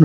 I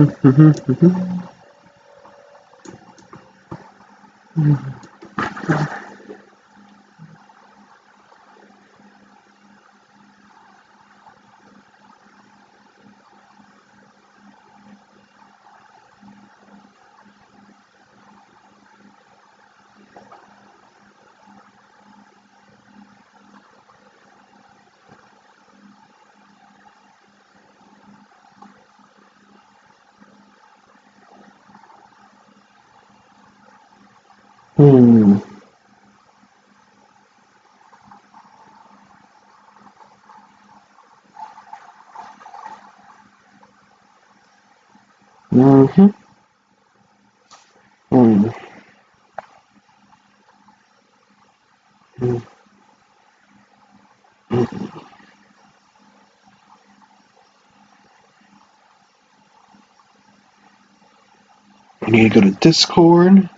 need to go to Discord.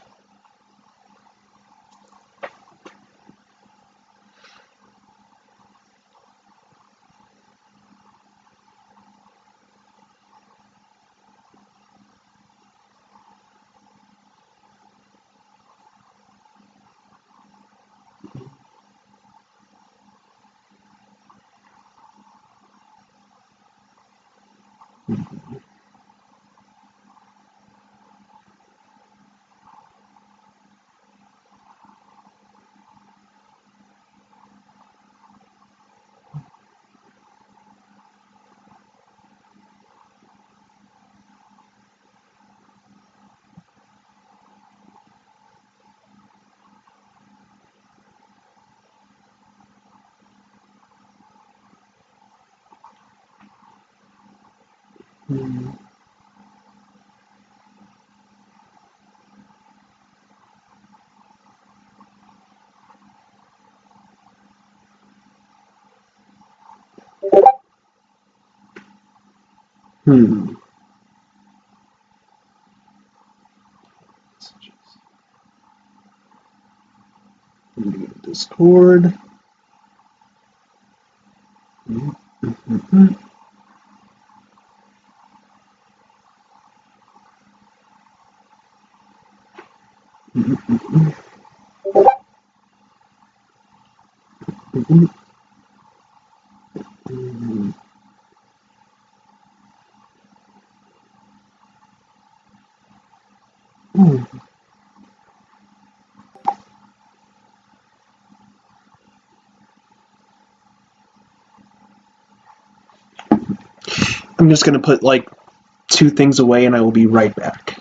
Discord. I'm just going to put like 2 things away and I will be right back.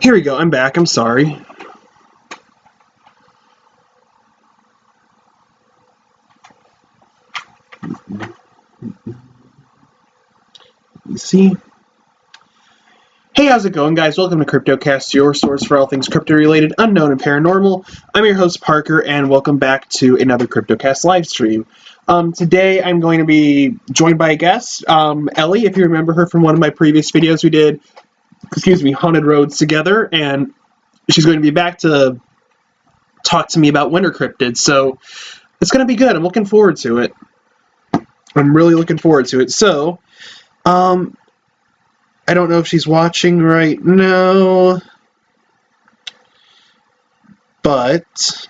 Here we go. I'm back. I'm sorry. Let's see. Hey, how's it going, guys? Welcome to Cryptocast, your source for all things crypto-related, unknown, and paranormal. I'm your host, Parker, and welcome back to another Cryptocast live stream. Today, I'm going to be joined by a guest, Ellie. If you remember her from one of my previous videos, we did, Haunted Roads together, and she's going to be back to talk to me about winter cryptids. So it's going to be good. I'm looking forward to it. I'm really looking forward to it. So, I don't know if she's watching right now, but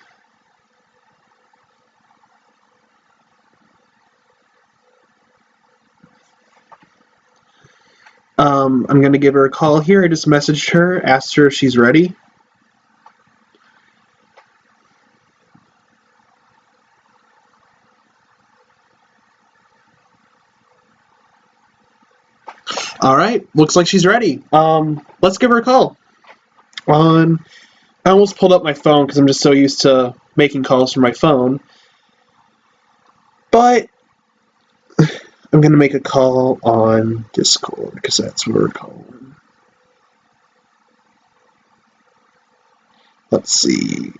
I'm going to give her a call here. I just messaged her, asked her if she's ready. All right, looks like she's ready. Let's give her a call. I almost pulled up my phone because I'm just so used to making calls from my phone. But I'm going to make a call on Discord because that's what we're calling. Let's see.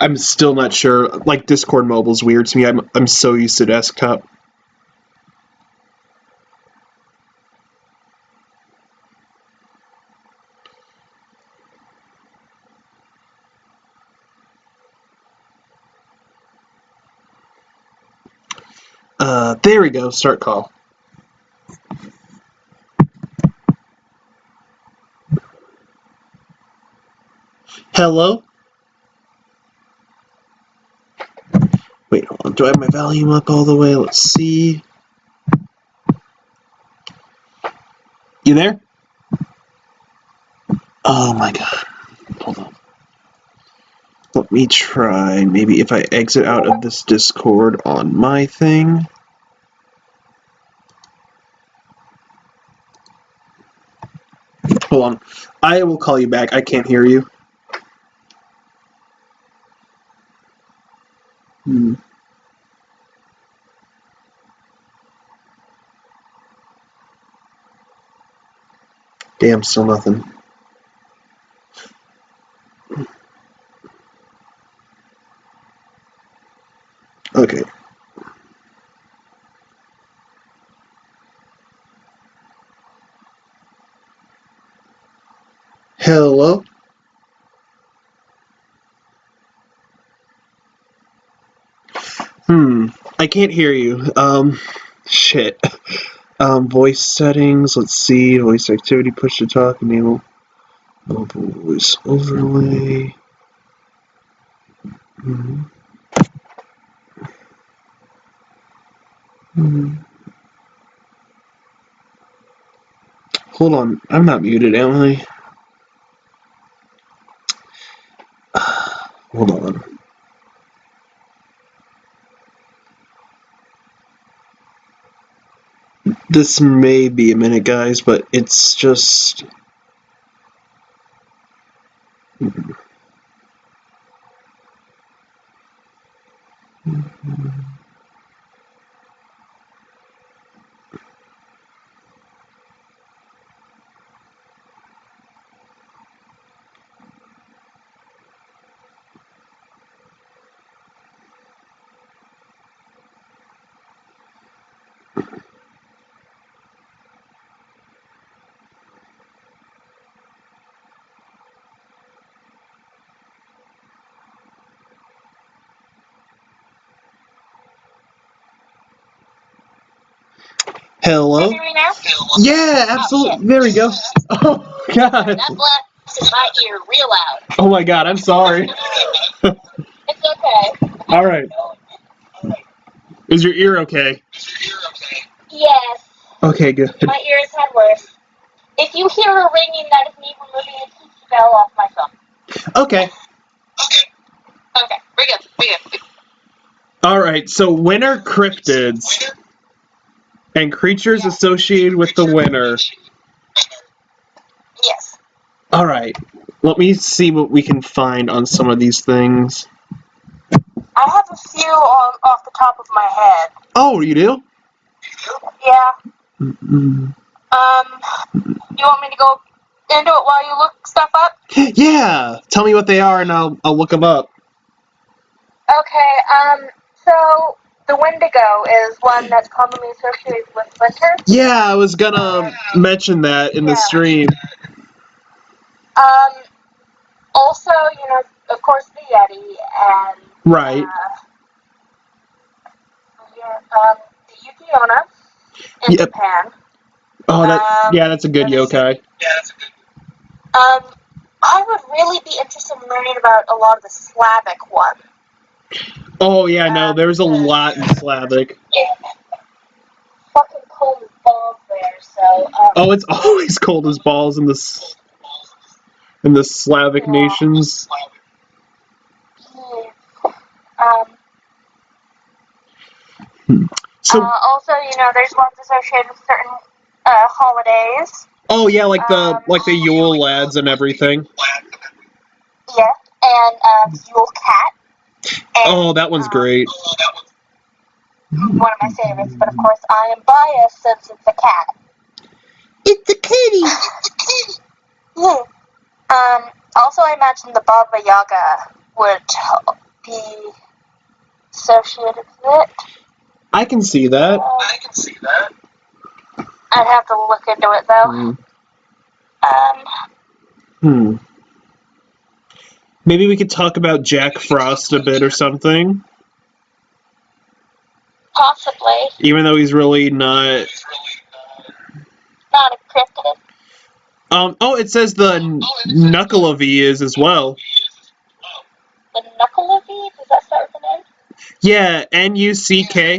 I'm still not sure. Like, Discord mobile's weird to me. I'm so used to desktop. There we go. Start call. Hello? Wait, hold on. Do I have my volume up all the way? Let's see. You there? Oh my god. Hold on. Let me try. Maybe if I exit out of this Discord on my thing. Hold on. I will call you back. I can't hear you. Damn, still nothing. Okay. Hello? I can't hear you. Shit. Voice settings, let's see. Voice activity, push to talk, enable mobile voice overlay. Hold on, I'm not muted, am I? Hold on. This may be a minute, guys, but it's just... Hello? Can you hear me now? Yeah, absolutely. Oh, there we go. Oh, God. that blasted my ear real loud. Oh, my God, I'm sorry. It's okay. All right. Is your ear okay? Yes. Okay, good. My ears had worse. If you hear a ringing, that is me removing a key spell off my phone. Okay. Okay, we're good. All right, so winter cryptids and creatures associated with the winter. Yes. Alright, let me see what we can find on some of these things. I have a few off the top of my head. Oh, you do? Yeah. Mm-mm. You want me to go into it while you look stuff up? Yeah! Tell me what they are and I'll look them up. Okay, so the Wendigo is one that's commonly associated with winter. Yeah, I was gonna mention that in the stream. Also, of course, the Yeti and Right. the Yukiona in Yep. Japan. Oh, that's a good yokai. I would really be interested in learning about a lot of the Slavic ones. Oh, yeah, no, there's a lot in Slavic. Yeah. Fucking cold as balls there, so. Oh, it's always cold as balls in the Slavic nations. So, also, there's ones associated with certain holidays. oh yeah, like the Yule lads and everything. Yeah, and Yule Cat. And, Oh, that one's great. One of my favorites, but of course I am biased since it's a cat. It's a kitty. Yeah. Also, I imagine the Baba Yaga would be associated with it. I can see that. I'd have to look into it though. Maybe we could talk about Jack Frost a bit or something. Possibly. Even though he's really not. Not a cryptid. Oh, it says the Knuckleavy is as well. The Knuckleavy? Does that start with an N? Yeah, Nuckleavee.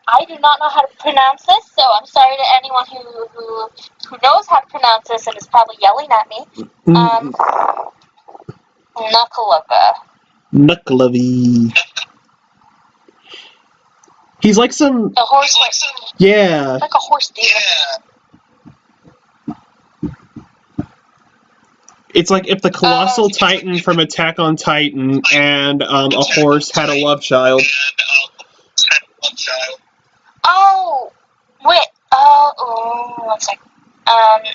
I do not know how to pronounce this, so I'm sorry to anyone who knows how to pronounce this and is probably yelling at me. Knuckleavee. He's like some. A horse. Yeah. Like a horse demon. It's like if the colossal titan from Attack on Titan and a horse had a love child. Oh, wait. One sec.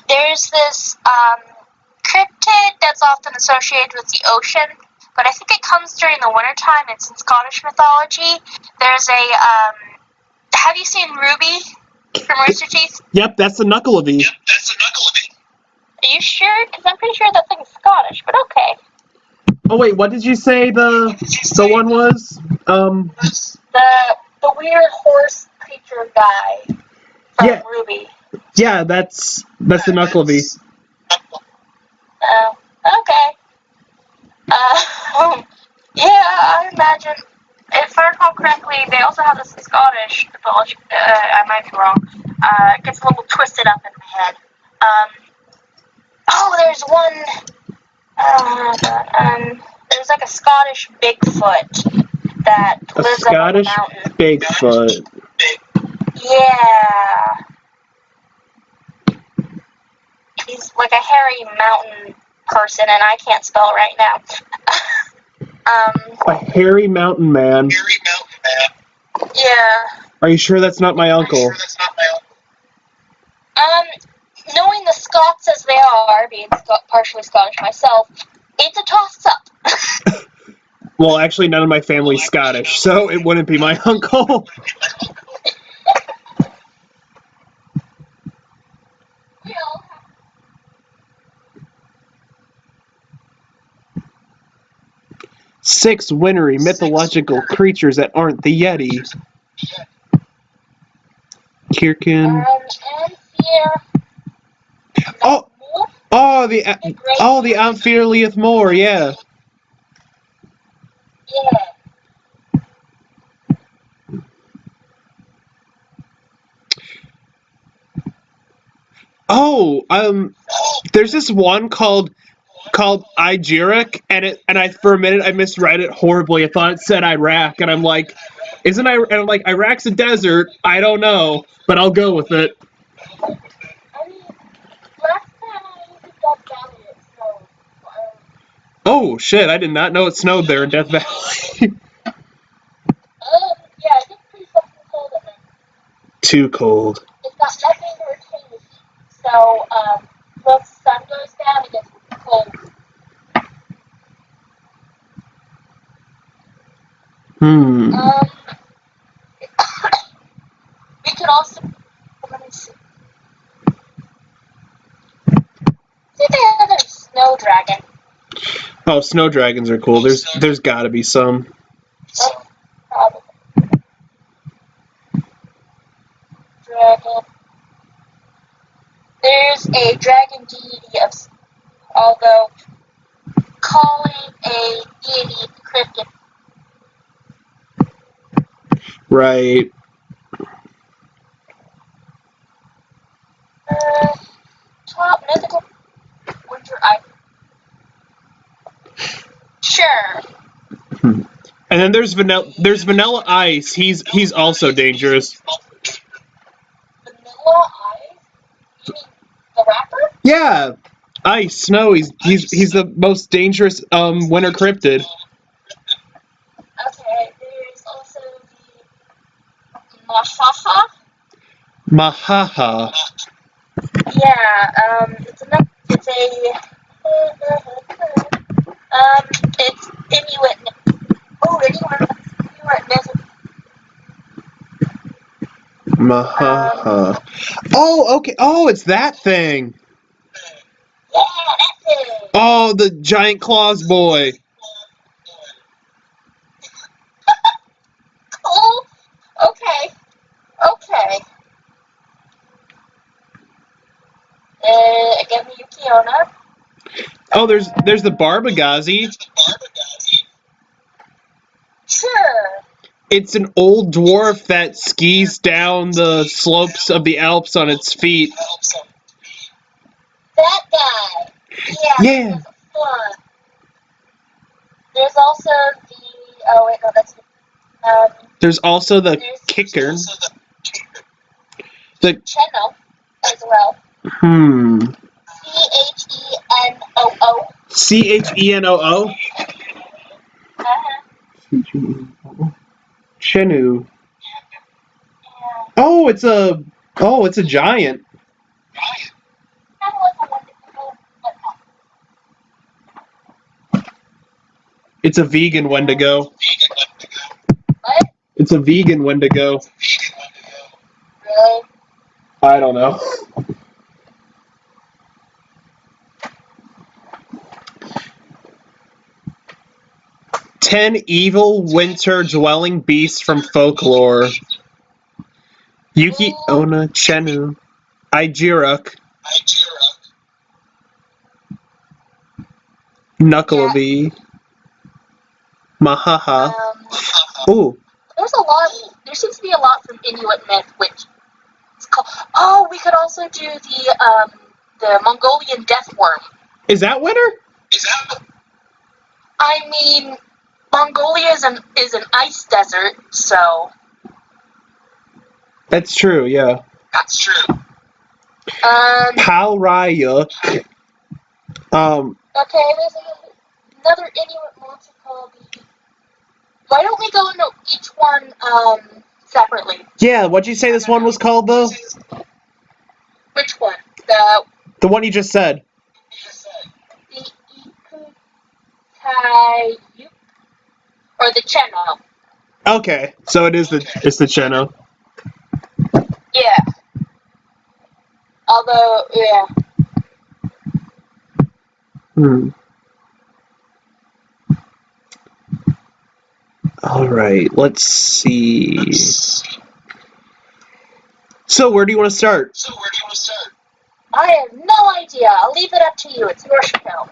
There's this cryptid that's often associated with the ocean, but I think it comes during the wintertime. It's in Scottish mythology. There's a have you seen Ruby from Rooster Teeth? Yep, that's the Knuckleavee. Are you sure? Because I'm pretty sure that thing's Scottish, but okay. Oh wait, what did you say the one was? The weird horse creature guy from Ruby. Yeah, that's the Knuckleavee. Oh, okay. Yeah, I imagine. If I recall correctly, they also have this in Scottish mythology. I might be wrong. It gets a little twisted up in my head. There's one. There's like a Scottish Bigfoot that lives up on the mountain. Bigfoot. Yeah. He's like a hairy mountain person, and I can't spell right now. A hairy mountain man. Yeah. Are you sure that's not my uncle? Knowing the Scots as they are, being partially Scottish myself, it's a toss-up. Well, actually, none of my family's Scottish, so it wouldn't be my uncle. Six wintry mythological creatures that aren't the Yeti. Kirkin. The Amphileith Moor, yeah. Yeah. There's this one called called Ijirik, and I for a minute I misread it horribly. I thought it said Iraq, and I'm like, isn't I? And I'm like, Iraq's a desert. I don't know, but I'll go with it. I mean, last time I looked at Death Valley, it snowed. Oh shit! I did not know it snowed there in Death Valley. Yeah, it gets pretty fucking cold at night. Too cold. It's got nothing to retain the heat. So, once the sun goes down, it gets cold. We could also, let me see. See if they have a snow dragon. Oh, snow dragons are cool. There's got to be some. Oh, probably. Dragon. There's a dragon deity of, although calling a deity cryptid. Right. Top mythical winter item. Sure. And then there's Vanilla Ice. He's also dangerous. Vanilla Ice? You mean the rapper? Yeah. Ice, Snow, he's the most dangerous winter cryptid. Okay, there's also the Mahaha. Mahaha. Yeah, it's Inuit. Oh, Inuit myth. Mahaha. Oh, okay. Oh, it's that thing. Yeah, that's it. Oh, the giant claws boy. Cool. Okay. Give me Yukiona. Oh, there's the Barbagazi. Sure. It's an old dwarf that skis down the slopes of the Alps on its feet. That guy. Yeah. That's fun. There's also the. Oh wait, no, that's. There's also the kicker. The Cheno as well. Chenoo. Chenoo. Chenoo. Oh, it's a giant. It's a vegan Wendigo. What? It's a vegan Wendigo. Really? I don't know. Ten evil winter-dwelling beasts from folklore. Yuki-onna, Chenoo, Ijirik, Knucklevi, Mahaha. Ooh. There seems to be a lot from Inuit myth, which is called. Oh, we could also do the Mongolian death worm. Is that winter? I mean, Mongolia is an ice desert, so. That's true, yeah. Palrayuk. Okay, there's another Inuit monster called the. Why don't we go into each one separately? Yeah, what'd you say this one was called, though? Which one? The one you just said. The Ikutayuk or the Cheno? Okay, so it's the Cheno. Yeah. Although, yeah. All right, let's see. So, where do you want to start? I have no idea. I'll leave it up to you. It's your show.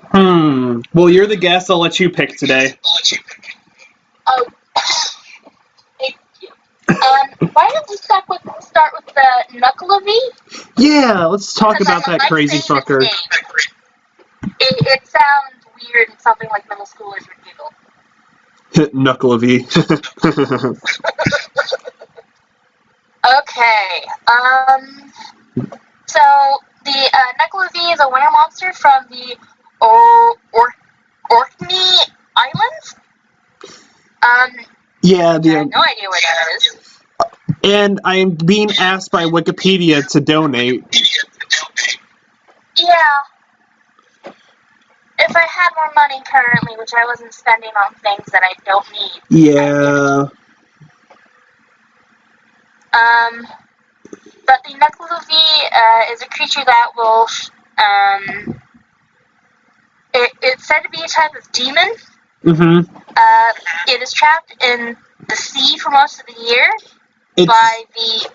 Well, you're the guest. I'll let you pick today. Oh, thank you. Why don't we start with the Knucklevi? Yeah, let's talk about that crazy fucker. It sounds 100 and something like middle schoolers would giggle. Knuckle of E. Okay, so the Knuckle of E is a winter monster from the Orkney Islands. Yeah, I have no idea where that is. and I am being asked by Wikipedia to donate. Yeah. If I had more money currently, which I wasn't spending on things that I don't need. Yeah. But the Knuckle of E is a creature that will, it's said to be a type of demon. Mm-hmm. It is trapped in the sea for most of the year by the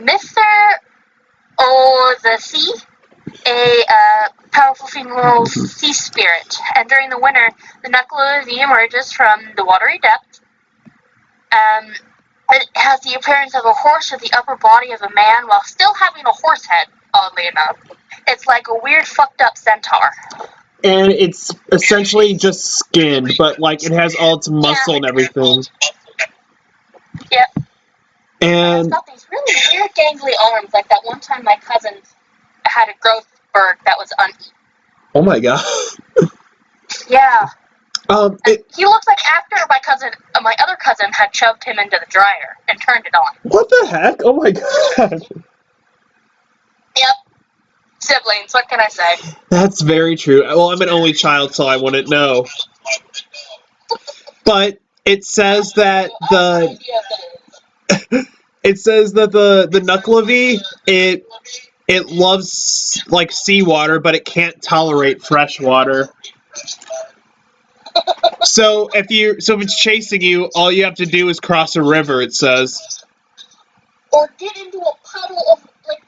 Mither o' the Sea, a powerful female sea spirit. And during the winter, the Knuckle of the emerges from the watery depths. It has the appearance of a horse with the upper body of a man while still having a horse head, oddly enough. It's like a weird fucked up centaur. And it's essentially just skinned, but like it has all its muscle and everything. Yep. And it's got these really weird gangly arms, like that one time my cousin had a growth bird that was uneaten. Oh my god. Yeah. He looks like after my other cousin had shoved him into the dryer and turned it on. What the heck? Oh my god. Yep. Siblings, what can I say? That's very true. Well, I'm an only child, so I wouldn't know. But it says that the Knuckle of E, it loves like seawater, but it can't tolerate fresh water. So if it's chasing you, all you have to do is cross a river, it says. Or get into a puddle of like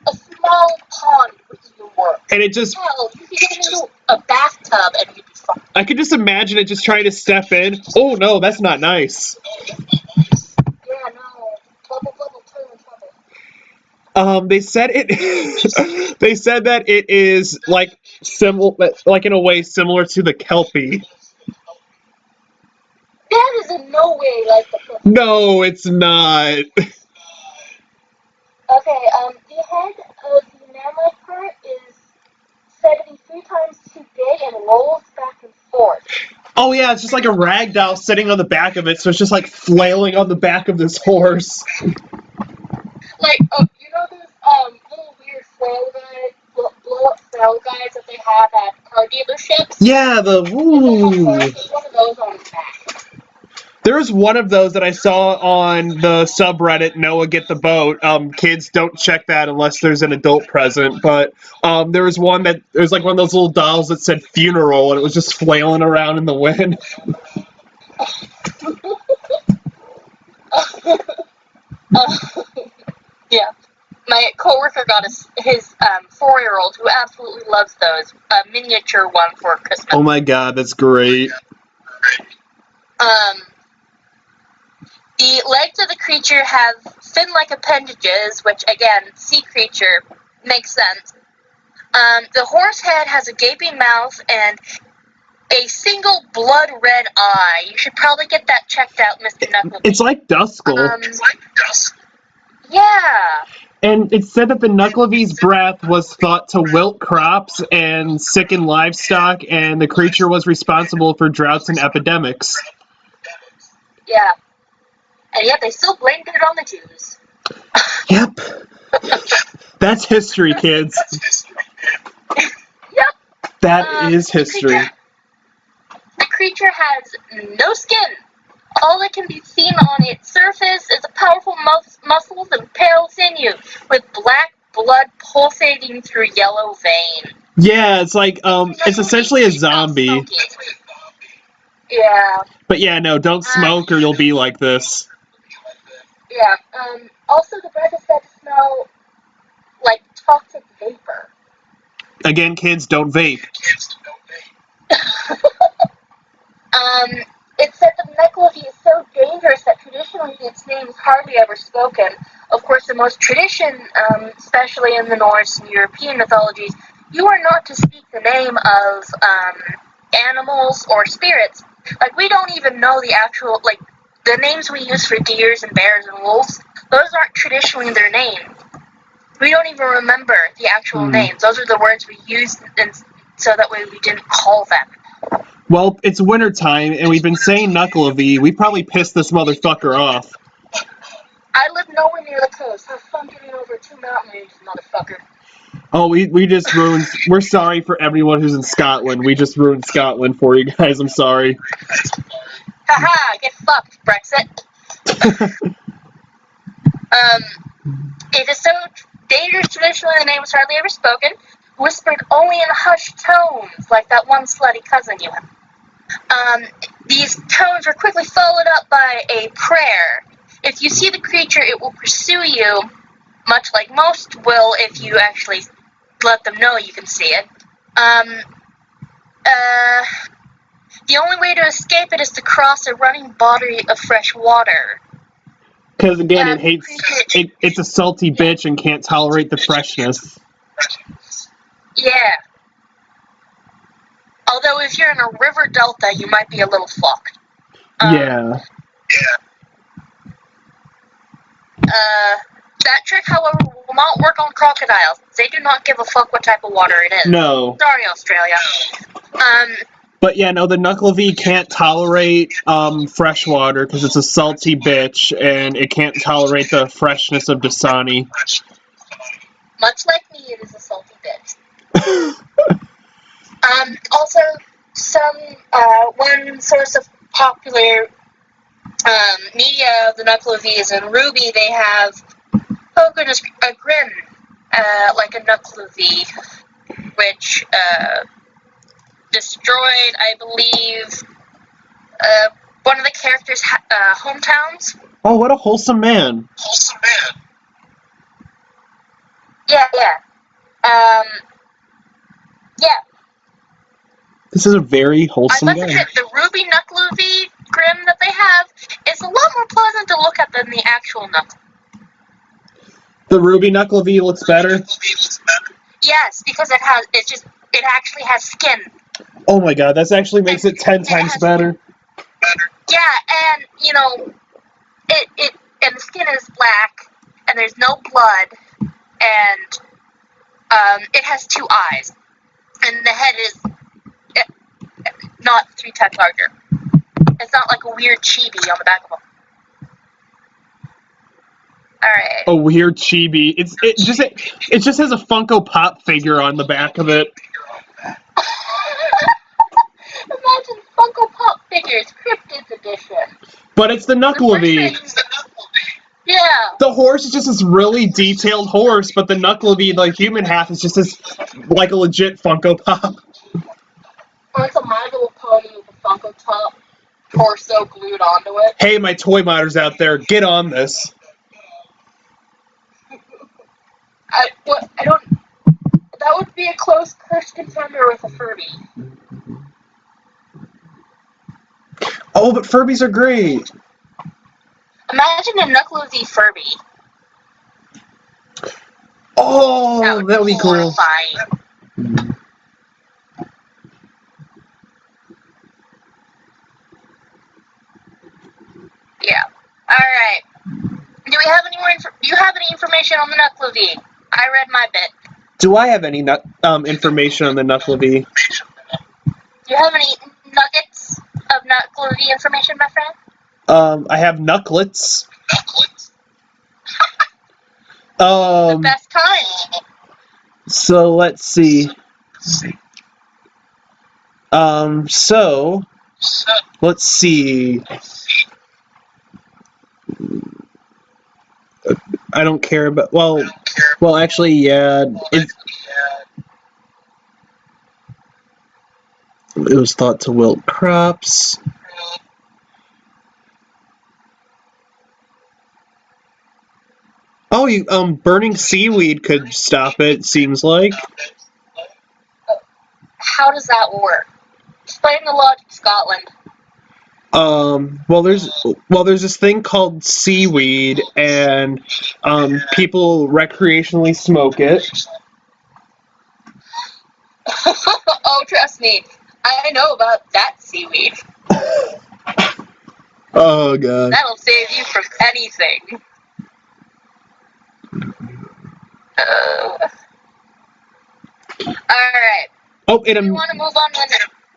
a small pond would even work. And it just hell, you could get into a bathtub and you'd be fine. I could just imagine it just trying to step in. Oh no, that's not nice. Yeah, no. Bubble, turn in trouble. They said it. They said that it is like in a way similar to the Kelpie. That is in no way like the Kelpie. No, it's not. Okay, the head of the mammoth part is said to be 3 times too big and rolls back and forth. Oh yeah, it's just like a rag doll sitting on the back of it, so it's just like flailing on the back of this horse. Like, you know those little weird flail guys, blow up flail guys that they have at car dealerships? Yeah, There's one of those on his back. There was one of those that I saw on the subreddit Noah Get the Boat. Kids don't check that unless there's an adult present. But there was one that it was like one of those little dolls that said funeral, and it was just flailing around in the wind. Yeah. My coworker got his 4-year-old, who absolutely loves those, a miniature one for Christmas. Oh my god, that's great. The legs of the creature have fin-like appendages, which, again, sea creature, makes sense. The horse head has a gaping mouth and a single blood-red eye. You should probably get that checked out, Mr. Knuckles. It's like Duskull. Yeah. And it said that the Knucklebee's breath was thought to wilt crops and sicken livestock, and the creature was responsible for droughts and epidemics. Yeah. And yet they still blamed it on the Jews. Yep. That's history, kids. Yep. That is history. The creature has no skin. All that can be seen on its surface is a powerful muscles and pale sinew, with black blood pulsating through yellow vein. Yeah, it's like it's essentially a zombie. Yeah. But yeah, no, don't smoke or you'll be like this. Yeah. Also, the breath is said to smell like toxic vapor. Again, kids, don't vape. It's said the Knucklehead is so dangerous that traditionally its name is hardly ever spoken. Of course, the most tradition, especially in the Norse and European mythologies, you are not to speak the name of animals or spirits. Like, we don't even know the actual, like, the names we use for deers and bears and wolves, those aren't traditionally their names. We don't even remember the actual names. Those are the words we used, and so that way we didn't call them. Well, it's wintertime, and we've been saying Knuckle-V. We probably pissed this motherfucker off. I live nowhere near the coast. Have fun getting over 2 mountain ranges, motherfucker. Oh, we just ruined... We're sorry for everyone who's in Scotland. We just ruined Scotland for you guys. I'm sorry. Haha, get fucked, Brexit. It is so dangerous traditionally the name was hardly ever spoken, whispered only in hushed tones, like that one slutty cousin you have. These tones were quickly followed up by a prayer. If you see the creature, it will pursue you, much like most will if you actually let them know you can see it. The only way to escape it is to cross a running body of fresh water. Because, again, it hates... It's a salty bitch and can't tolerate the freshness. Yeah. Although if you're in a river delta, you might be a little fucked. Yeah. That trick, however, will not work on crocodiles. They do not give a fuck what type of water it is. No. Sorry, Australia. But yeah, no, the Knuckle-V can't tolerate fresh water because it's a salty bitch, and it can't tolerate the freshness of Dasani. Much like me, it is a salty bitch. Also, one source of popular media of the Knuckle-V is in Ruby. They have, oh goodness, a grin, like a Knuckle-V, which destroyed, I believe, one of the characters' hometowns. Oh, what a wholesome man. Yeah. Yeah. This is a very wholesome I must admit, the Ruby Knuckle-V grim that they have is a lot more pleasant to look at than the actual Knuckle. The Ruby Knuckle-V looks better? Yes, because it actually has skin. Oh my god, that actually makes it 10 times better. Yeah, and, and the skin is black, and there's no blood, and it has 2 eyes, and the head is not 3 times larger. It's not like a weird chibi on the back of them. Alright. A weird chibi. It just has a Funko Pop figure on the back of it. Imagine Funko Pop figures, Cryptids edition. But it's the Knuckle-V. Yeah. The horse is just this really detailed horse, but the Knuckle-V, the human half, is just this, like a legit Funko Pop. Or it's a My Little Pony with a Funko Top torso glued onto it. Hey, my toy modders out there, get on this. That would be a close contender with a Furby. Oh, but Furbies are great. Imagine a Knuckle-V Furby. Oh, that would be cool. Horrifying. Yeah. Alright. Do you have any information on the Knuckle-V? I read my bit. Do I have any information on the Knuckle-V? Do you have any nuggets of Knuckle-V information, my friend? I have Knucklets. The best kind. So, let's see. Let's see. I don't care about, well, actually, yeah, it was thought to wilt crops. Oh, burning seaweed could stop it, seems like. How does that work? Explain the logic, Scotland. Well, there's this thing called seaweed, and people recreationally smoke it. Oh, trust me. I know about that seaweed. Oh god. That'll save you from anything. Alright. Oh, Do you want to move on to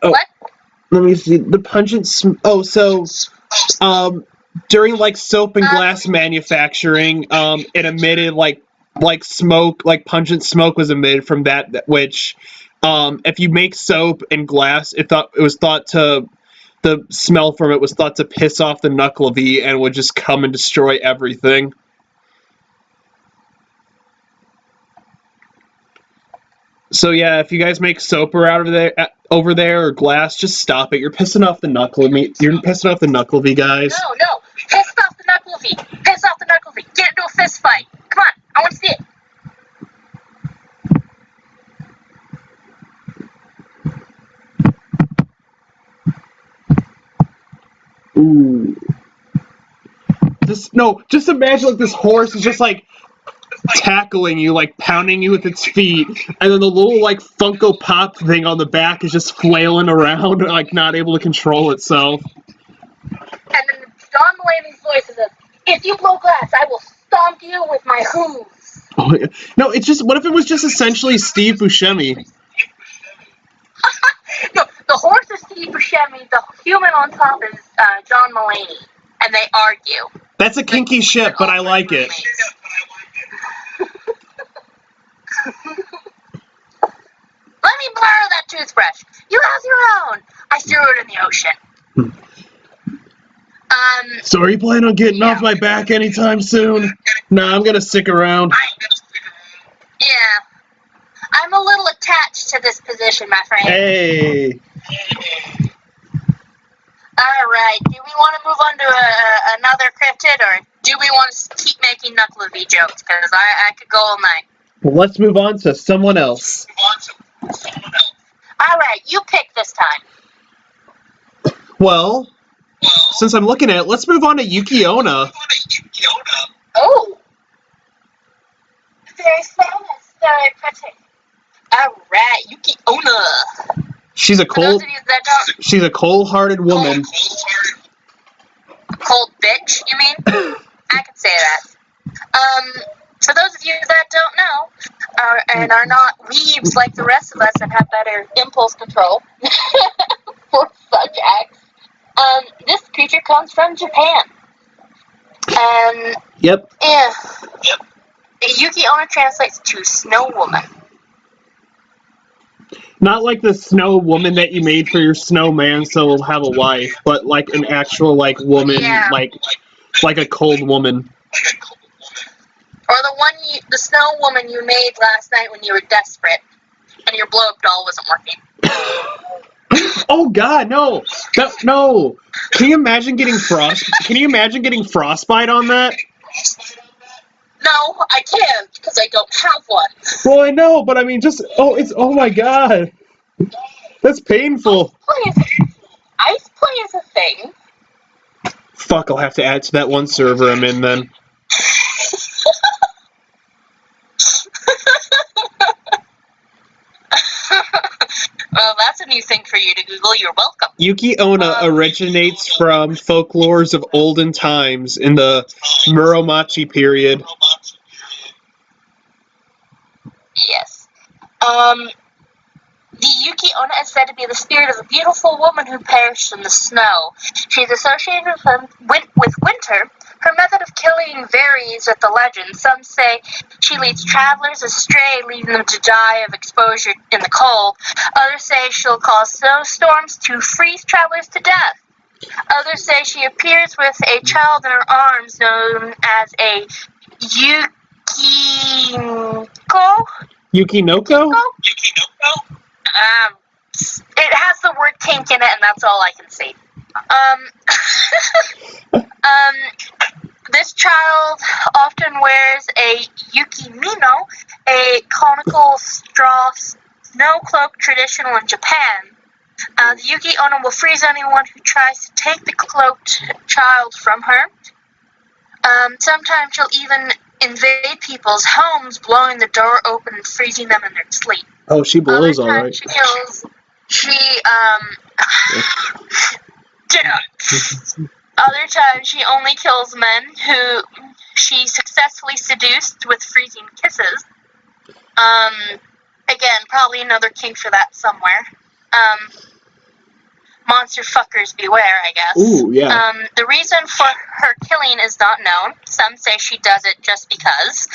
Oh. what? Let me see. The pungent during like soap and glass manufacturing, it emitted like smoke, like pungent smoke was emitted from that, which if you make soap and glass, the smell from it was thought to piss off the knucklevi and would just come and destroy everything. So yeah, if you guys make soap over there or glass, just stop it. You're pissing off the knucklevi. You're pissing off the knucklevi guys. No. Piss off the knucklevi. Piss off the knucklevi. Get into a fist fight. Come on. I want to see it. Ooh. Just imagine like this horse is just like tackling you, like pounding you with its feet, and then the little like Funko Pop thing on the back is just flailing around, like not able to control itself. And then John Mulaney's voice is, "If you blow glass, I will stomp you with my hooves." Oh, yeah. No, it's just, what if it was just essentially Steve Buscemi? No, the horse is Steve Buscemi, the human on top is John Mulaney, and they argue. That's a kinky shit, but I like it. Let me borrow that toothbrush. You have your own. I threw it in the ocean. So are you planning on getting off my back anytime soon? Nah, I'm gonna stick around. Yeah. I'm a little attached to this position, my friend. Hey. Alright, do we want to move on to another cryptid, or do we want to keep making knucklevi jokes? Because I could go all night. Well, let's move on to someone else. Alright, you pick this time. Well, since I'm looking at it, let's move on to Yuki Onna. Oh! Very famous, very pretty. Alright, Yuki Onna. She's a For those of you that don't... She's a cold-hearted woman. Cold bitch, you mean? I can say that. For those of you that don't know, and are not weebs like the rest of us and have better impulse control for such acts, this creature comes from Japan. Yep. Yeah. Yuki Onna translates to snow woman. Not like the snow woman that you made for your snowman so he'll have a wife, but like an actual like woman, Yeah. like a cold woman. Or the snow woman you made last night when you were desperate and your blow-up doll wasn't working. Oh God, no! Can you imagine getting frostbite on that? No, I can't, because I don't have one. Well, I know, but I mean, oh my God. That's painful. Ice play is a thing. Fuck, I'll have to add it to that one server I'm in then. Well, that's a new thing for you to Google. You're welcome. Yuki Onna originates from folklores of olden times in the Muromachi period. Yes. The Yuki Onna is said to be the spirit of a beautiful woman who perished in the snow. She's associated with winter. Her method of killing varies with the legend. Some say she leads travelers astray, leaving them to die of exposure in the cold. Others say she'll cause snowstorms to freeze travelers to death. Others say she appears with a child in her arms known as a Yukinoko? It has the word kink in it, and that's all I can say. This child often wears a yukimino, a conical straw snow cloak traditional in Japan. The Yuki Onna will freeze anyone who tries to take the cloaked child from her. Sometimes she'll even invade people's homes, blowing the door open and freezing them in their sleep. Oh, she blows all right. She kills She, other times she only kills men who she successfully seduced with freezing kisses. Again, probably another kink for that somewhere. Monster fuckers beware, I guess. Ooh, yeah. The reason for her killing is not known. Some say she does it just because.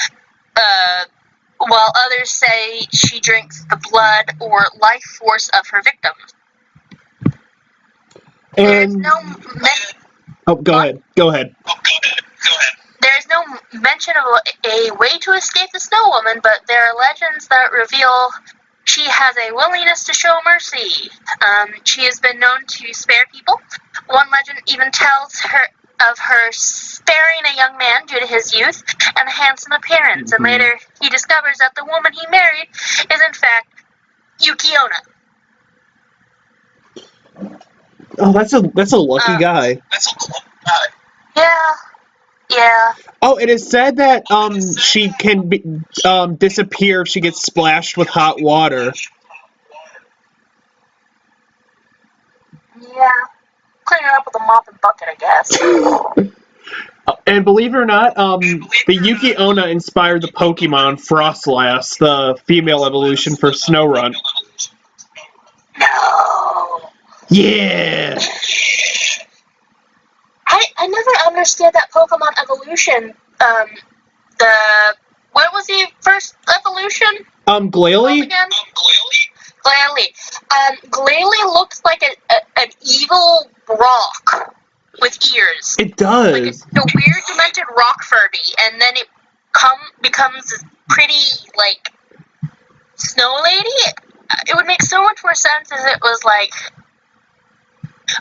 While others say she drinks the blood or life force of her victims. There's no Go ahead. There's no mention of a way to escape the Snow Woman, but there are legends that reveal she has a willingness to show mercy. She has been known to spare people. One legend even tells of her sparing a young man due to his youth and handsome appearance, and later he discovers that the woman he married is in fact Yuki-onna. Oh, that's a lucky guy. Yeah. Oh, it is said that she can disappear if she gets splashed with hot water. Yeah. Clean it up with a mop and bucket, I guess. And believe it or not, the Yuki-onna inspired the Pokemon Frostlass, the female evolution for Snorunt. No. Yeah. I never understood that Pokemon evolution. What was the first evolution? Glalie? Again? Glalie. Glalie looks like an evil rock with ears. It does. Like a weird demented rock Furby, and then it becomes this pretty, like, snow lady. It would make so much more sense if it was like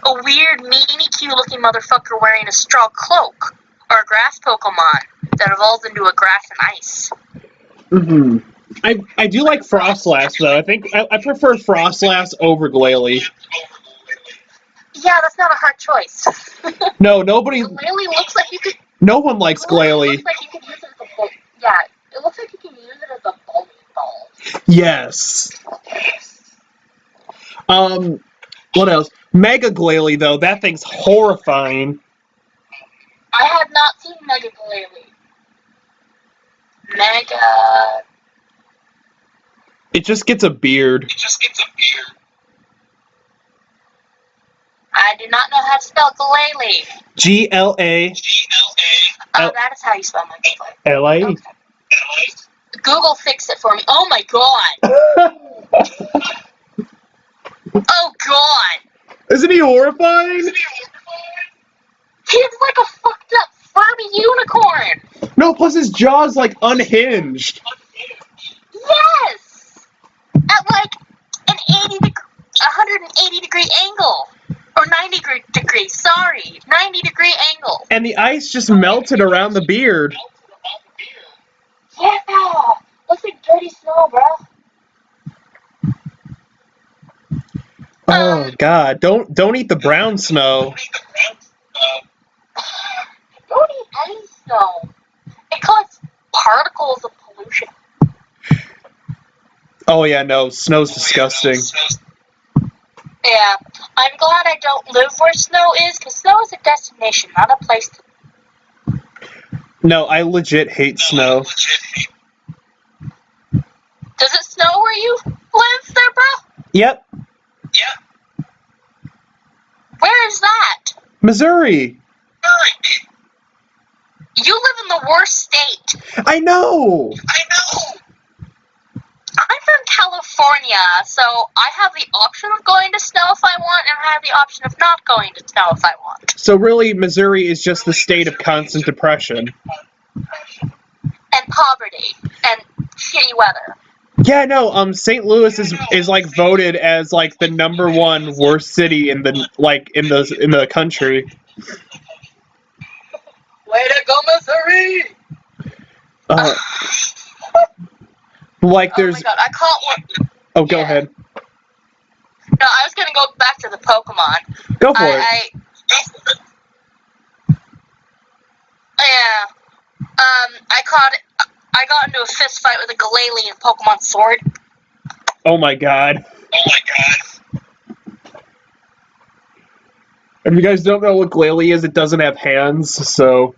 a weird, meanie, cute-looking motherfucker wearing a straw cloak, or a grass Pokemon that evolves into a grass and ice. I do like Frostlass though. I think I prefer Frostlass over Glalie. Yeah, that's not a hard choice. No, nobody. Glalie looks like you could. No one likes Glalie. Looks like you could use it as a ball. Yeah, it looks like you can use it as a bowling ball. Yes. What else? Mega Glalie though, that thing's horrifying. I have not seen Mega Glalie. Mega. It just gets a beard. I do not know how to spell Glalie. G-L-A. Oh, that is how you spell Mega Glalie. L-A. Okay. Google fix it for me. Oh my god. Oh god. Isn't he horrifying? He's like a fucked up Furby unicorn. No, plus his jaw's like unhinged. Yes. At like an 180-degree angle. Or 90-degree, sorry. 90-degree angle. And the ice just melted around the beard. Yeah. Looks like dirty snow, bro. Oh god, don't eat the brown snow. Don't eat any snow. It collects particles of pollution. Oh yeah, no, snow's disgusting. Yeah, I'm glad I don't live where snow is, because snow is a destination, not a place to... No, I legit hate snow. Does it snow where you live there, bro? Yep. Where is that? Missouri. You live in the worst state. I know. I'm from California, so I have the option of going to snow if I want, and I have the option of not going to snow if I want. So really, Missouri is just the state of constant depression. And poverty. And shitty weather. Yeah, no, St. Louis is like voted as like the #1 worst city in the in the country. Way to go, Missouri! Like there's. Oh my god, I caught one. Oh, go ahead. No, I was gonna go back to the Pokemon. Go for it. Yeah. I got into a fist fight with a Glalie in Pokemon Sword. Oh my god. If you guys don't know what glalie is, it doesn't have hands, so...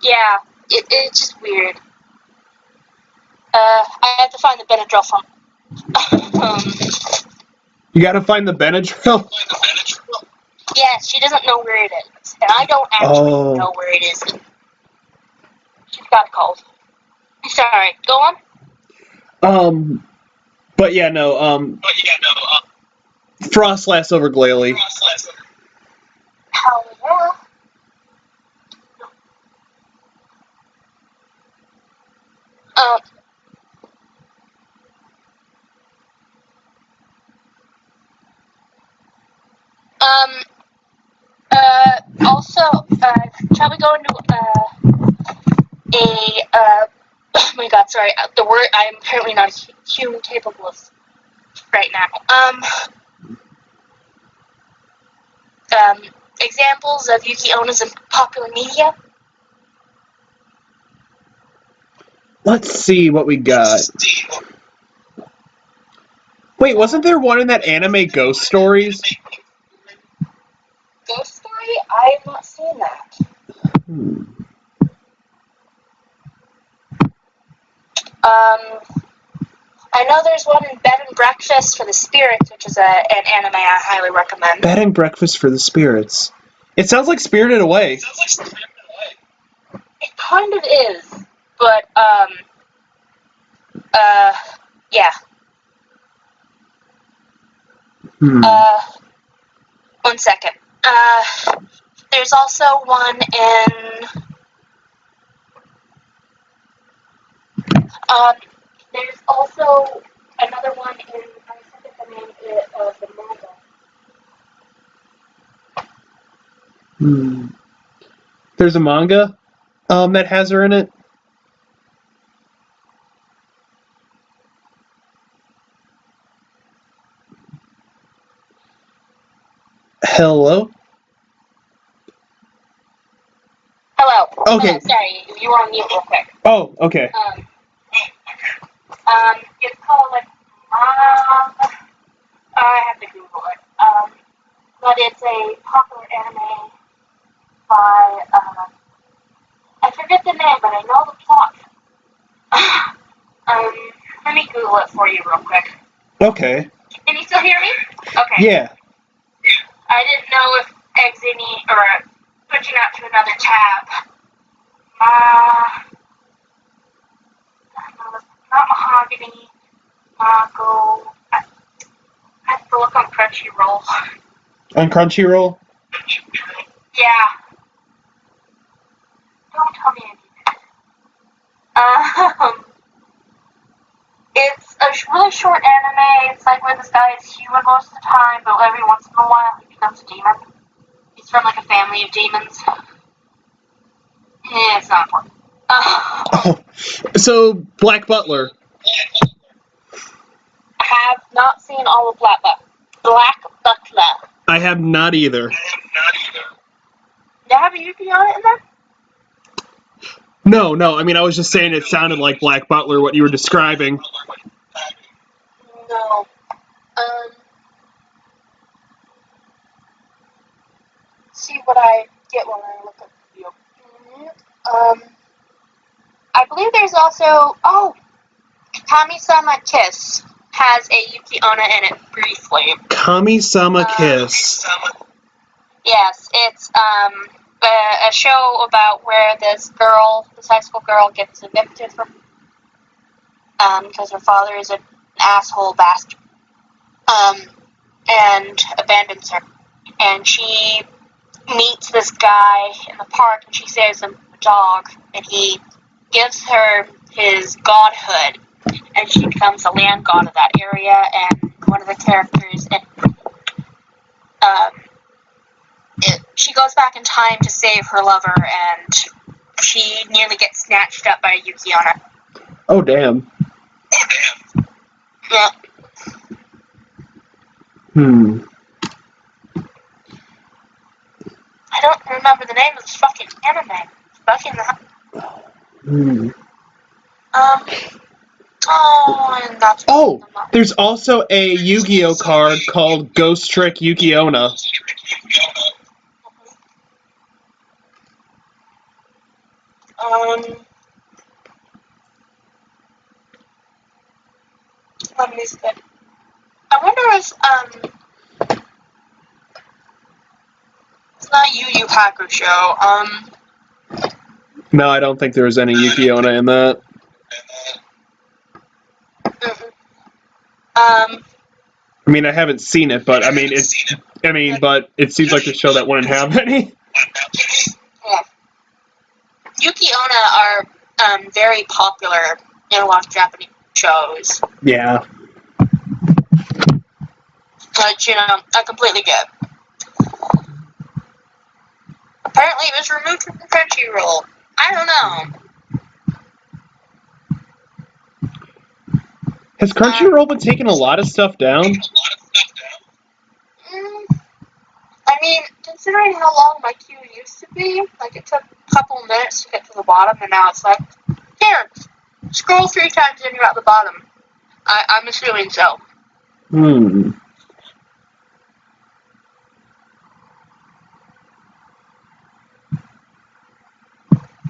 Yeah, it's just weird. I have to find the Benadryl from. You gotta find the Benadryl? Yes, she doesn't know where it is, and I don't actually know where it is. She's got a cold. Sorry, go on. But yeah, no, frost lasts over glalie. Hell yeah. Also, shall we go into, oh my god, sorry, the word, I'm apparently not a human capable of right now. Examples of Yuki Onas in popular media? Let's see what we got. Wait, wasn't there one in that anime Ghost Stories? Ghost Story? I have not seen that. I know there's one in Bed and Breakfast for the Spirits, which is an anime I highly recommend. Bed and Breakfast for the Spirits. It sounds like Spirited Away. It kind of is, but, yeah. One second. There's also one in, there's also another one in, I forget the name of the manga. There's a manga, that has her in it. Hello? Hello. Okay. Sorry, you were on mute real quick. Oh, okay. It's called, like, I have to Google it. But it's a popular anime by, I forget the name, but I know the plot. Let me Google it for you real quick. Okay. Can you still hear me? Okay. Yeah. I didn't know if exiting or switching out to another tab. Not Mahogany. Go. I have to look on Crunchyroll. On Crunchyroll? Yeah. Don't tell me anything. It's a really short anime. It's like where this guy is human most of the time, but every once in a while he becomes a demon. He's from like a family of demons. Yeah, it's not important. So, Black Butler. I have not seen all of Black Butler. I have not either. Do you have a Yuki on it in there? No, I mean, I was just saying it sounded like Black Butler, what you were describing. No. See what I get when I look up the video. I believe there's also, Kami-sama Kiss has a Yuki Onna in it briefly. Kami-sama Kiss. Yes, it's a show about where this high school girl gets evicted from because her father is an asshole bastard and abandons her. And she meets this guy in the park and she saves him a dog and he gives her his godhood and she becomes the land god of that area and one of the characters and she goes back in time to save her lover and she nearly gets snatched up by Yuki Onna. Oh, damn. Yeah. I don't remember the name of this fucking anime. Fucking and that's Oh, there's also a Yu-Gi-Oh card called Ghost Trick Yuki-Onna. Let me see. I wonder if it's not Yu Yu Hakusho. No, I don't think there was any Yuki-Onna in that. I mean, I haven't seen it, but but it seems like a show that wouldn't have any. Yeah. Yuki-Onna are very popular in a lot of Japanese shows. Yeah. Which, I completely get. Apparently it was removed from Crunchyroll. I don't know. Has Crunchyroll been taking a lot of stuff down? I mean, considering how long my queue used to be, like it took a couple minutes to get to the bottom, and now it's like, here, scroll 3 times and you're at the bottom. I'm assuming so.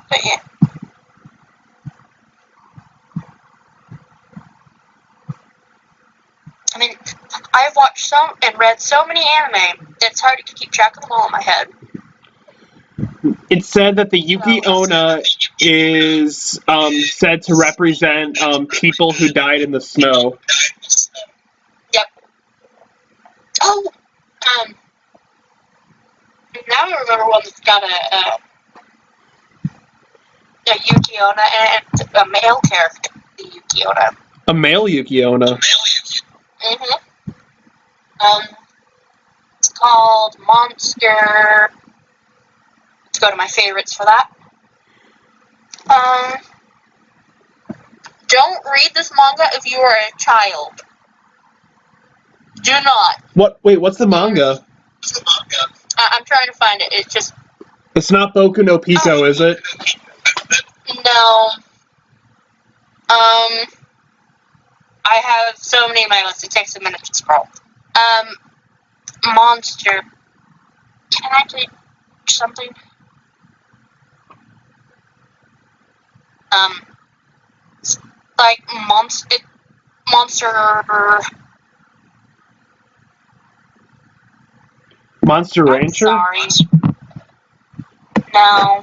But yeah. I mean, I've watched and read so many anime, it's hard to keep track of them all in my head. It's said that the Yuki-Onna is said to represent people who died in the snow. Yep. Oh, now I remember one that's got a Yuki-Onna and a male character, the Yuki-Onna. A male Yuki-Onna. It's called Monster. Let's go to my favorites for that. Don't read this manga if you are a child. Do not. What's the manga? I'm trying to find it. It's just... It's not Boku no Pico, is it? No. I have so many in my list, it takes a minute to scroll. Monster. Can I do something? Like Monster Monster Rancher? Sorry. No.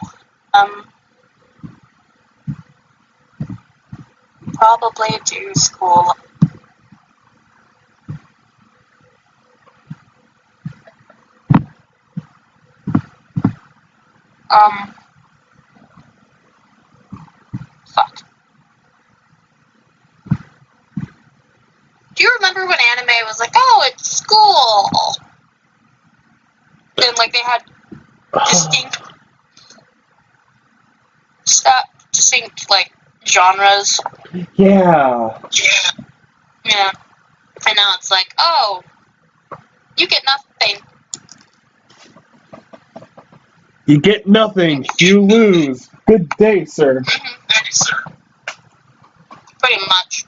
Probably to school. Fuck. Do you remember when anime was like, oh, it's school? And like they had distinct like genres. Yeah. Yeah. And now it's like, oh, you get nothing. You get nothing. You lose. Good day, sir. Pretty much.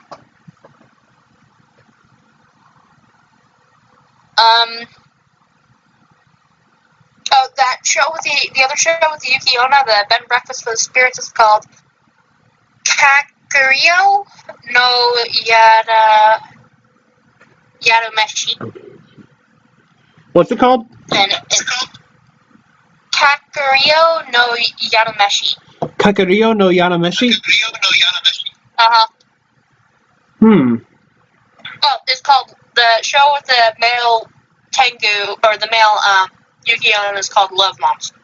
Oh, that show with the other show with the Yuki-Onna, the Bed and Breakfast for the Spirits, is called Kakuryou no Yarumeshi. What's it called? And it's Kakuryou no Yarumeshi. Kakuryou no Yanameshi? Uh-huh. Oh, it's called, the show with the male Tengu, or the male Yuki-Onna is called Love Monster.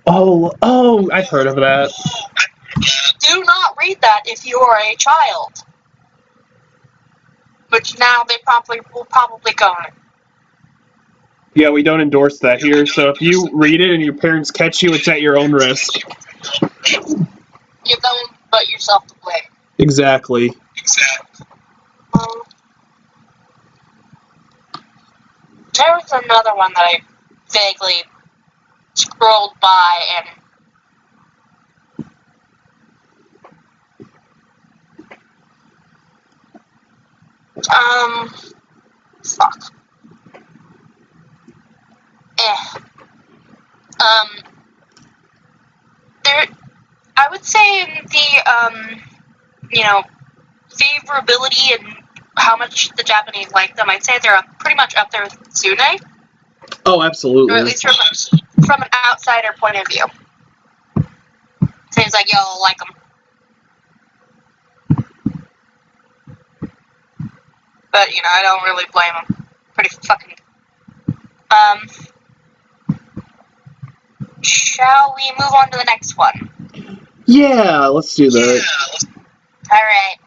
Oh, I've heard of that. Do not read that if you are a child. Which now they will probably go in. Yeah, we don't endorse that here, so if you read it and your parents catch you, it's at your own risk. You don't put yourself to blame. Exactly. There was another one that I vaguely scrolled by and fuck. There, I would say the favorability and how much the Japanese like them, I'd say they're pretty much up there with Tsune, Oh, or absolutely. at least from an outsider point of view. Seems like y'all like them. But, I don't really blame them. Pretty fucking... Shall we move on to the next one? Yeah, let's do that. Alright.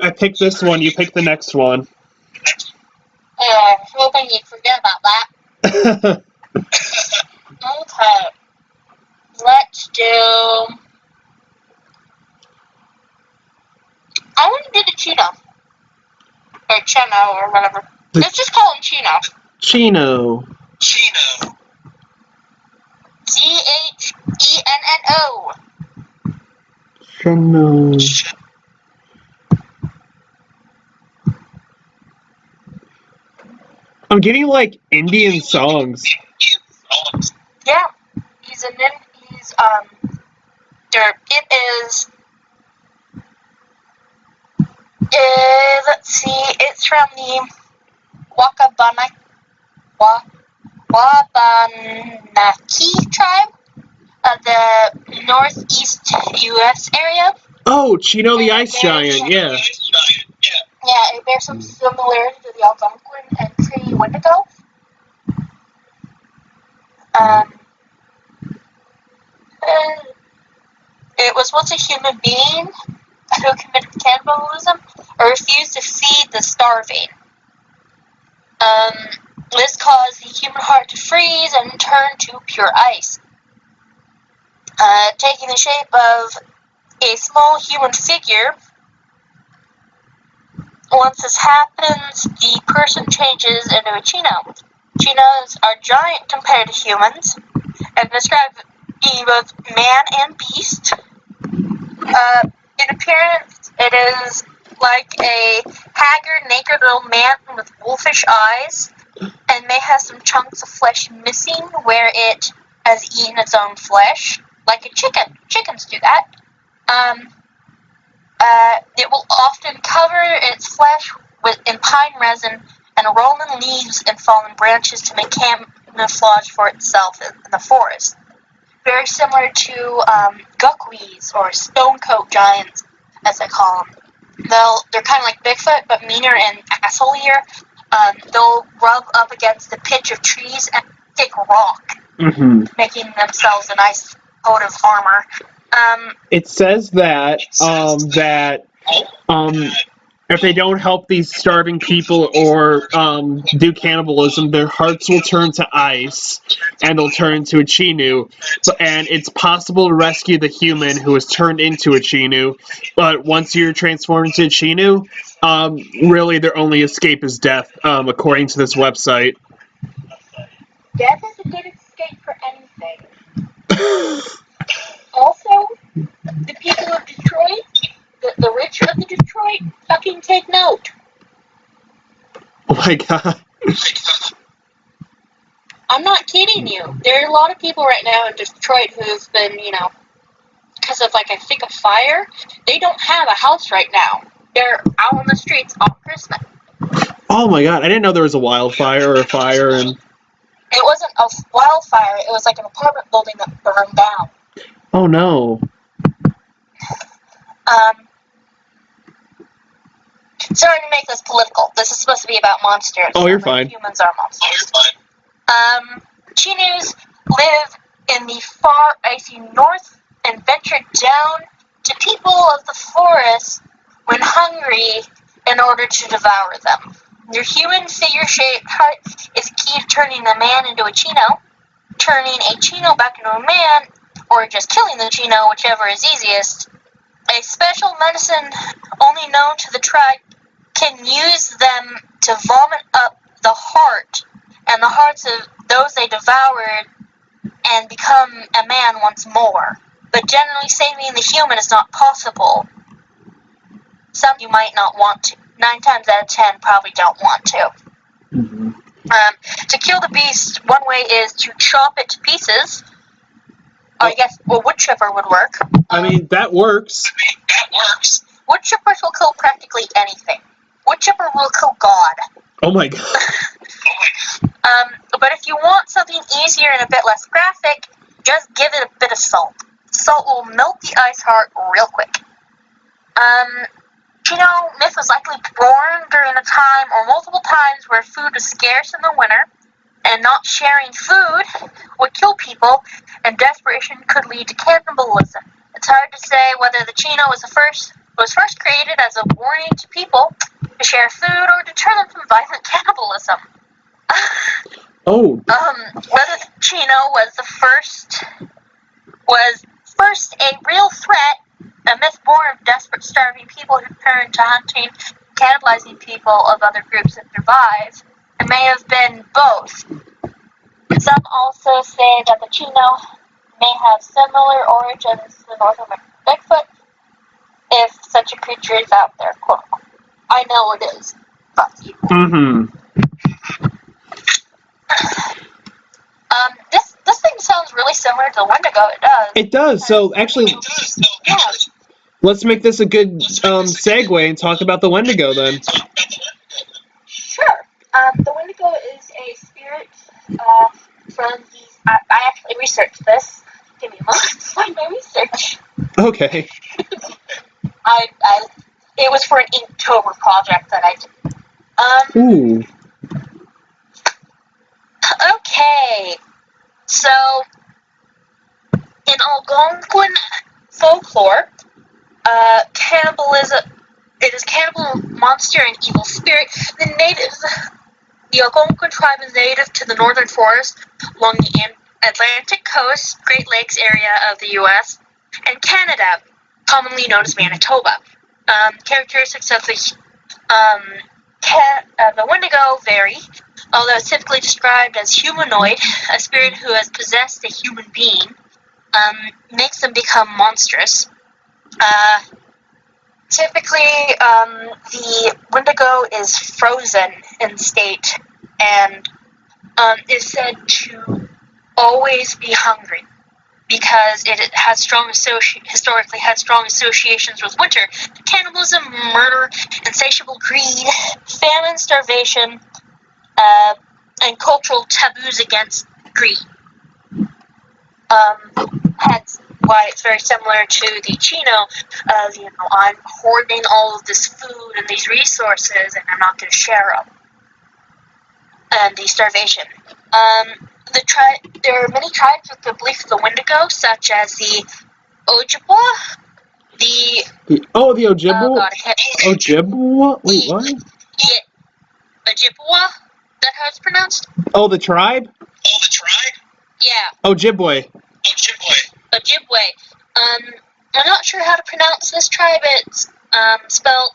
I picked this one, you pick the next one. Hoping you'd forget about that. Okay. Let's do... I want to do the Chino. Or Chino, or whatever. Let's just call him Chino. Chino. Chenno. Chino. I'm getting like Indian songs. Yeah. He's let's see, it's from the Wabanaki tribe of the northeast U.S. area. Oh, Chino the Ice Giant, yeah. Yeah, it bears some similarity to the Algonquin and Tree Wendigo. It was once a human being who committed cannibalism or refused to feed the starving. This caused the human heart to freeze and turn to pure ice. Taking the shape of a small human figure. Once this happens, the person changes into a Chino. Chinos are giant compared to humans, and describe being both man and beast. In appearance, it is like a haggard, naked old man with wolfish eyes, and may have some chunks of flesh missing where it has eaten its own flesh, like a chicken. Chickens do that. It will often cover its flesh in pine resin and rolling leaves and fallen branches to make camouflage for itself in the forest. Very similar to gukwees or stonecoat giants, as they call them. They're kind of like Bigfoot, but meaner and assholeier. They'll rub up against the pitch of trees and thick rock, making themselves a nice coat of armor. It says that if they don't help these starving people or do cannibalism, their hearts will turn to ice and they'll turn into a Chinu. And it's possible to rescue the human who is turned into a Chinu, but once you're transformed into a Chinu, really their only escape is death, according to this website. Death is a good escape for anything. Also, the people of Detroit, the rich of the Detroit, fucking take note. Oh my god. I'm not kidding you. There are a lot of people right now in Detroit who've been, because of, I think, a fire, they don't have a house right now. They're out on the streets on Christmas. Oh my god, I didn't know there was a wildfire or a fire and... It wasn't a wildfire, it was like an apartment building that burned down. Oh no. Sorry to make this political. This is supposed to be about monsters. Oh, you're fine. Humans are monsters. Chinus live in the far icy north and venture down to people of the forest when hungry in order to devour them. Their human figure-shaped heart is key to turning a man into a Chino, turning a Chino back into a man, or just killing the Chino, whichever is easiest. A special medicine only known to the tribe can use them to vomit up the heart and the hearts of those they devoured and become a man once more. But generally saving the human is not possible. Some you might not want to. 9 times out of 10 probably don't want to. Mm-hmm. To kill the beast, one way is to chop it to pieces. I guess a wood chipper would work. I mean, that works. Wood chippers will kill practically anything. Wood chipper will kill God. Oh my god. But if you want something easier and a bit less graphic, just give it a bit of salt. Salt will melt the ice heart real quick. Myth was likely born during a time or multiple times where food was scarce in the winter, and not sharing food would kill people, and desperation could lead to cannibalism. It's hard to say whether the Chino was first created as a warning to people to share food or deter them from violent cannibalism. Whether the Chino was first a real threat, a myth born of desperate, starving people who turned to hunting, cannibalizing people of other groups that survive. It may have been both. Some also say that the Chino may have similar origins to the North American Bigfoot, if such a creature is out there, quote unquote. I know it is. But. This thing sounds really similar to the Wendigo. It does. It does. So actually, let's make this a good segue and talk about the Wendigo then. Sure. The Wendigo is a spirit from the. I actually researched this. Give me a moment to find my research. Okay. It was for an Inktober project that I did. Ooh. Okay. So, in Algonquin folklore, cannibalism. It is cannibal monster and evil spirit. The Algonquin tribe is native to the northern forest along the Atlantic coast, Great Lakes area of the U.S., and Canada, commonly known as Manitoba. Characteristics of the Wendigo vary, although it's typically described as humanoid. A spirit who has possessed a human being makes them become monstrous. Typically, the Wendigo is frozen in state and is said to always be hungry because it has historically had strong associations with winter, cannibalism, murder, insatiable greed, famine, starvation, and cultural taboos against greed. Hence why it's very similar to the Chino of, I'm hoarding all of this food and these resources and I'm not going to share them. And the starvation. There are many tribes with the belief of the Wendigo, such as the Ojibwa, the Ojibwa? Ojibwa? Wait, what? Yeah, Ojibwa? That how it's pronounced? Oh, the tribe? Yeah. Ojibwe. Ojibwe. I'm not sure how to pronounce this tribe. It's spelled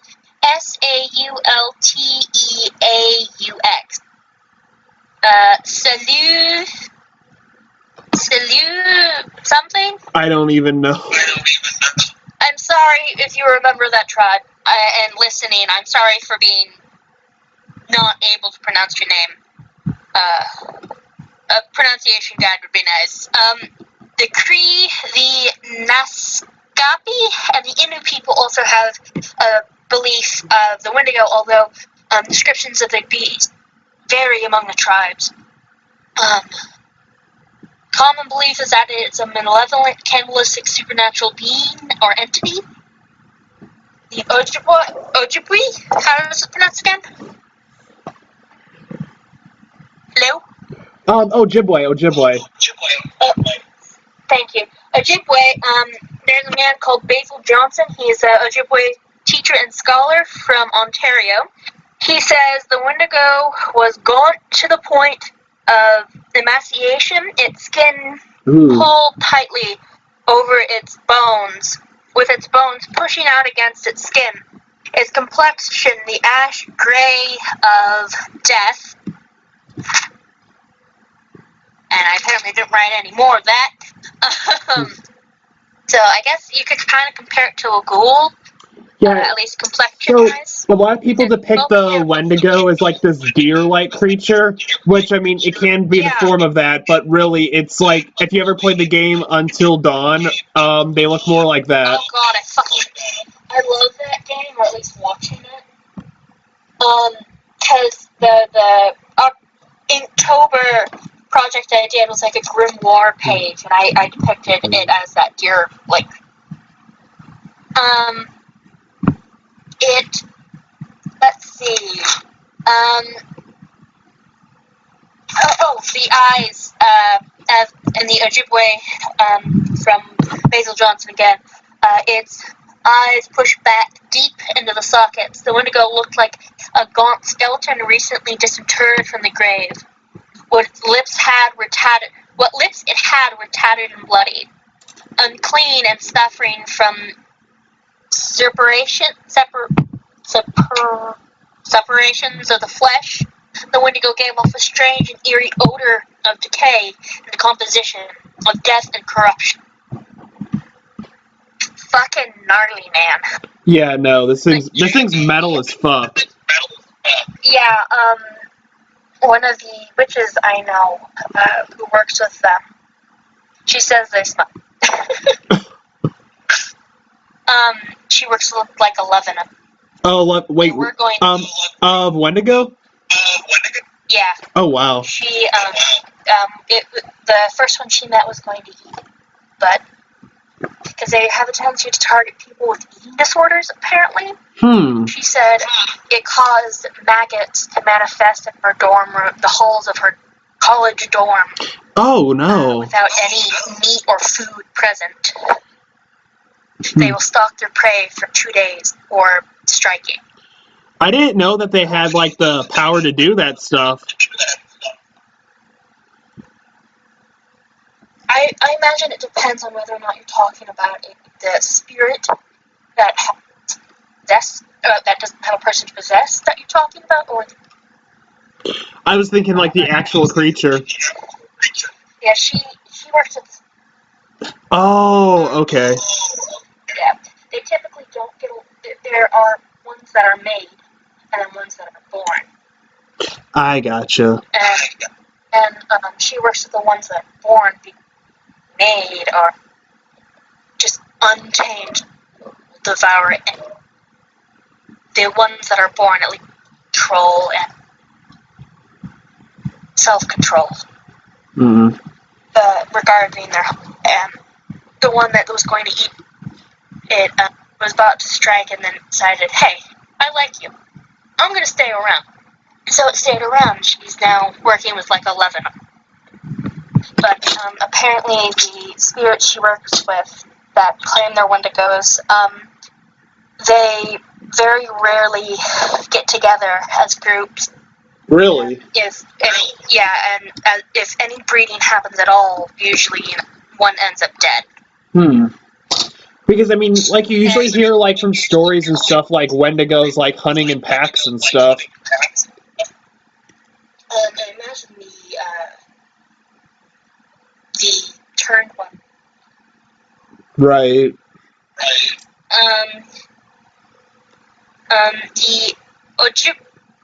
Saulteaux. Salut something? I don't even know. I'm sorry if you remember that tribe and listening. I'm sorry for being not able to pronounce your name. A pronunciation guide would be nice. The Cree, the Naskapi, and the Innu people also have a belief of the Wendigo, although descriptions of the beast vary among the tribes. Common belief is that it's a malevolent, cannibalistic, supernatural being or entity. The Ojibwe, how is it pronounced again? Hello? Ojibwe. Thank you. Ojibwe, there's a man called Basil Johnson. He is an Ojibwe teacher and scholar from Ontario. He says the Wendigo was gaunt to the point of emaciation, its skin pulled tightly over its bones, with its bones pushing out against its skin. Its complexion, the ash gray of death, and I apparently didn't write any more of that. So I guess you could kind of compare it to a ghoul, at least complexion-wise. So a lot of people depict the Wendigo as like this deer-like creature, which, I mean, it can be the form of that, but really it's like, if you ever played the game Until Dawn, they look more like that. Oh god, I love that game, or at least watching it. Because the Inktober project I did was like a grimoire page, and I depicted it as that deer, like, let's see, the eyes, and the Ojibwe, from Basil Johnson again, its eyes pushed back deep into the sockets. The Wendigo looked like a gaunt skeleton recently disinterred from the grave. What lips it had were tattered and bloody. Unclean and suffering from separations of the flesh, the Wendigo gave off a strange and eerie odor of decay and decomposition, of death and corruption. Fucking gnarly, man. Yeah, no, this thing's metal as fuck. Yeah, one of the witches I know, who works with them, she says they smell. She works with like 11 of them. Oh, wait, of Wendigo? Yeah. Oh, wow. She, the first one she met was going to eat, but because they have a tendency to target people with eating disorders, apparently. She said it caused maggots to manifest in her dorm room, the halls of her college dorm. Oh, no. Without any meat or food present. They will stalk their prey for 2 days or striking. I didn't know that they had, like, the power to do that stuff. I imagine it depends on whether or not you're talking about the spirit that that doesn't have a person to possess that you're talking about, or I was thinking, like, the actual creature. Yeah, she works at... Oh, okay. Yeah, they typically don't get... There are ones that are made, and then ones that are born. I gotcha. And she works with the ones that are born, made, are just untamed, devour it, and the ones that are born at least control and self-control. Regarding their... the one that was going to eat it was about to strike and then decided, hey, I like you. I'm going to stay around. So it stayed around. She's now working with like 11. But apparently the spirits she works with that claim they're Wendigos, they very rarely get together as groups. Really? If any breeding happens at all, usually one ends up dead. Because, I mean, like, you usually hear, like, from stories and stuff, like, Wendigos, like, hunting in packs and stuff. I imagine the turned one. Right. The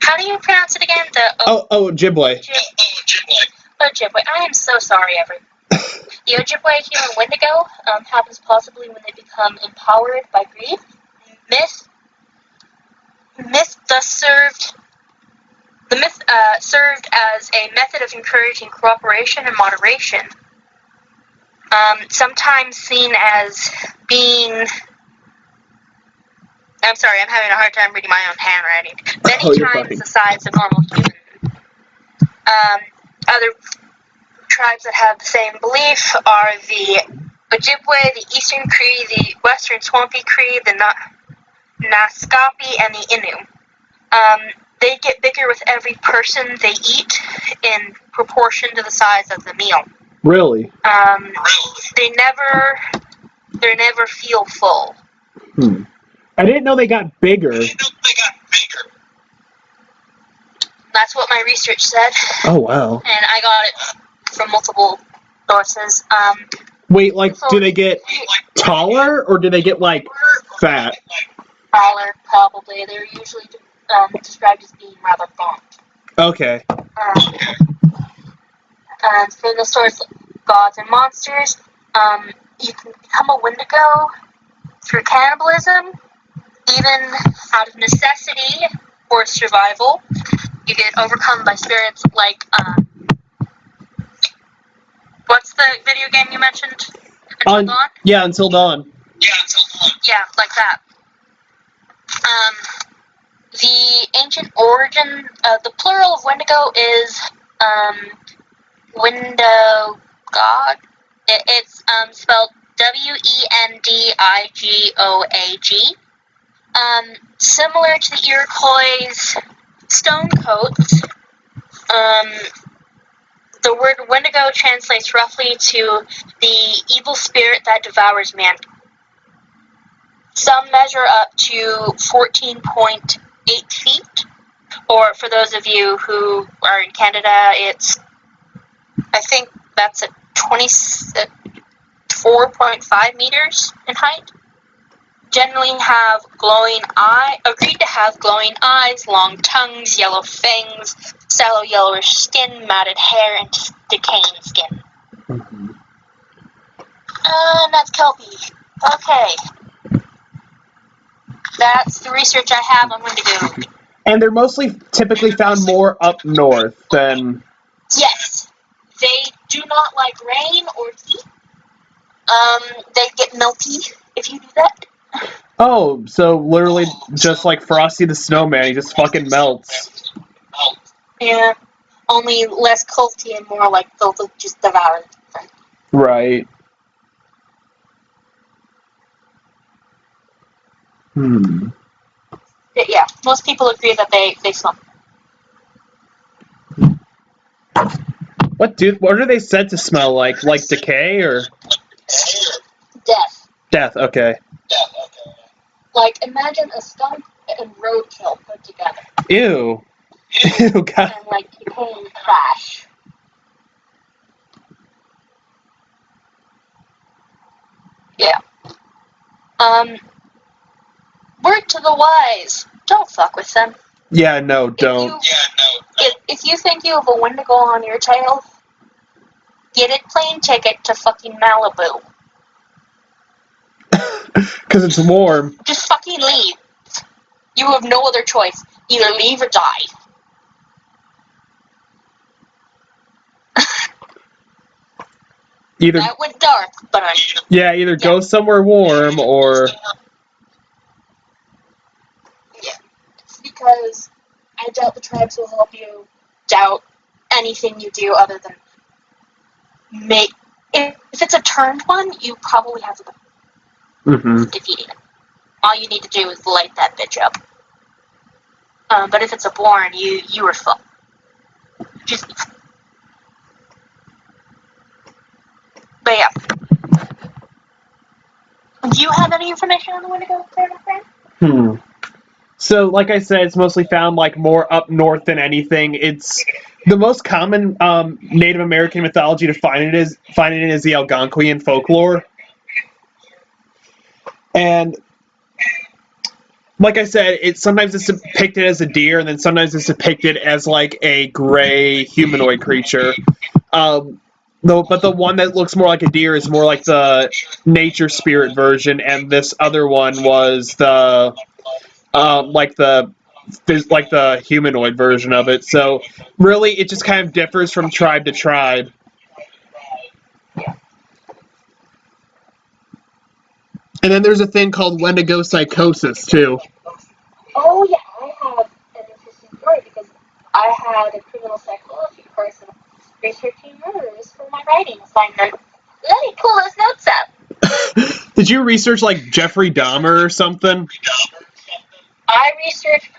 how do you pronounce it again? Ojibwe. Ojibwe. I am so sorry, everyone. The Ojibwe human Wendigo happens possibly when they become empowered by grief. Myth served as a method of encouraging cooperation and moderation. Sometimes seen as being... I'm sorry, I'm having a hard time reading my own handwriting. Many times the size of normal human. Other tribes that have the same belief are the Ojibwe, the Eastern Cree, the Western Swampy Cree, the Naskapi, and the Innu. They get bigger with every person they eat in proportion to the size of the meal. Really? They never feel full. I didn't know they got bigger. That's what my research said. Oh, wow. And I got it from multiple sources. Wait, like, do they get taller or do they get, like, fat? Taller, probably. They're usually described as being rather gaunt. Okay. For the source gods and monsters, you can become a Wendigo through cannibalism, even out of necessity or survival. You get overcome by spirits like, what's the video game you mentioned? Until Dawn? Yeah, Until Dawn. Yeah, like that. The ancient origin, the plural of Wendigo is, Wendigo. It's spelled Wendigoag. Similar to the Iroquois stonecoats, the word Wendigo translates roughly to the evil spirit that devours man. Some measure up to 14.8 feet, or for those of you who are in Canada, I think that's at 4.5 meters in height. Generally agreed to have glowing eyes, long tongues, yellow fangs, sallow yellowish skin, matted hair, and decaying skin. Mm-hmm. And that's Kelpie. Okay. That's the research I have on Wendigo. And they're typically found more up north than... Yes. They do not like rain or heat. They get melty if you do that. Oh, so literally just like Frosty the Snowman, he just fucking melts. Yeah. Only less culty and more like they'll just devour them. Right. Yeah, most people agree that they smell. What are they said to smell like? Like decay or? Death. Death, okay. Like, imagine a skunk and roadkill put together. Ew. Ew, God. And, like, decaying trash. Yeah. Word to the wise. Don't fuck with them. Yeah, no, don't. If you think you have a Wendigo on your tail, get a plane ticket to fucking Malibu. Because it's warm. Just fucking leave. You have no other choice. Either leave or die. That went dark, but either go somewhere warm or... Yeah. Because I doubt the tribes will help you. Doubt anything you do other than make... If it's a turned one, you probably have to defeat it. All you need to do is light that bitch up. But if it's a born, you are fucked. But yeah. Do you have any information on the Wendigo, friend? So, like I said, it's mostly found like more up north than anything. It's the most common Native American mythology to find it in is the Algonquian folklore. And like I said, sometimes it's depicted as a deer, and then sometimes it's depicted as like a gray humanoid creature. But the one that looks more like a deer is more like the nature spirit version, and this other one was the like the humanoid version of it. So really, it just kind of differs from tribe to tribe. And then there's a thing called Wendigo psychosis too. Oh yeah, I have an interesting story because I had a criminal psychology course and researching murders for my writing assignment. Let me pull those notes up. Did you research like Jeffrey Dahmer or something? I researched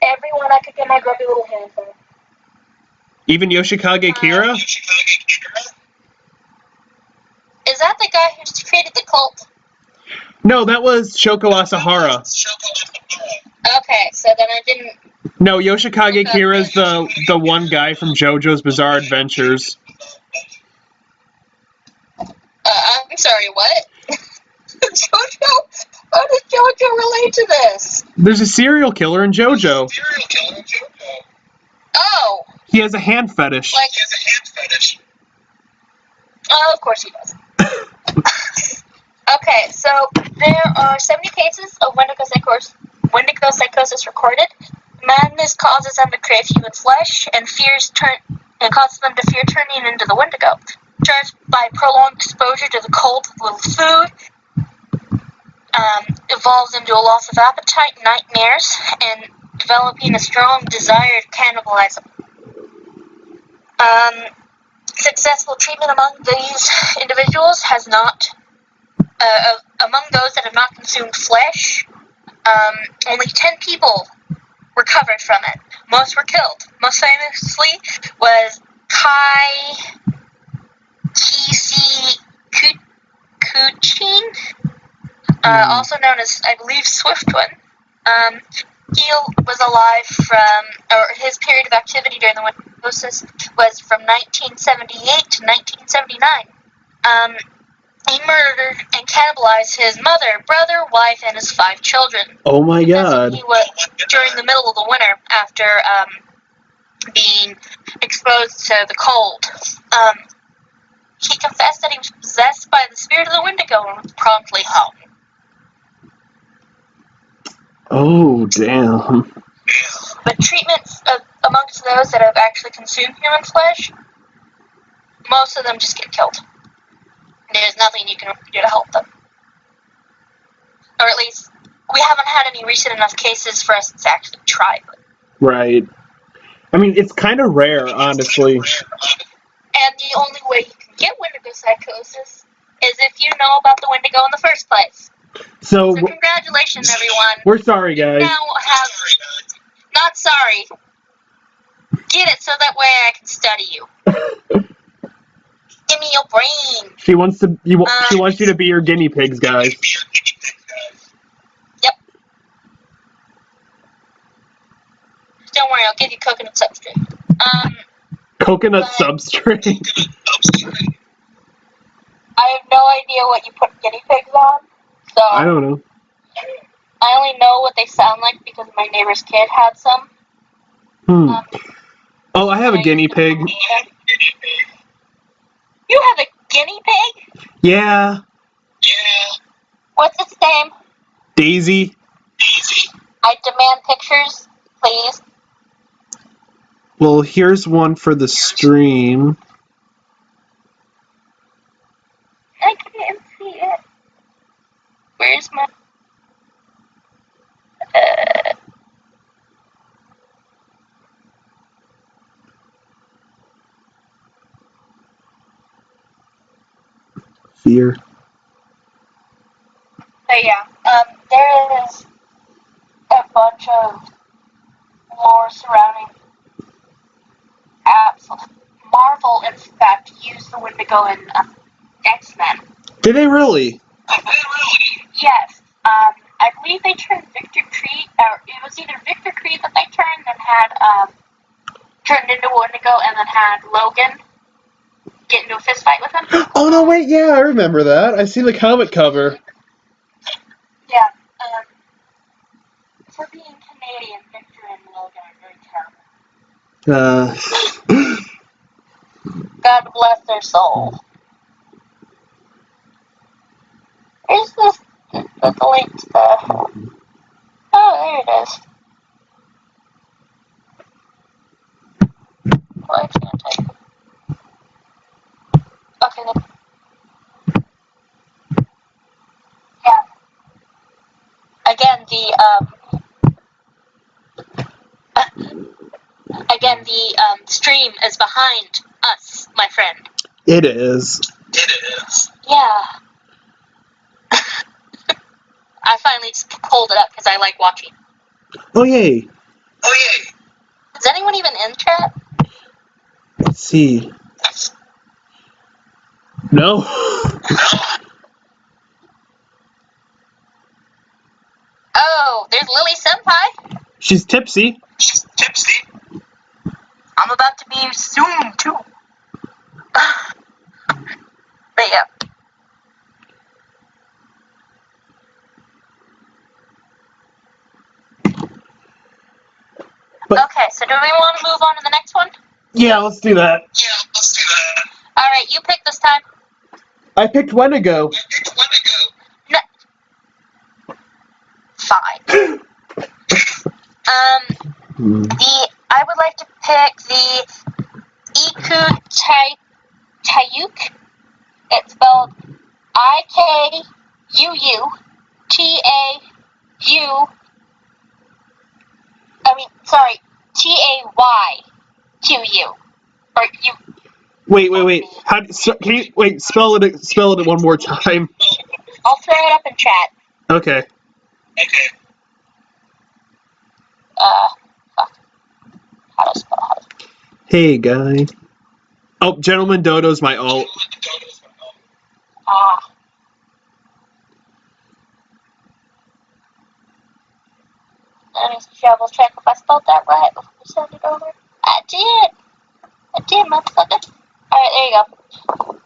everyone I could get my grubby little hands on. Even Yoshikage Kira? Is that the guy who created the cult? No, that was Shoko Asahara. Okay, so then I didn't... No, Yoshikage Kira is the one guy from JoJo's Bizarre Adventures. I'm sorry, what? JoJo? How does JoJo relate to this? There's a serial killer in JoJo. Oh. He has a hand fetish. Oh, of course he does. Okay, so there are 70 cases of Wendigo psychosis recorded. Madness causes them to crave human flesh, and causes them to fear turning into the Wendigo. Charged by prolonged exposure to the cold of the food, evolves into a loss of appetite, nightmares, and developing a strong desire to cannibalize them. Successful treatment among these individuals has not, among those that have not consumed flesh, only 10 people recovered from it. Most were killed. Most famously was Kai Kisi Kuchin, also known as, I believe, Swiftwind. He was alive his period of activity during the Wendigosis was from 1978 to 1979. He murdered and cannibalized his mother, brother, wife, and his 5 children. Oh my god. He was during the middle of the winter after being exposed to the cold. He confessed that he was possessed by the spirit of the Wendigo and was promptly hung. Oh, damn. But treatments amongst those that have actually consumed human flesh, most of them just get killed. There's nothing you can do to help them. Or at least, we haven't had any recent enough cases for us to actually try. Right. I mean, it's kind of rare, honestly. And the only way you can get Wendigo psychosis is if you know about the Wendigo in the first place. So congratulations, everyone. We're sorry, guys. You now have... Not sorry. Get it so that way I can study you. Give me your brain. She wants you to be your guinea pigs, guys. Yep. Don't worry, I'll give you coconut substrate. Coconut substrate? I have no idea what you put guinea pigs on, so... I don't know. I only know what they sound like because my neighbor's kid had some. Oh, I have a guinea pig. You have a guinea pig? Yeah. What's its name? Daisy. I demand pictures, please. Well, here's one for the stream. I can't see it. Where's my... Fear. But yeah, there is a bunch of lore surrounding absolute. Marvel, in fact, used the Wendigo in X-Men. Did they really? Yes. I believe they turned Victor Creed, or it was either Victor Creed that they turned and had turned into Wendigo, and then had Logan get into a fist fight with him. Oh no, wait, yeah, I remember that. I see the comic cover. Yeah. For being Canadian, Victor and Logan are very terrible. God bless their soul. Where's this? The link to the... Oh, there it is. Why can't I? Okay, then. Yeah. Again, the stream is behind us, my friend. It is. Yeah. I finally just pulled it up because I like watching. Oh, yay. Is anyone even in chat? Let's see. No? Oh, there's Lily Senpai. She's tipsy. I'm about to be soon, too. But yeah. But Okay, so do we want to move on to the next one? yeah, let's do that. Alright, you pick this time. I picked Wendigo. No. Fine. I would like to pick the Ikutayuk. It's spelled Tayqu. Or you. Wait. Can you spell it one more time? I'll throw it up in chat. Okay. Fuck. How to spell? Hey, guy. Oh, Gentleman Dodo's my alt. Let me double check if I spelled that right before we send it over. I did, motherfucker. Alright, there you go.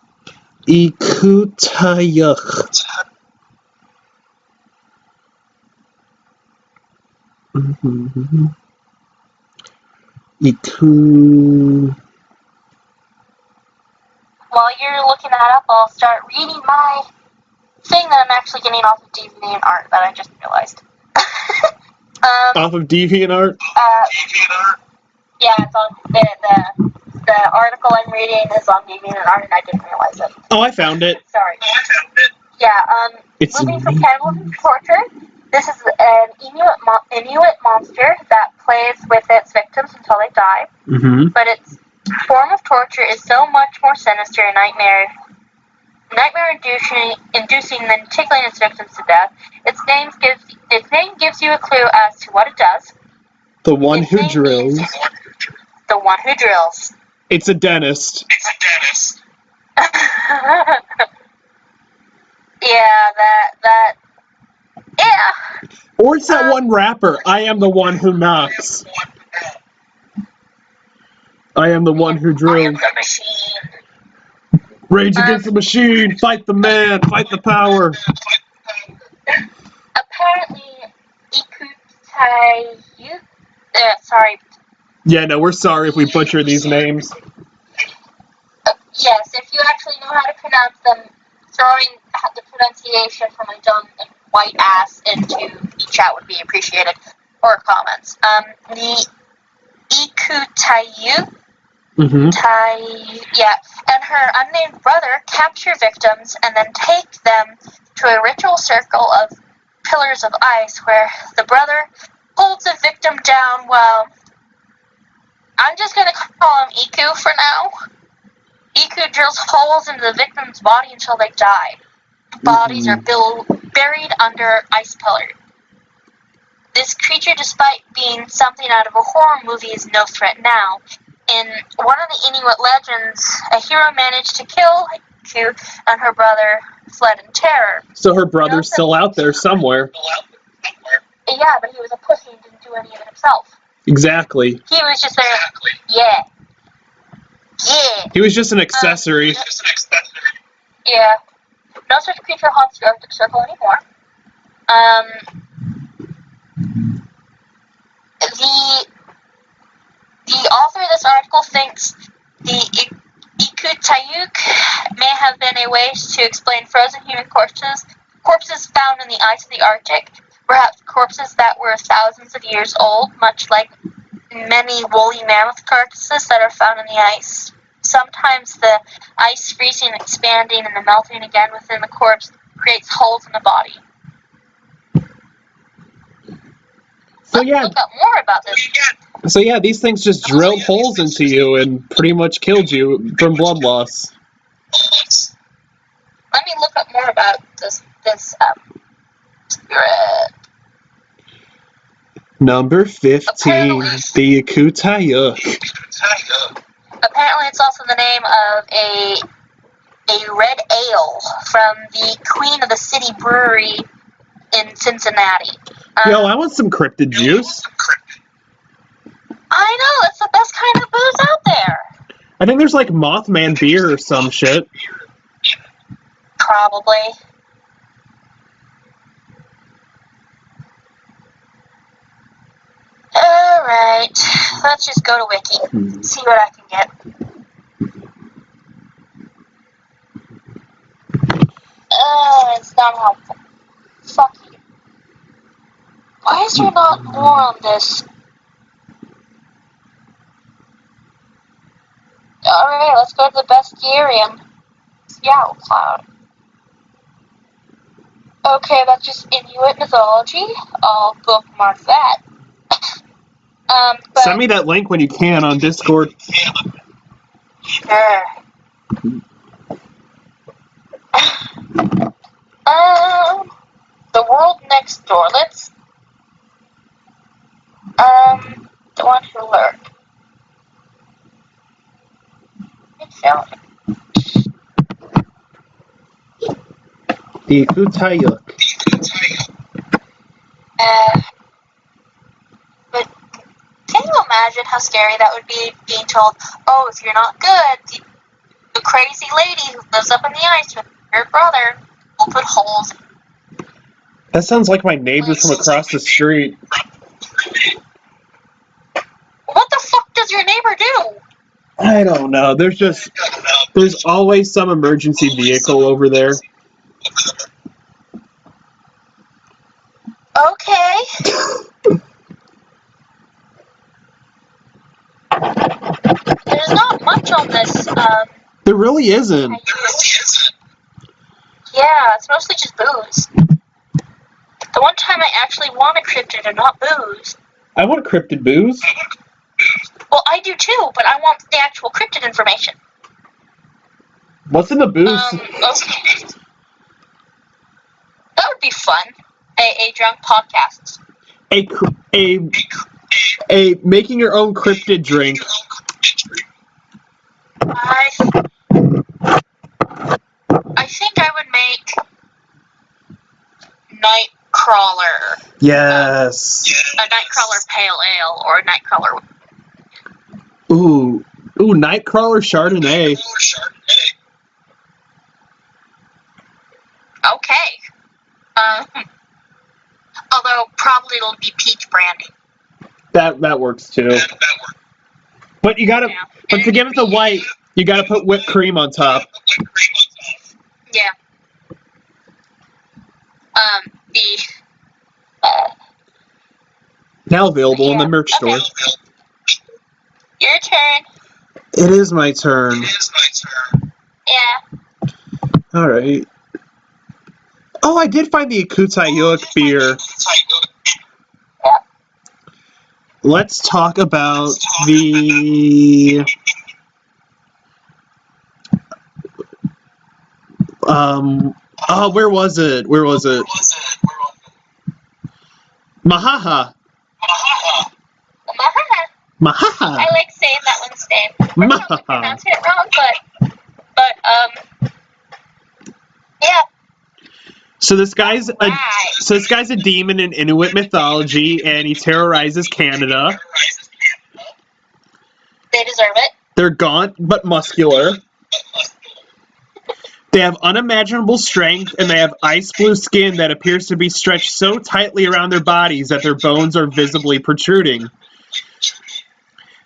Ikutayuk. Iku. While you're looking that up, I'll start reading my thing that I'm actually getting off of DeviantArt that I just realized. Off of DeviantArt? Yeah, it's on the article I'm reading is on DeviantArt and I didn't realize it. Oh, I found it. Sorry. Yeah, It's moving from cannibalism to torture. This is an Inuit monster that plays with its victims until they die. Mm-hmm. But its form of torture is so much more sinister and nightmare-inducing than tickling its victims to death. Its name gives you a clue as to what it does. The one who drills. The one who drills. It's a dentist. Yeah. Or it's that one rapper. I am the one who knocks. I am the one who drills. I am the machine. Rage against the machine. Fight the man. Fight the power. Apparently, Ikutayuk. Sorry. Yeah, no, we're sorry if we butcher these names. Yes, if you actually know how to pronounce them, throwing the pronunciation from my dumb and white ass into the chat would be appreciated. Or comments. The Ikutayuk. Mm-hmm. And her unnamed brother capture victims and then take them to a ritual circle of pillars of ice where the brother holds the victim down while I'm just going to call him Iku for now. Iku drills holes into the victim's body until they die. Bodies are buried under ice pillars. This creature, despite being something out of a horror movie, is no threat now. In one of the Inuit legends, a hero managed to kill Iku and her brother fled in terror. So her brother's still out there somewhere. Yeah, but he was a pussy and didn't do any of it himself. Exactly. He was just there. Yeah. He was just an accessory. Yeah. No such creature haunts the Arctic Circle anymore. The author of this article thinks the Ikutayuk may have been a way to explain frozen human corpses found in the ice of the Arctic, perhaps corpses that were thousands of years old, much like many woolly mammoth carcasses that are found in the ice. Sometimes the ice freezing, expanding, and the melting again within the corpse creates holes in the body. So yeah. Look up more about this. So yeah, these things just drilled holes into you and pretty much killed you from blood loss. Let me look up more about this spirit. Number 15, the Ikutayuk. Apparently, it's also the name of a red ale from the Queen of the City Brewery in Cincinnati. Yo, I want some cryptid juice. I know, it's the best kind of booze out there. I think there's like Mothman beer or some shit. Probably. Alright, let's just go to Wiki. See what I can get. It's not helpful. Fuck you. Why is there not more on this? Alright, let's go to the bestiarium. Seattle Cloud. Okay, that's just Inuit mythology. I'll bookmark that. But Send me that link when you can on Discord. Sure. The world next door. Let's. The one who lurked. The Kutayuk. But can you imagine how scary that would be, being told, oh, if you're not good, the crazy lady who lives up in the ice with your brother will put holes. That sounds like my neighbor from across the street. What the fuck does your neighbor do? I don't know. There's always some emergency vehicle over there. Okay. There's not much on this, There really isn't. Yeah, it's mostly just booze. The one time I actually want a cryptid and not booze. I want cryptid booze. Well, I do too, but I want the actual cryptid information. What's in the booze? Okay. That would be fun. A drunk podcast. A making your own cryptid drink. I think I would make Nightcrawler. Yes. A Nightcrawler Pale Ale or a Nightcrawler. Ooh, Nightcrawler Chardonnay. Okay. Although probably it'll be peach brandy. That works too. But you gotta, but to give it the white, you gotta put whipped cream on top. Yeah. Now available in the merch store. Your turn. It is my turn. Yeah. Alright. Oh, I did find the Kutayuk beer. Yep. Let's talk about the where was it? Mahaha. Mahaha. I like saying that one's name. I probably pronounced it wrong, but yeah. So this guy's a demon in Inuit mythology, and he terrorizes Canada. They deserve it. They're gaunt but muscular. They have unimaginable strength, and they have ice blue skin that appears to be stretched so tightly around their bodies that their bones are visibly protruding.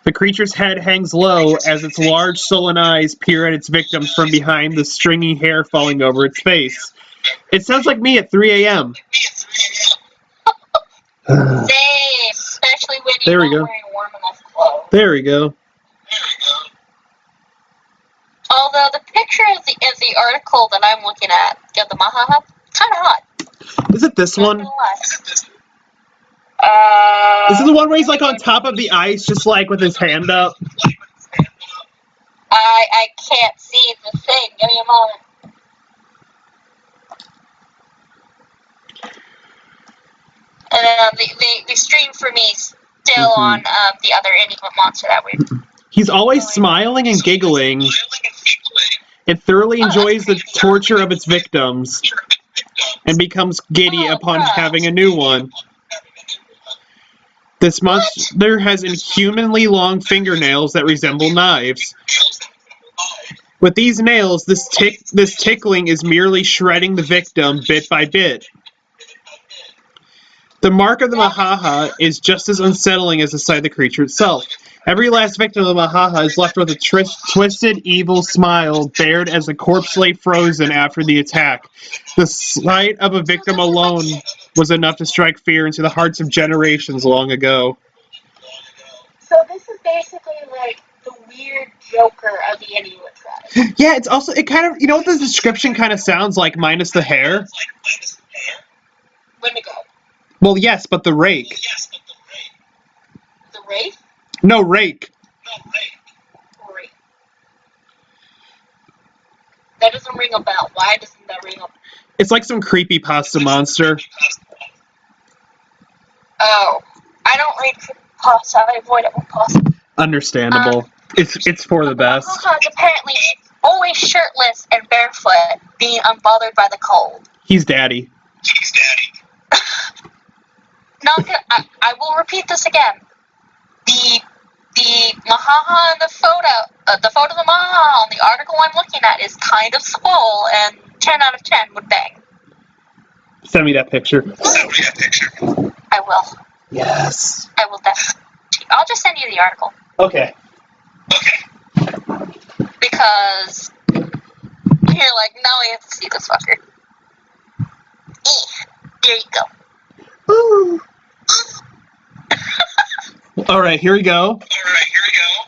The creature's head hangs low as its large sullen eyes peer at its victims from behind the stringy hair falling over its face. It sounds like me at 3 a.m. Same, especially when you're not wearing warm enough clothes. There we go. Although the picture of the article that I'm looking at, the Mahaha, kind of hot. Is it this one? Is it the one where he's like on top of the ice, just like with his hand up? I can't see the thing. Give me a moment. And the stream for me is still on the other Inuit monster that we. He's always smiling and giggling. It thoroughly enjoys the torture of its victims and becomes giddy upon having a new one. This monster has inhumanly long fingernails that resemble knives. With these nails, this tickling is merely shredding the victim bit by bit. The mark of the Mahaha is just as unsettling as the sight of the creature itself. Every last victim of the Mahaha is left with a twisted, evil smile, bared as the corpse lay frozen after the attack. The sight of a victim alone was enough to strike fear into the hearts of generations long ago. So this is basically like the weird Joker of the Inuit tribe. Yeah, it's also, it kind of, you know what the description kind of sounds like, minus the hair? Wendigo. Well, yes, but the rake. The Wraith? No, rake. Wraith. That doesn't ring a bell. Why doesn't that ring a bell? It's like some creepypasta monster. Oh. I don't read creepypasta. I avoid it when possible. Understandable. It's for the best. Mahaha is apparently always shirtless and barefoot, being unbothered by the cold. He's daddy. I will repeat this again. The Mahaha in the photo of the Mahaha on the article I'm looking at is kind of swole, and 10 out of 10 would bang. Send me that picture. I will. Yes. I will definitely. I'll just send you the article. Okay. Because you're like, now I have to see this fucker. There you go. Ooh. All right, here we go.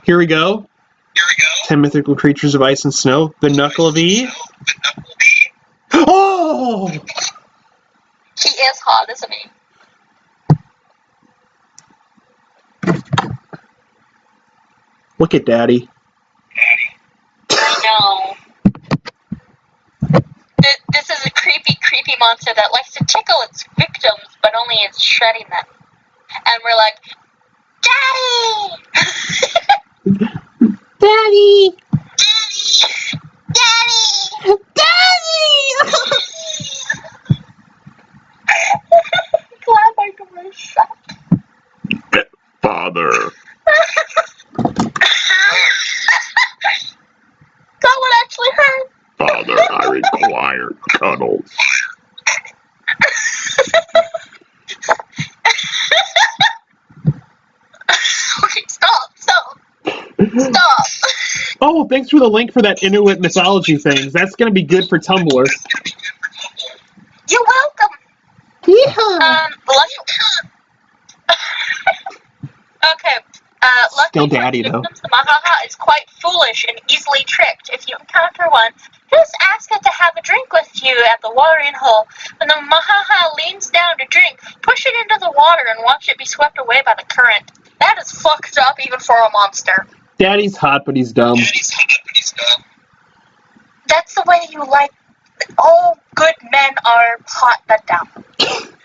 Here we go. 10 mythical creatures of ice and snow. The Knuckle of E. Oh! He is hot, isn't he? Look at daddy. I know. This is a creepy monster that likes to tickle its victims, but only it's shredding them. And we're like, Daddy! Daddy! Daddy! Daddy! Glad my door is shut. Father. That would actually hurt. Father, I require cuddles. Okay, stop. Oh, thanks for the link for that Inuit mythology thing. That's going to be good for Tumblr. You're welcome. Yeah. Okay. Lucky Still for daddy, the though. victims, the Mahaha is quite foolish and easily tricked. If you encounter one, just ask it to have a drink with you at the watering hole. When the Mahaha leans down to drink, push it into the water and watch it be swept away by the current. That is fucked up even for a monster. Daddy's hot, but he's dumb. That's the way you like. All good men are hot but dumb.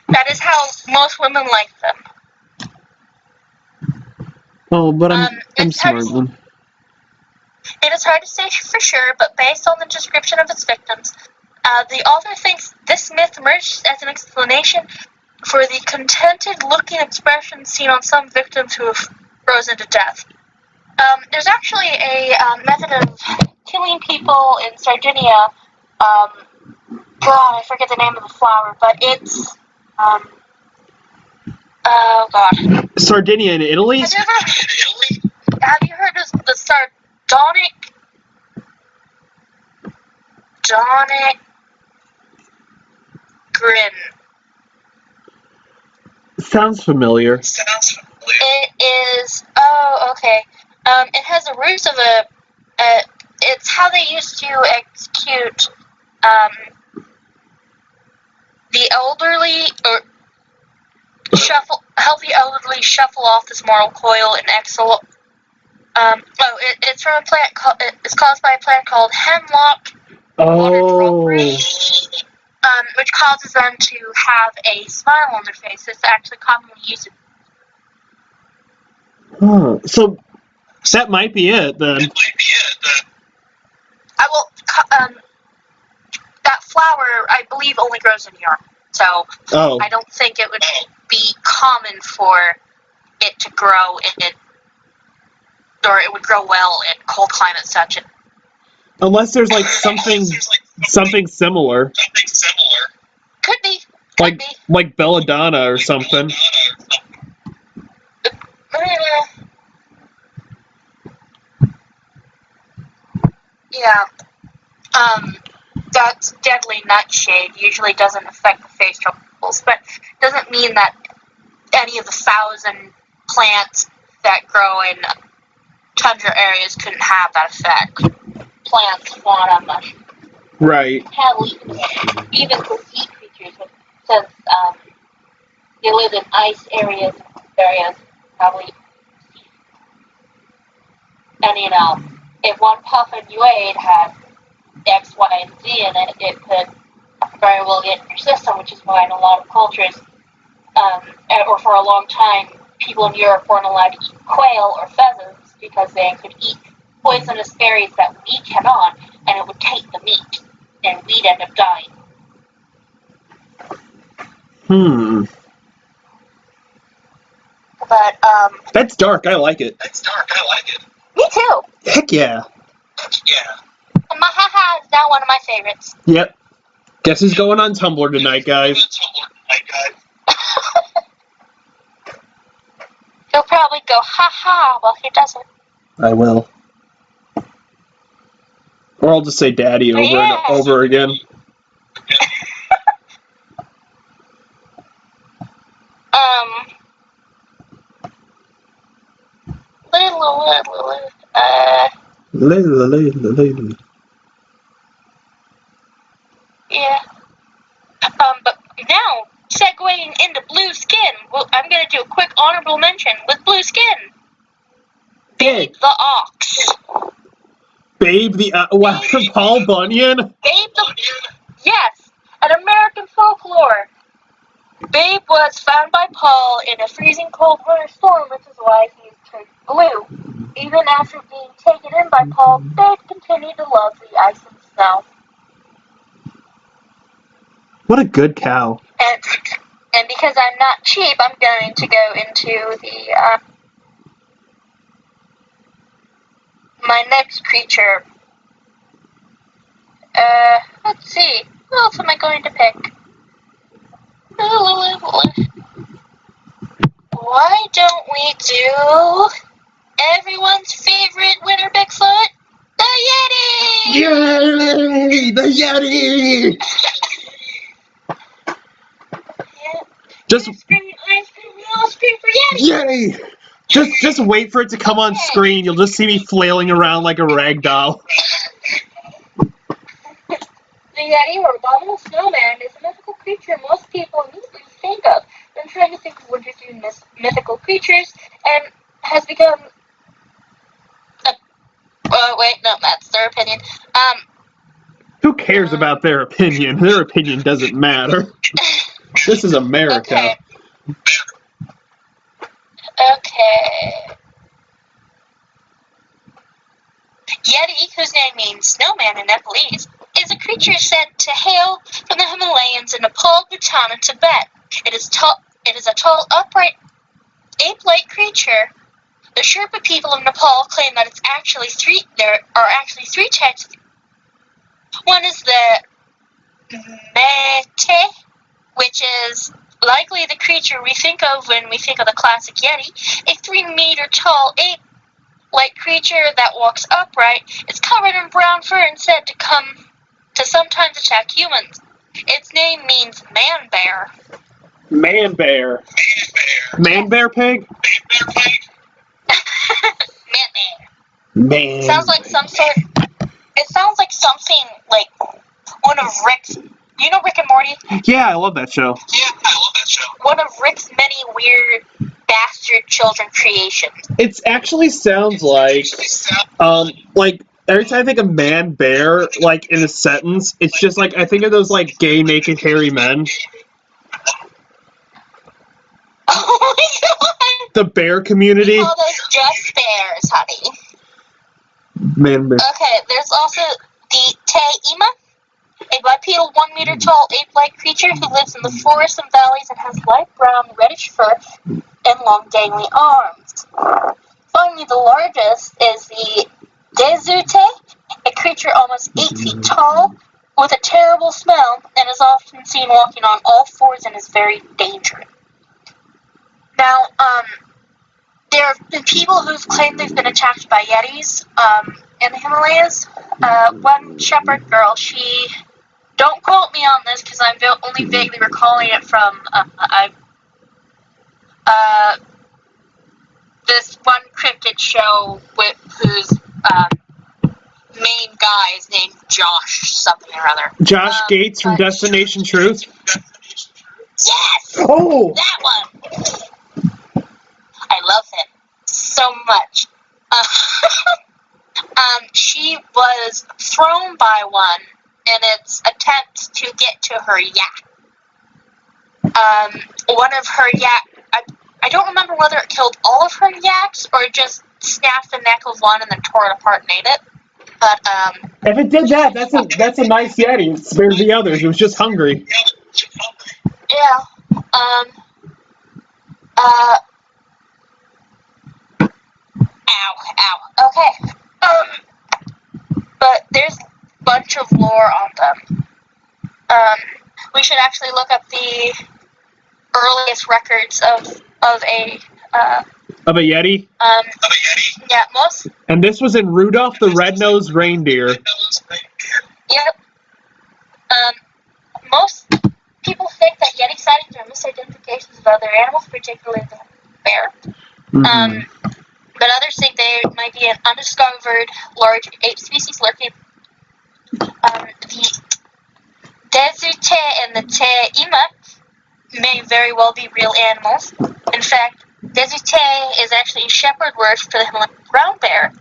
That is how most women like them. Oh, but I'm smart one. It is hard to say for sure, but based on the description of its victims, the author thinks this myth emerged as an explanation for the contented-looking expression seen on some victims who have frozen to death. There's actually a method of killing people in Sardinia. God, I forget the name of the flower, but it's oh god. Sardinia in Italy? Have you heard of the sardonic grin? Sounds familiar. It is. Oh, okay. It has the roots of it's how they used to execute the elderly or help the elderly shuffle off this moral coil and exhale. It's from a plant it's caused by a plant called hemlock water which causes them to have a smile on their face. It's actually commonly used. Huh. So that might be it then. I will. That flower, I believe, only grows in Europe, so I don't think it would be common for it to grow or it would grow well in cold climates such as. Unless there's like something similar. Could be. Like belladonna or something. Yeah. That's deadly nightshade. Usually doesn't affect the face troubles, but doesn't mean that any of the 1,000 plants that grow in tundra areas couldn't have that effect. Plants, fauna, much. Right. Hell, even the sea creatures, since they live in ice areas, probably. And if one puff of new aid had X, Y, and Z in it, it could very well get in your system, which is why in a lot of cultures, or for a long time, people in Europe weren't allowed to eat quail or pheasants because they could eat poisonous berries that we cannot, and it would taint the meat, and we'd end up dying. But, That's dark, I like it. Me too! Heck yeah. And Mahaha is now one of my favorites. Yep. Guess who's going on Tumblr tonight, guys? He'll probably go, ha-ha, while he does it. I will. Or I'll just say daddy over and over again. Yeah. But now, segueing into blue skin, I'm going to do a quick honorable mention with blue skin. Babe the Ox. Babe the wow, from Paul Bunyan? Yes, an American folklore. Babe was found by Paul in a freezing cold winter storm, which is why he is turned blue. Even after being taken in by Paul, Babe continued to love the ice and snow. What a good cow. And because I'm not cheap, I'm going to go into the my next creature. Let's see. Who else am I going to pick? Why don't we do everyone's favorite winter Bigfoot? The Yeti! Yay! The Yeti! Yeah. Just I scream for Yeti! Yay! Just wait for it to come on screen. You'll just see me flailing around like a rag doll. The Yeti, or abominable snowman, is a mythical creature most people immediately think of when trying to think of interesting mythical creatures, and has become wait, no, that's their opinion. Who cares about their opinion? Their opinion doesn't matter. This is America. Okay. Yeti, whose name means snowman in Nepalese, is a creature said to hail from the Himalayas in Nepal, Bhutan, and Tibet. It is a tall, upright, ape-like creature. The Sherpa people of Nepal claim that there are actually three types. One is the Mete, which is likely the creature we think of when we think of the classic Yeti, a 3-meter tall ape-like creature that walks upright. It's covered in brown fur and said to sometimes attack humans. Its name means man-bear. Man-bear. Man-bear pig? Man-bear. Man. It sounds like something like one of Rick's. You know Rick and Morty? Yeah, I love that show. One of Rick's many weird bastard children creations. It actually sounds like every time I think of man bear, like in a sentence, it's just like I think of those like gay naked hairy men. Oh my god! The bear community. We call those just bears, honey. Man bear. Okay, there's also the Te-Ima, a bipedal 1-meter tall ape-like creature who lives in the forests and valleys and has light brown, reddish fur and long dangling arms. Finally, the largest is the Dezute, a creature almost 8 feet tall with a terrible smell and is often seen walking on all fours and is very dangerous. Now, there have been people who've claimed they've been attacked by Yetis in the Himalayas. One shepherd girl, don't quote me on this because I'm only vaguely recalling it from this one cryptid show whose main guy is named Josh something or other. Josh Gates from Destination Truth? Yes! Oh! That one! I love him so much. She was thrown by one in its attempt to get to her yak. One of her yak... I don't remember whether it killed all of her yaks or just snapped the neck of one and then tore it apart and ate it. But, if it did that, that's a nice Yeti. It spared the others. It was just hungry. Yeah. Ow. Okay. But there's a bunch of lore on them. We should actually look up the earliest records of a Yeti? Yeah, most... And this was in Rudolph the Red-Nosed Reindeer. Yep. Most people think that Yeti sightings are misidentifications of other animals, particularly the bear. Mm-hmm. But others think they might be an undiscovered large ape species lurking. The Desute and the Te Ima may very well be real animals. In fact, Desute is actually a shepherd word for the Himalayan brown bear.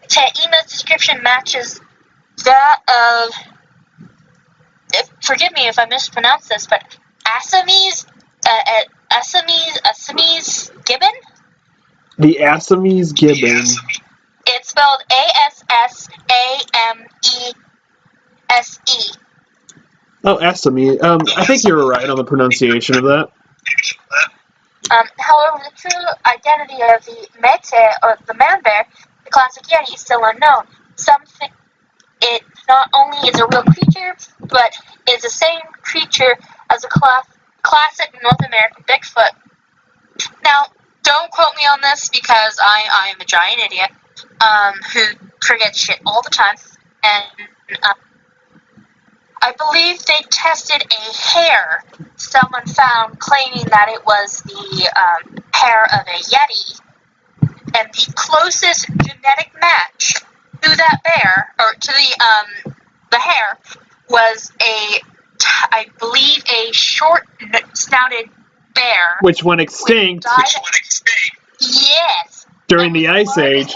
Te Ima's description matches that of, forgive me if I mispronounce this, but Assamese gibbon? The Assamese gibbon. It's spelled Assamese. Oh, Assamese. I think you were right on the pronunciation of that. However, the true identity of the Mete, or the man bear, the classic Yeti, is still unknown. Some think it not only is a real creature, but is the same creature as a classic North American Bigfoot. Now, don't quote me on this because I am a giant idiot who forgets shit all the time. And I believe they tested a hair someone found claiming that it was the hair of a Yeti. And the closest genetic match to that bear, or to the hair, was I believe a short-snouted bear. Which went extinct. Yes. During the Ice Age.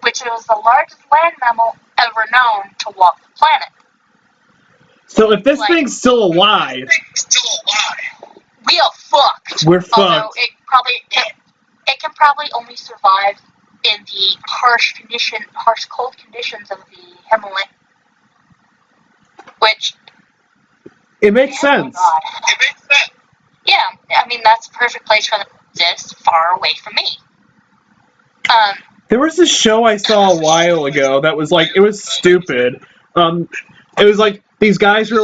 Which was the largest land mammal ever known to walk the planet. So if this thing's still alive, we are fucked. We're fucked. Although it can probably only survive in the harsh cold conditions of the Himalaya. Which... It makes sense. God. It makes sense. Yeah, I mean, that's a perfect place for them to exist, far away from me. There was this show I saw a while ago that was it was stupid. It was these guys were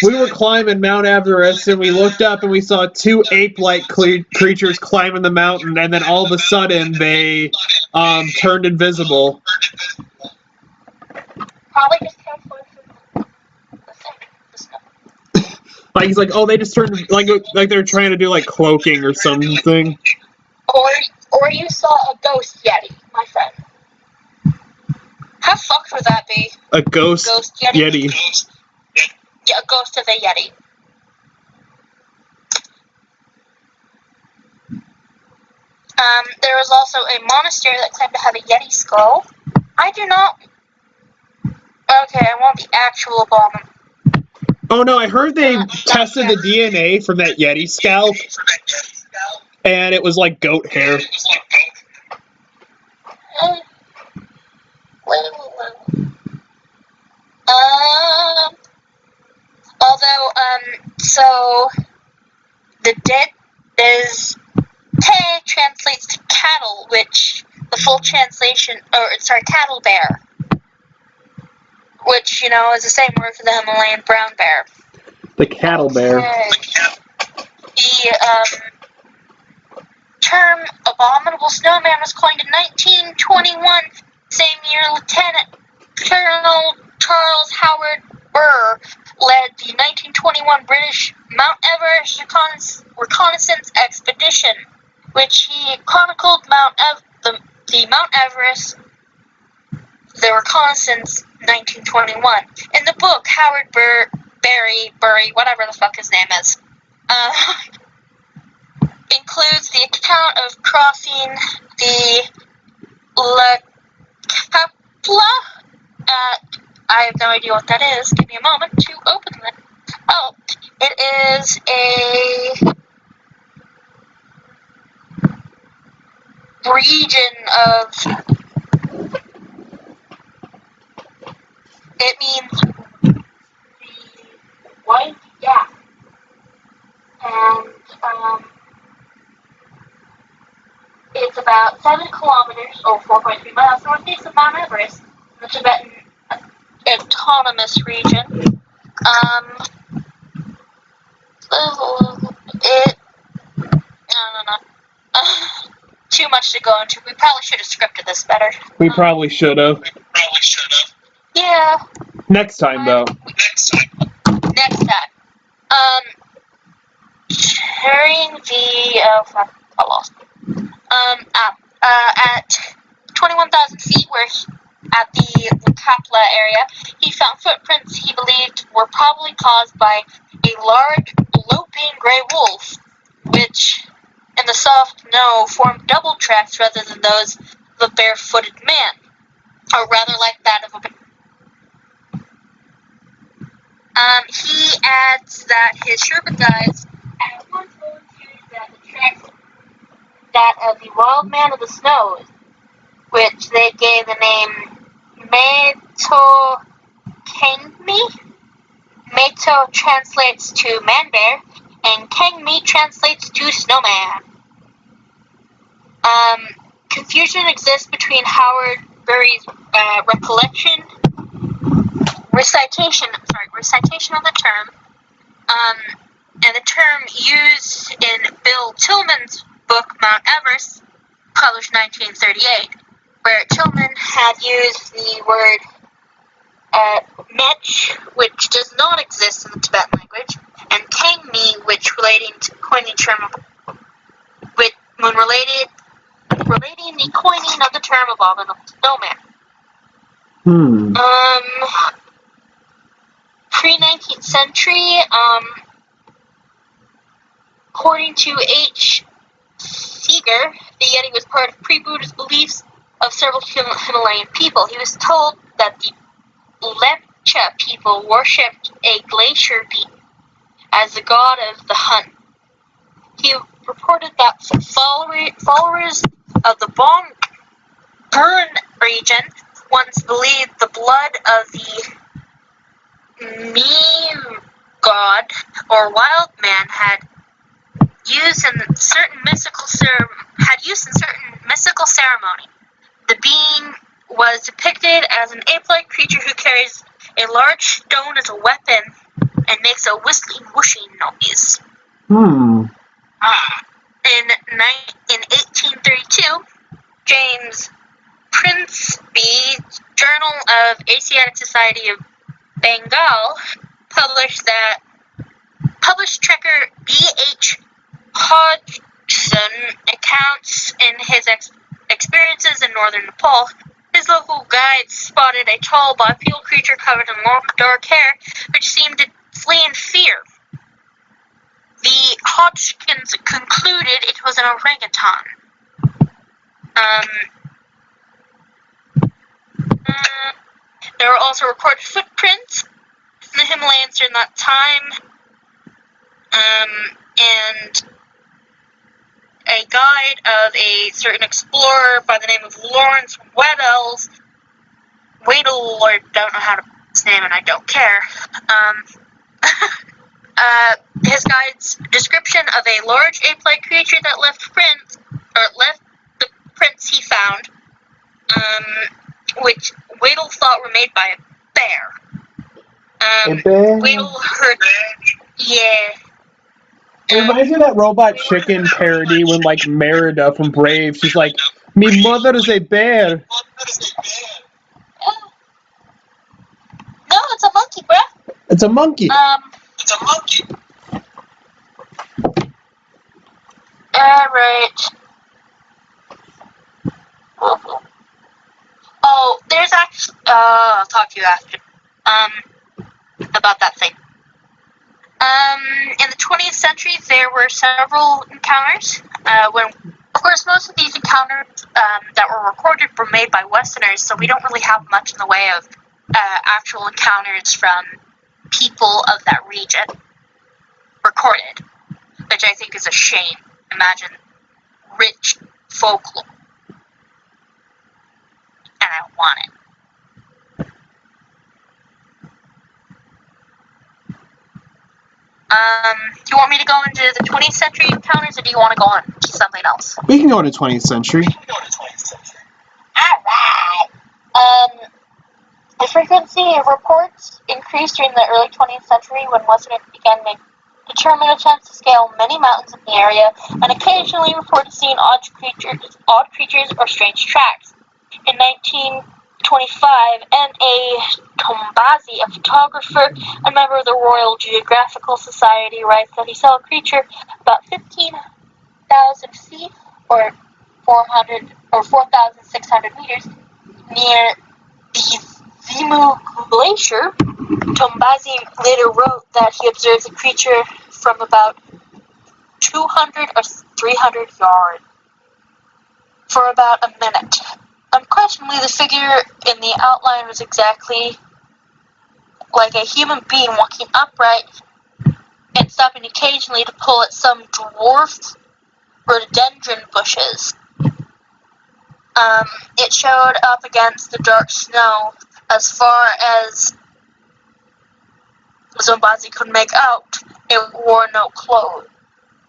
we were climbing Mount Everest and we looked up and we saw two ape-like creatures climbing the mountain, and then all of a sudden they turned invisible. Probably just transformed from the snow. He's oh, they just turned like they're trying to do cloaking or something. Or you saw a ghost Yeti, my friend. How fucked would that be? A ghost Yeti. Yeah, a ghost of a Yeti. There was also a monastery that claimed to have a Yeti skull. I do not... Okay, I want the actual bomb. Oh no, I heard they tested the DNA from that Yeti scalp, and it was goat hair. So the dead is Te translates to cattle, which the full translation, cattle bear. which, is the same word for the Himalayan brown bear. The cattle bear. The term abominable snowman was coined in 1921. Same year, Lieutenant Colonel Charles Howard Burr led the 1921 British Mount Everest reconnaissance expedition, which he chronicled the Mount Everest, the reconnaissance, 1921. In the book, Howard Bury, whatever the fuck his name is, includes the account of crossing the La Capla at, I have no idea what that is. Give me a moment to open it. Oh, it is a region of, it means the white gap. And, it's about 7 kilometers, or 4.3 miles, northeast of Mount Everest, in the Tibetan Autonomous Region. I don't know. Too much to go into. We probably should have scripted this better. We probably should have. Yeah. Next time, though. Next time. During the, I lost. At 21,000 feet, at the Kapla area, he found footprints he believed were probably caused by a large, loping gray wolf, which, in the soft snow, formed double tracks rather than those of a barefooted man, or rather like that of a bear. He adds that his Sherpa guides at once volunteered that the tracks that of the wild man of the snows, which they gave the name Meto Kengmi. Meto translates to man-bear, and Kengmi translates to snowman. Confusion exists between Howard Bury's recitation of the term, and the term used in Bill Tillman's book Mount Everest, published 1938, where Tillman had used the word Mech, which does not exist in the Tibetan language, and Kengmi, which relating to coining the term relating the coining of the term abominable snowman. Pre-19th century, according to H. Seeger, the Yeti was part of pre-Buddhist beliefs of several Himalayan people. He was told that the Lepcha people worshipped a glacier being as the god of the hunt. He reported that followers of the Burn region once believed the blood of the Meme god or wild man had used in certain mystical ceremony. The being was depicted as an ape-like creature who carries a large stone as a weapon and makes a whistling, whooshing noise. In 1832, James Prinsby's Journal of Asiatic Society of Bengal published trekker B.H. Hodgson accounts in his experiences in northern Nepal. His local guides spotted a tall bipedal creature covered in long dark hair, which seemed to flee in fear. The Hodgkins concluded it was an orangutan. There were also recorded footprints in the Himalayas during that time, and a guide of a certain explorer by the name of Lawrence Weddell, or don't know how to pronounce his name, and I don't care. His guide's description of a large ape-like creature that left the prints he found, which Weddell thought were made by a bear. A bear? We'll hurt. Yeah. It reminds me of that Robot Chicken parody when, like, Merida from Brave, she's like, "Me mother is a bear." No, it's a monkey, bruh. It's a monkey. It's a monkey. Alright. Oh, there's actually. I'll talk to you after. About that thing. In the 20th century, there were several encounters. When, of course, most of these encounters that were recorded were made by Westerners, so we don't really have much in the way of actual encounters from people of that region recorded, which I think is a shame. Imagine rich folklore, and I want it. Do you want me to go into the 20th century encounters, or do you want to go on to something else? We can go into 20th century. Alright. The frequency of reports increased during the early 20th century when Westerners began making determined attempts to scale many mountains in the area, and occasionally reported seeing odd creatures or strange tracks. In 1925, N.A. Tombazi, a photographer and member of the Royal Geographical Society, writes that he saw a creature about 15,000 feet or 4,600 meters near the Zimu Glacier. Tombazi later wrote that he observed the creature from about 200 or 300 yards for about a minute. Unquestionably, the figure in the outline was exactly like a human being walking upright and stopping occasionally to pull at some dwarf rhododendron bushes. It showed up against the dark snow as far as Zombazi could make out. It wore no clothes.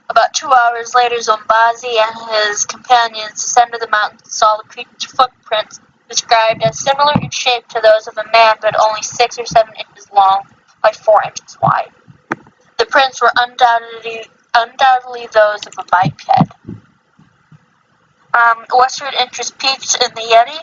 About 2 hours later, Zombazi and his companions descended the mountain and saw the creature's footprints, described as similar in shape to those of a man, but only 6 or 7 inches long by 4 inches wide. The prints were undoubtedly those of a biped. Western interest peaked in the Yeti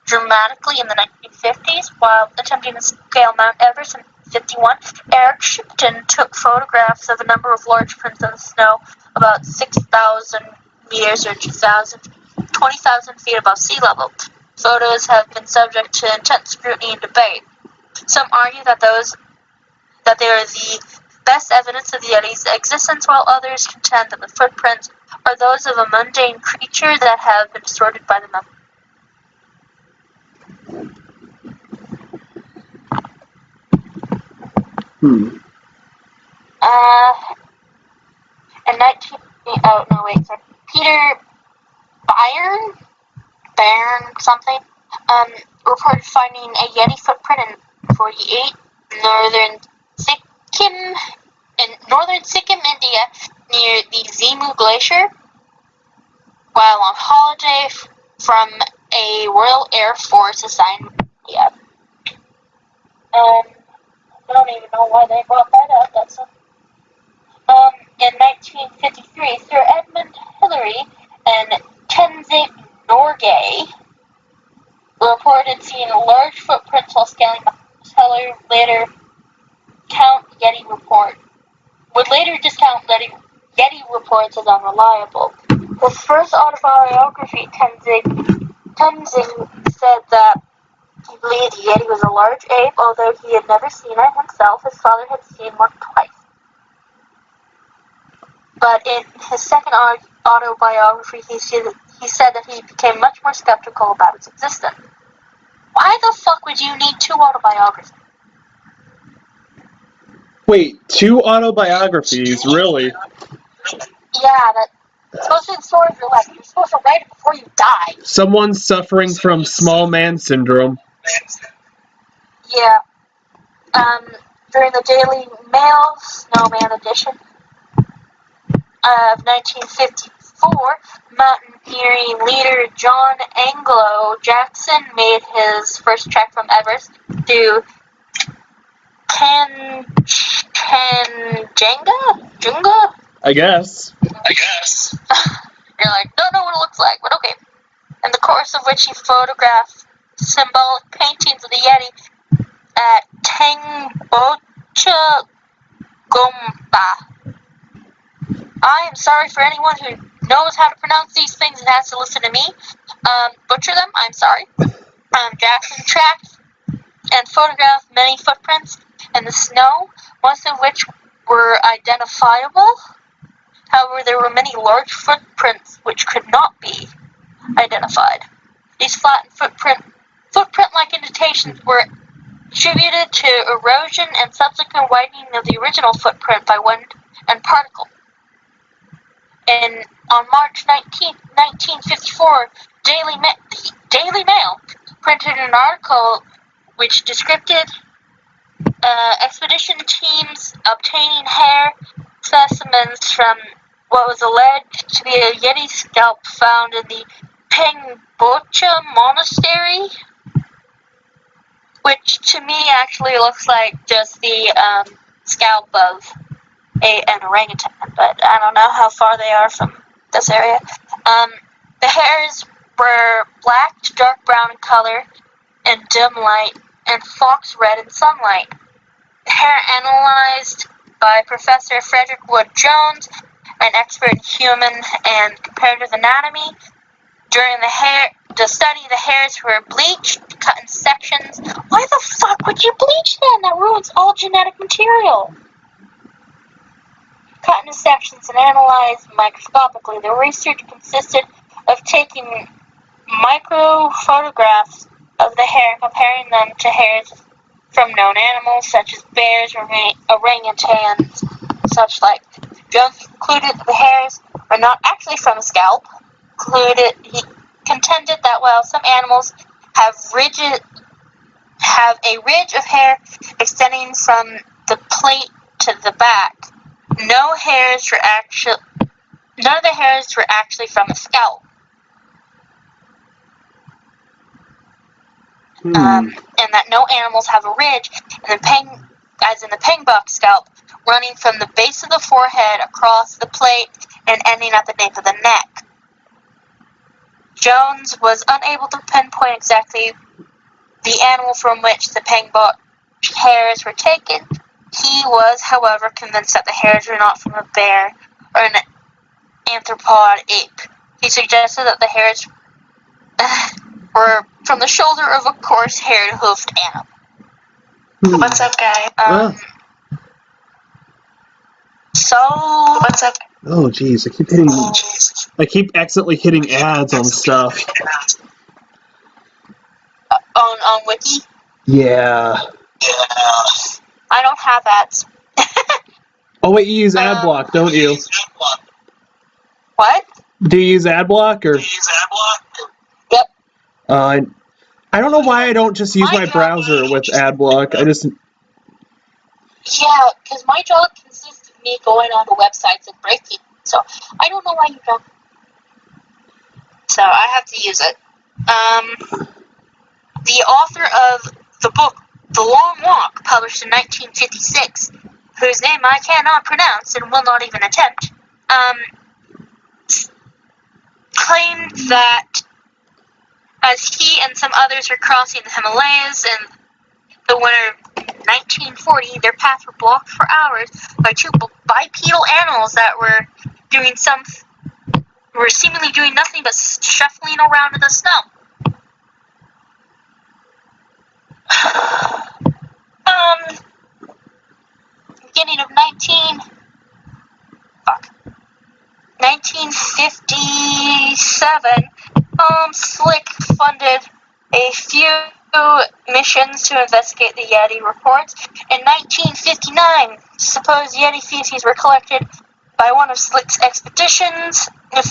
dramatically in the 1950s, while attempting to scale Mount Everest in 1951. Eric Shipton took photographs of a number of large prints in the snow about 6,000 meters or 20,000 feet above sea level. Photos have been subject to intense scrutiny and debate. Some argue that they are the best evidence of the Yeti's existence, while others contend that the footprints are those of a mundane creature that have been distorted by the memory. Peter Byrne something, reported finding a Yeti footprint in 48 northern Sikkim, India, near the Zimu Glacier, while on holiday from a Royal Air Force assignment in India. I don't even know why they brought that up. That's in 1953, Sir Edmund Hillary and Tenzing Norgay reported seeing large footprints while scaling mountains. Hillary would later discount Yeti reports as unreliable. His first autobiography, Tenzing said that he believed the Yeti was a large ape, although he had never seen it himself. His father had seen one twice. But in his second autobiography, he said that he became much more skeptical about its existence. Why the fuck would you need 2 autobiographies? Wait, 2 autobiographies? Really? Yeah, that's supposed to be the story of your life. You're supposed to write it before you die. Someone's suffering from small man syndrome. Yeah. During the Daily Mail Snowman edition of 1954, mountaineering leader John Anglo Jackson made his first trek from Everest to Junga? I guess. You're like, don't know what it looks like, but okay. In the course of which he photographed symbolic paintings of the Yeti at Tengboche Gomba. I am sorry for anyone who knows how to pronounce these things and has to listen to me butcher them. I'm sorry. Jackson tracked and photographed many footprints in the snow, most of which were identifiable. However, there were many large footprints which could not be identified. These flattened footprint-like indentations were attributed to erosion and subsequent widening of the original footprint by wind and particle. On March 19, 1954, the Daily Mail printed an article which described expedition teams obtaining hair specimens from what was alleged to be a Yeti scalp found in the Pengboche Monastery, which to me actually looks like just the scalp of an orangutan, but I don't know how far they are from this area. The hairs were black to dark brown in color in dim light and fox red in sunlight. The hair analyzed by Professor Frederick Wood Jones, an expert in human and comparative anatomy. During the study, the hairs were bleached, cut in sections. Why the fuck would you bleach them? That ruins all genetic material. Cut into sections and analyzed microscopically. The research consisted of taking micro photographs of the hair and comparing them to hairs from known animals such as bears, orangutans, such like. Jones concluded that the hairs were not actually from a scalp. He contended that while some animals have a ridge of hair extending from the plate to the back, none of the hairs were actually from a scalp. And that no animals have a ridge, as in the Pengbok scalp, running from the base of the forehead across the plate and ending at the nape of the neck. Jones was unable to pinpoint exactly the animal from which the Pengbok hairs were taken. He was, however, convinced that the hairs were not from a bear or an anthropod ape. He suggested that the hairs were from the shoulder of a coarse-haired hoofed animal. What's up, guy? So What's up? Oh, jeez, I keep accidentally hitting ads on stuff. on Wiki, Yeah. I don't have ads. Oh wait, you use AdBlock, don't you? What? Do you use AdBlock or? Yep. I don't know why I don't just use my browser with AdBlock. Yeah, because my job consists of me going on the websites and breaking. So I don't know why you don't. So I have to use it. The author of the book The Long Walk, published in 1956, whose name I cannot pronounce and will not even attempt, claimed that as he and some others were crossing the Himalayas in the winter of 1940, their paths were blocked for hours by two bipedal animals that were seemingly doing nothing but shuffling around in the snow. Beginning of 1957, Slick funded a few missions to investigate the Yeti reports. In 1959, supposed Yeti feces were collected by one of Slick's expeditions. The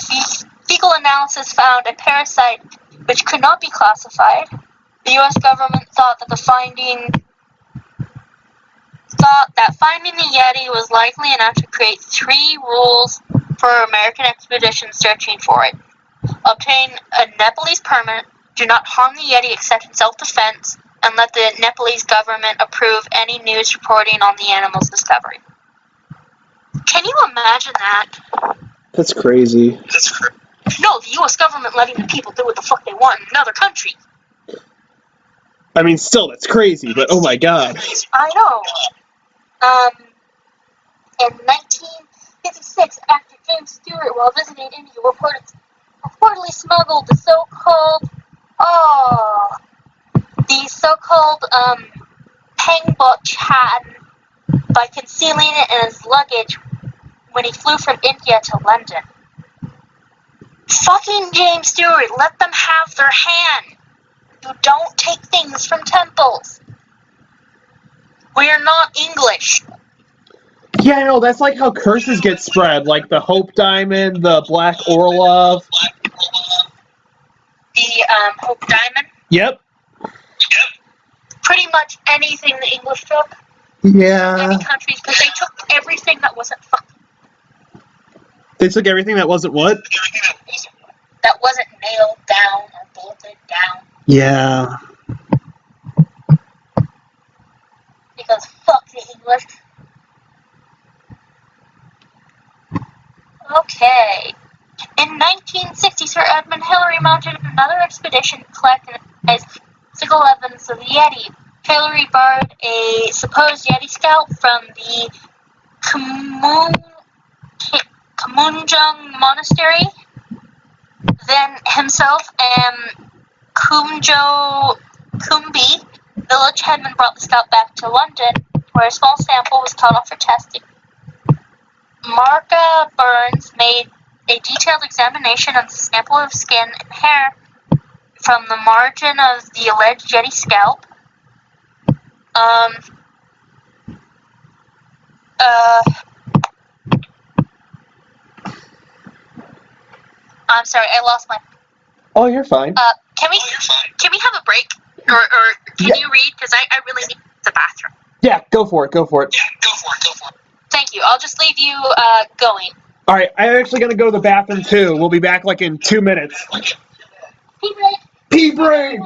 fecal analysis found a parasite which could not be classified. The U.S. government thought that finding the Yeti was likely enough to create 3 rules for American expeditions searching for it. Obtain a Nepalese permit, do not harm the Yeti except in self-defense, and let the Nepalese government approve any news reporting on the animal's discovery. Can you imagine that? That's crazy. No, the U.S. government letting the people do what the fuck they want in another country. I mean, still, that's crazy, but oh my god. I know. In 1956, actor James Stewart, while visiting India, reportedly smuggled the so-called Pangbok chat by concealing it in his luggage when he flew from India to London. Fucking James Stewart, let them have their hand. You don't take things from temples. We're not English. Yeah, I know, that's like how curses get spread, like the Hope Diamond, the Black Orlov. The Hope Diamond. Yep. Pretty much anything the English took. Yeah. Many countries, because they took everything that wasn't fucking. They took everything that wasn't what? That wasn't nailed down or bolted down. Yeah. Because fuck the English. Okay. In 1960, Sir Edmund Hillary mounted another expedition to collect and analyze physical evidence of the Yeti. Hillary borrowed a supposed Yeti scalp from the Kamunjung Monastery. Then himself and Kumjo Kumbi, village headman, brought the scalp back to London, where a small sample was cut off for testing. Marga Burns made a detailed examination of the sample of skin and hair from the margin of the alleged Yeti scalp. I'm sorry, I lost my. Oh, you're fine. Can we have a break, or can you read? Because I really need the bathroom. Yeah, go for it. Thank you. I'll just leave you going. Alright, I'm actually gonna go to the bathroom too. We'll be back like in 2 minutes. Pee break. Pee break!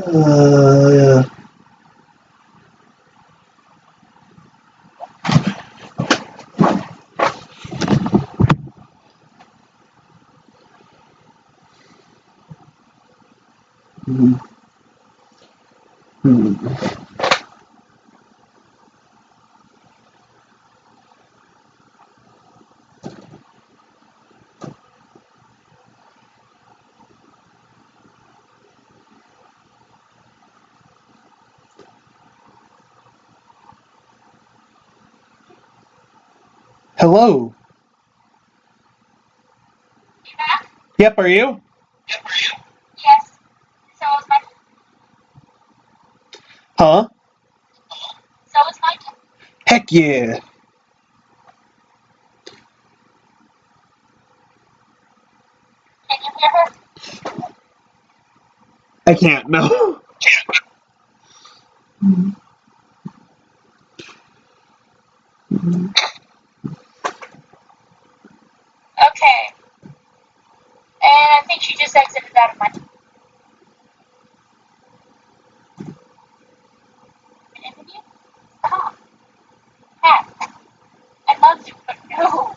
Yeah. Hello. Yep, are you? Yes. So is my. Huh? So is my. Heck yeah. Can you hear her? I can't, no. Okay. And I think she just exited out of my. Interview? Stop. Cat. I love you, but no.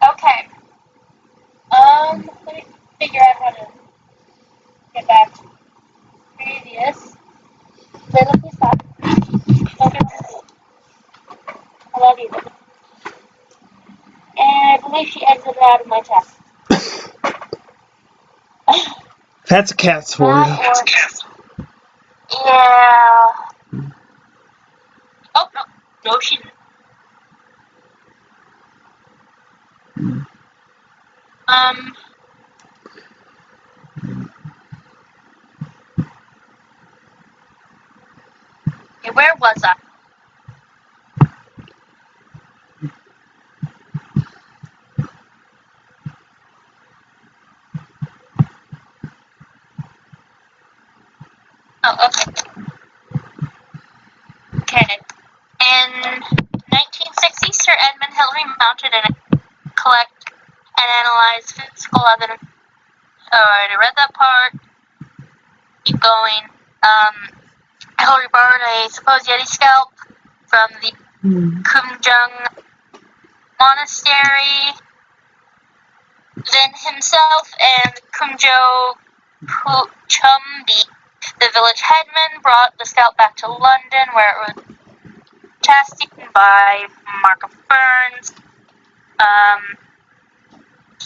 Okay. Let me figure out how to get back to previous. Little please stop. Okay. I love you. And I believe she exited out of my chat. That's cats for you. Yeah. Oh, no. No, she didn't. Okay, where was I? Oh, okay. Okay. In 1960, Sir Edmund Hillary mounted and collect and analyze physical evidence. Oh, I already read that part. Keep going. Hillary borrowed a supposed Yeti scalp from the Kumjung monastery. Then himself and Kumjo Chumbi, the village headman, brought the scalp back to London, where it was tested by Mark of Burns.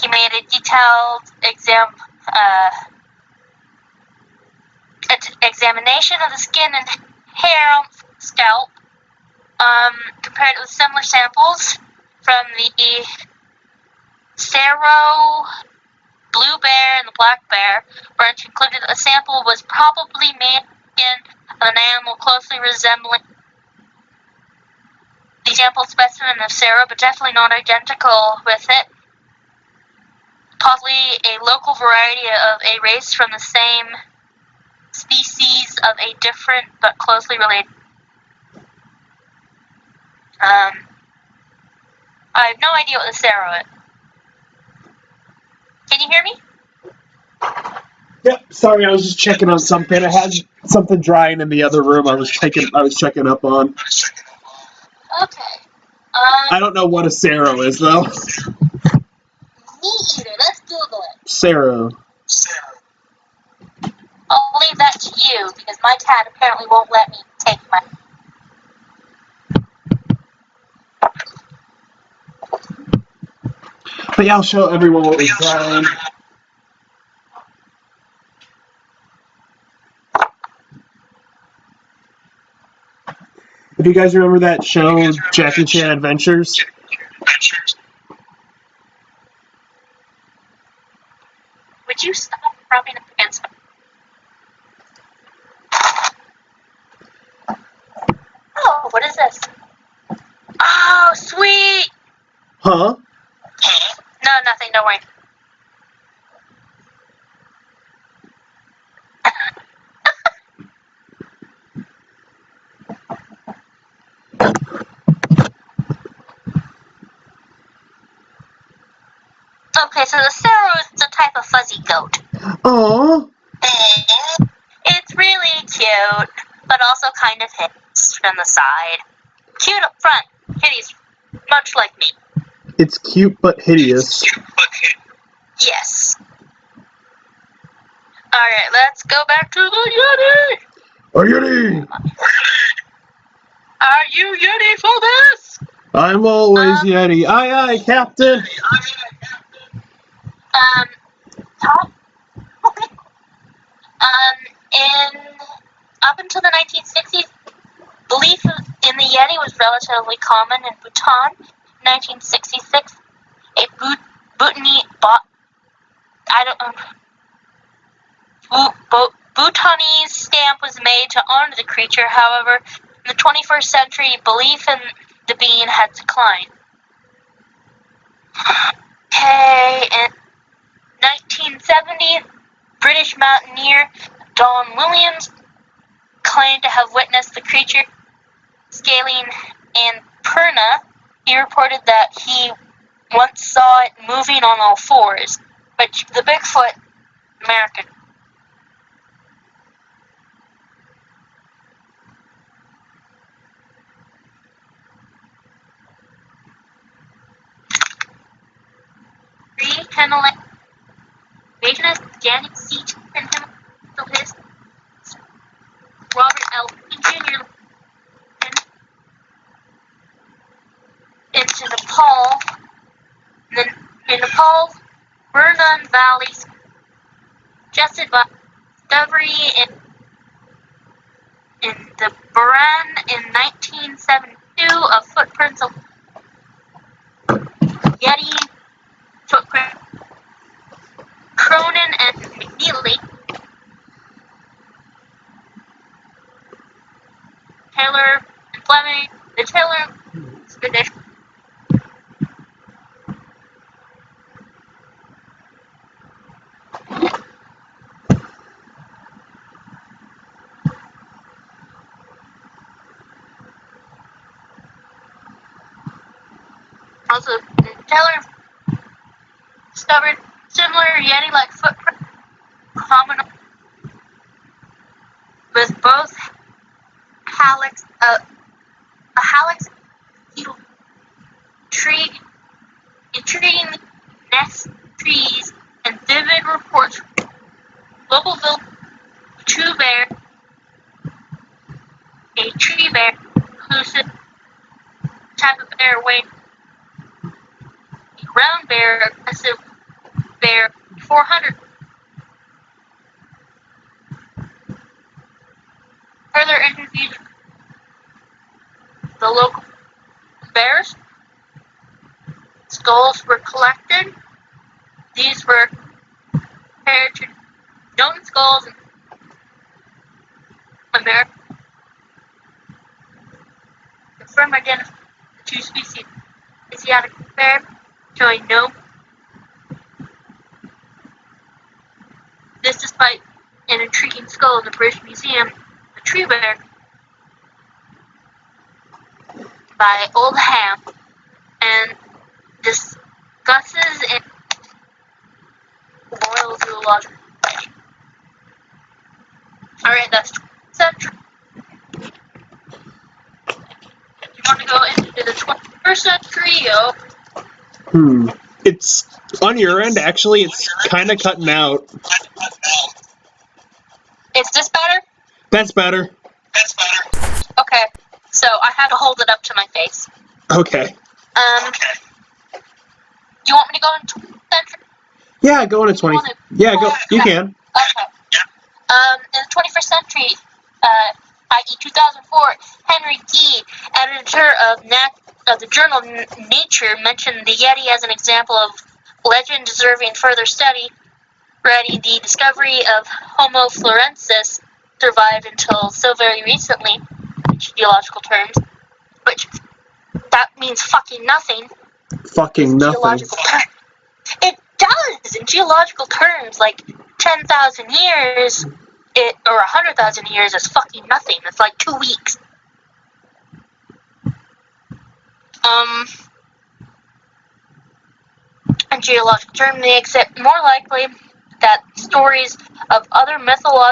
He made a detailed examination of the skin and hair scalp, compared it with similar samples from the Cerro, Blue Bear, and the Black Bear. Burns concluded that the sample was probably made of an animal closely resembling the sample specimen of Cerro, but definitely not identical with it. Possibly a local variety of a race from the same species of a different but closely related. I have no idea what the Cerro is. Can you hear me? Yep, sorry, I was just checking on something. I had something drying in the other room I was checking up on. Okay. I don't know what a Cerro is, though. Me either. Let's Google it. Cerro. I'll leave that to you, because my cat apparently won't let me take my... But yeah, I'll show everyone what was drying. Do you guys remember that show, Jackie Chan Adventures? Would you stop rubbing up against me? Oh, what is this? Oh, sweet! Huh? No, nothing, don't worry. Okay, so the Cerro is a type of fuzzy goat. Aww. It's really cute, but also kind of hideous from the side. Cute up front, hideous, much like me. It's cute but hideous. Yes. Alright, let's go back to the Yeti! Are you ready? Are you ready for this? I'm always Yeti. Aye, aye, Captain. Top. Up until the 1960s, belief in the Yeti was relatively common in Bhutan. In 1966, a Bhutanese stamp was made to honor the creature. However, in the 21st century, belief in the being had declined. Okay, in 1970, British mountaineer Don Williams claimed to have witnessed the creature scaling in Purna. He reported that he once saw it moving on all fours, but the Bigfoot American. Indigenous organic seat and him Robert L. Jr. into Nepal. Then in Nepal, Vernon Valley, suggested by discovery in the Buran in 1972 of footprints of Yeti footprint. Cronin and McNeely, Taylor and Fleming, the Taylor expedition. Also, Taylor discovered similar Yeti-like footprint common with both a hallux tree, intriguing nest trees, and vivid reports from local village two bear, a tree bear, elusive type of bear weight, a ground bear, aggressive bear, 400. Further interviews the local bears. Skulls were collected. These were compared to known skulls in America. Confirmed identified the two species. Asiatic bear showing no. This despite an intriguing skull in the British Museum, the tree bear by Oldham, and discusses in Royal Zoological Society. Alright, that's century. You want to go into the 21st century, yo? It's on your end, actually, it's kind of cutting out. Is this better? That's better. Okay, so I have to hold it up to my face. Okay. Do you want me to go into 20th century? Yeah, go into 20. Yeah, go. You can. Okay. In the 21st century, i.e. 2004, Henry Gee, editor of the journal Nature, mentioned the Yeti as an example of legend deserving further study. Writing the discovery of Homo florensis survived until so very recently, in geological terms, which that means fucking nothing. Fucking nothing. Geological it does in geological terms, like 10,000 years, or 100,000 years is fucking nothing. It's like 2 weeks. In geological terms, they accept more likely that stories of other mythical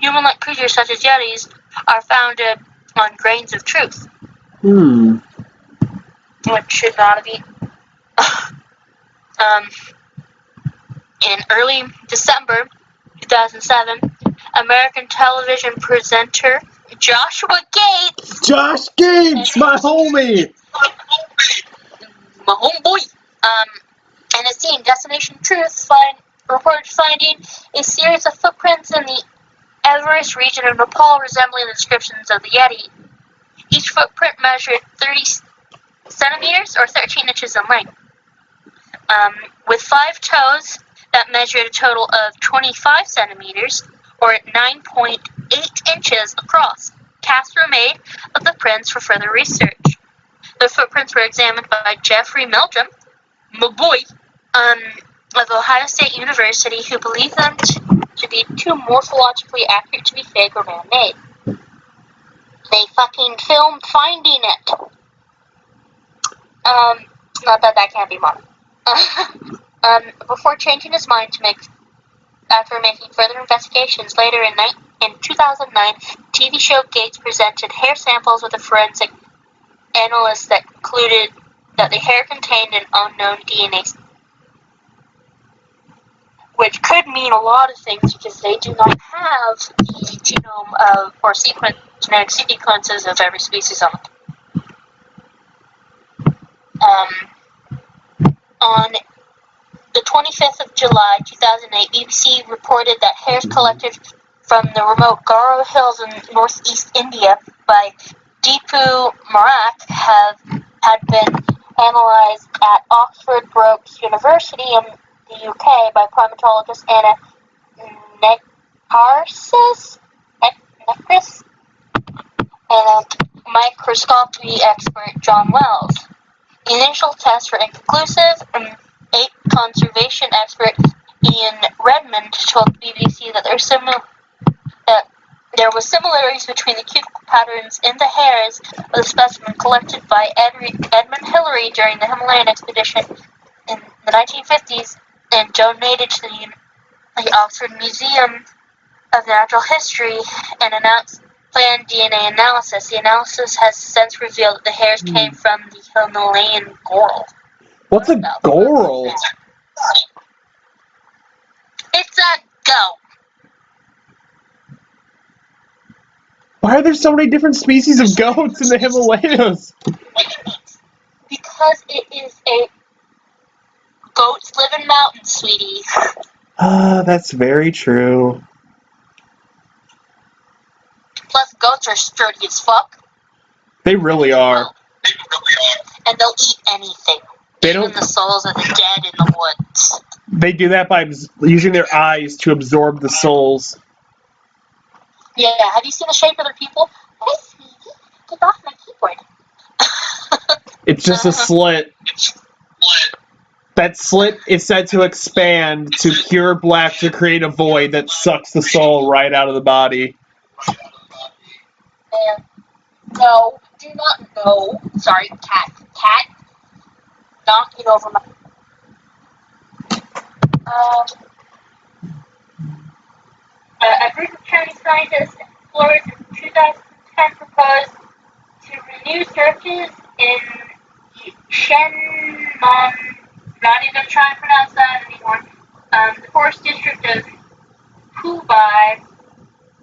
human-like creatures such as Yetis are founded on grains of truth. Which should not be. In early December 2007, American television presenter Joshua Gates. Josh Gates, my homie! My homeboy. And it's seen Destination Truth reported finding a series of footprints in the Everest region of Nepal resembling the descriptions of the Yeti. Each footprint measured 30 centimeters or 13 inches in length, with 5 toes that measured a total of 25 centimeters or 9.8 inches across. Casts were made of the prints for further research. The footprints were examined by Jeffrey Meldrum, my boy, of Ohio State University, who believed them to be too morphologically accurate to be fake or man-made. They fucking filmed finding it. Not that can't be modern. Before changing his mind after making further investigations later in 2009, TV show Gates presented hair samples with a forensic analyst that concluded that the hair contained an unknown DNA, which could mean a lot of things because they do not have the genome or genetic sequences of every species on it. On the 25th of July, 2008, BBC reported that hairs collected from the remote Garo Hills in northeast India by Deepu Marak had been analyzed at Oxford Brookes University in the UK by primatologist Anna Neckarsis and microscopy expert John Wells. The initial tests were inconclusive, and ape conservation expert Ian Redmond told the BBC that there was similarities between the cuticle patterns in the hairs of the specimen collected by Edmund Hillary during the Himalayan expedition in the 1950s and donated to the Oxford Museum of Natural History and announced planned DNA analysis. The analysis has since revealed that the hairs came from the Himalayan goral. What's a goral? It's a goat. Why are there so many different species of goats in the Himalayas? Because it is a goats live in mountains, sweetie. That's very true. Plus, goats are sturdy as fuck. They really are. And they'll eat anything. Even the souls of the dead in the woods. They do that by using their eyes to absorb the souls. Yeah, have you seen the shape of their people? Hey, sweetie, get off my keyboard. It's just a slit. That slit is said to expand to pure black to create a void that sucks the soul right out of the body. And no, do not know. Sorry, cat. Knocking over my. A group of Chinese scientists and explorers in 2010 proposed to renew searches in Shenmon. Not even trying to pronounce that anymore. The forest district of Hubei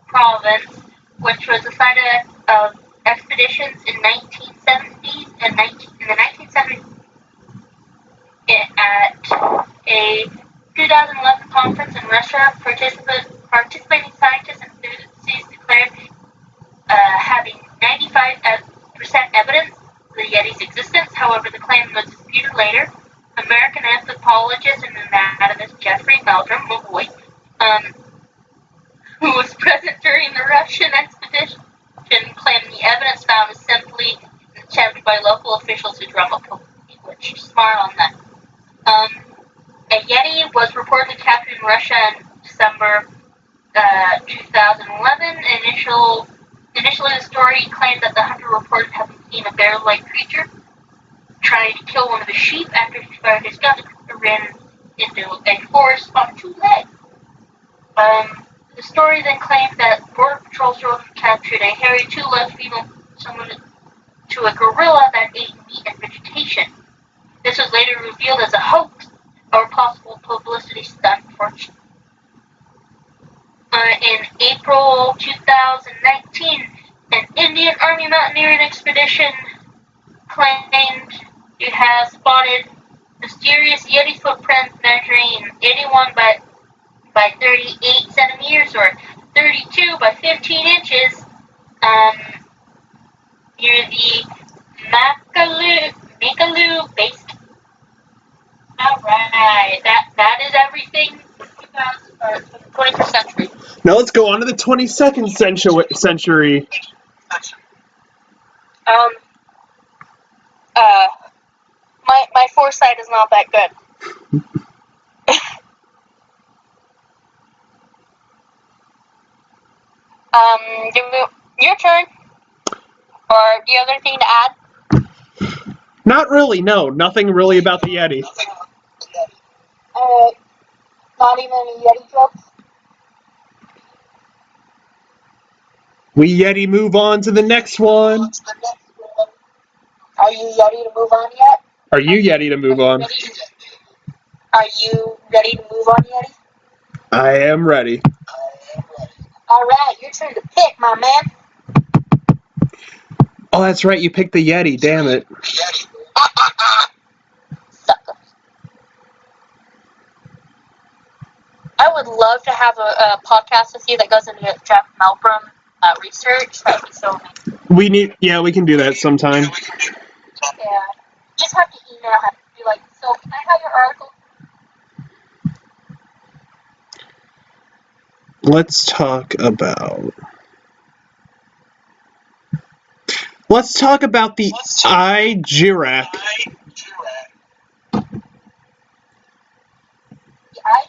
province, which was the site of expeditions in 1970s and in the 1970s at a 2011 conference in Russia. Participating scientists and physicists declared having 95% evidence of the Yeti's existence. However, the claim was disputed later. American anthropologist and anatomist Jeffrey Meldrum, who was present during the Russian expedition, claimed the evidence found was simply an attempt by local officials to drum up public, which smart on that. A Yeti was reportedly captured in Russia in December 2011. Initially, the story claimed that the hunter reported having seen a bear-like creature trying to kill one of his sheep after he fired his gun and ran into a forest on 2 legs. The story then claimed that Border Patrol soldiers captured a hairy 2-legged female similar to a gorilla that ate meat and vegetation. This was later revealed as a hoax or possible publicity stunt for in April 2019, an Indian Army mountaineering expedition claimed it has spotted mysterious Yeti footprints measuring 81 by by 38 centimeters or 32 by 15 inches near the Makalu base. Alright, that is everything for the 21st century. Now let's go on to the 22nd century. My foresight is not that good. Your turn. Or do you have anything to add? Not really, no. Nothing really about the Yeti. Not even any Yeti jokes? We Yeti move on to the next one. Are you ready to move on yet? Are you Yeti to move on? Are you ready to move on, Yeti? I am ready. Alright, your turn to pick, my man. Oh, that's right, you picked the Yeti, damn it. Sucker. I would love to have a podcast with you that goes into Jeff Malbrum research. That would be so amazing. We can do that sometime. Yeah. Just have to email him. Be like, so can I have your article? Let's talk about the IGIRAC. The I?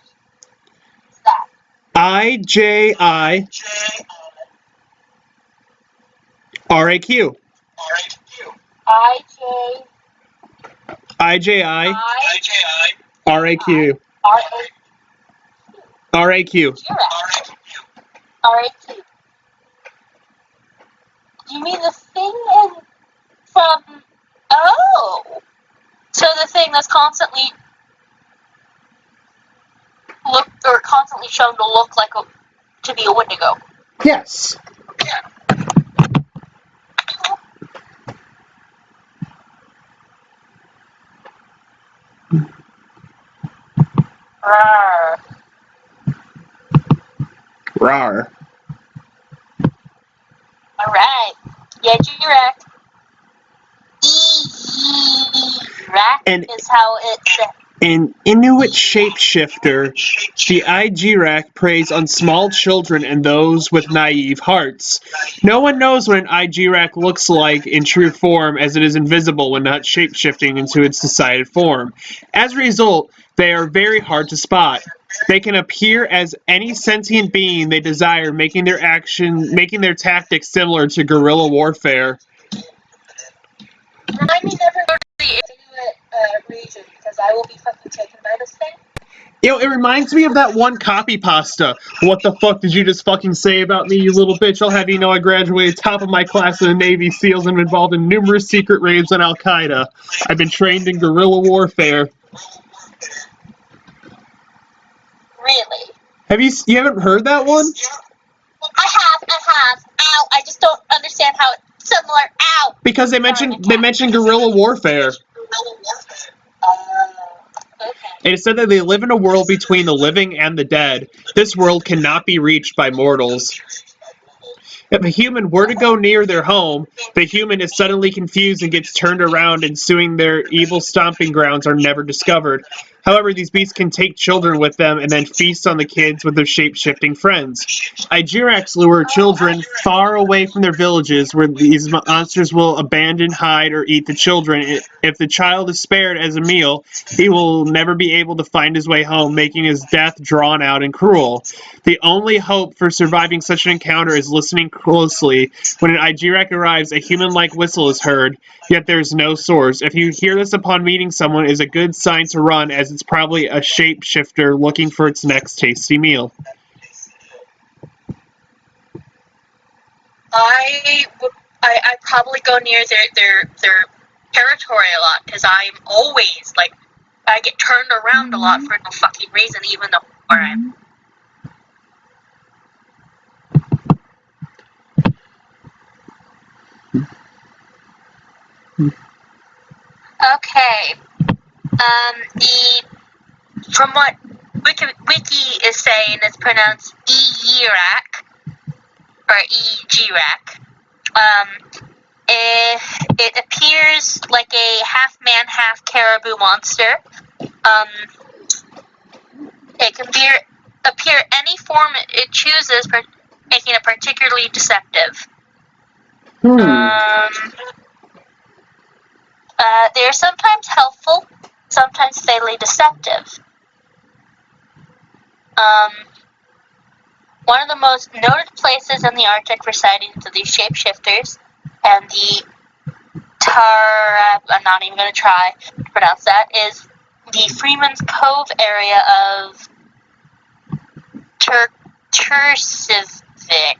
What's that? IJIRAQ. IJIRAQ. RAQ. RAQ. Do you mean the thing from... Oh! So the thing that's constantly shown to look like to be a Wendigo. Yes. Rawr. Rawr. Alright. Yeah, G-Rack. Rack is how it's said. An Inuit shapeshifter, the IGIRAC preys on small children and those with naive hearts. No one knows what an IGIRAC looks like in true form, as it is invisible when not shapeshifting into its decided form. As a result, they are very hard to spot. They can appear as any sentient being they desire, making their tactics similar to guerrilla warfare. Remind me never go to the Inuit region, because I will be fucking taken by this thing. It reminds me of that one copy pasta. What the fuck did you just fucking say about me, you little bitch? I'll have you know I graduated top of my class in the Navy SEALs and been involved in numerous secret raids on Al-Qaeda. I've been trained in guerrilla warfare. Really? You haven't heard that one? I have. Ow, I just don't understand how it's similar. Ow! Because they mentioned guerrilla warfare. Okay. It is said that they live in a world between the living and the dead. This world cannot be reached by mortals. If a human were to go near their home, the human is suddenly confused and gets turned around, ensuing their evil stomping grounds are never discovered. However, these beasts can take children with them and then feast on the kids with their shape-shifting friends. IGIRACs lure children far away from their villages, where these monsters will abandon, hide, or eat the children. If the child is spared as a meal, he will never be able to find his way home, making his death drawn out and cruel. The only hope for surviving such an encounter is listening closely. When an IGIRAC arrives, a human-like whistle is heard, yet there is no source. If you hear this upon meeting someone, it is a good sign to run, as it's probably a shapeshifter looking for its next tasty meal. I probably go near their territory a lot, because I'm always, like, I get turned around a lot for no fucking reason, even though where I am. Okay. From what Wiki is saying it's pronounced E-Yirak, or E-G-Rak. It appears like a half-man, half-caribou monster. It can appear any form it chooses, making it particularly deceptive. They are sometimes helpful, sometimes fatally deceptive. One of the most noted places in the Arctic for sightings of these shapeshifters and the I'm not even going to try to pronounce that, is the Freeman's Cove area of Tursivik,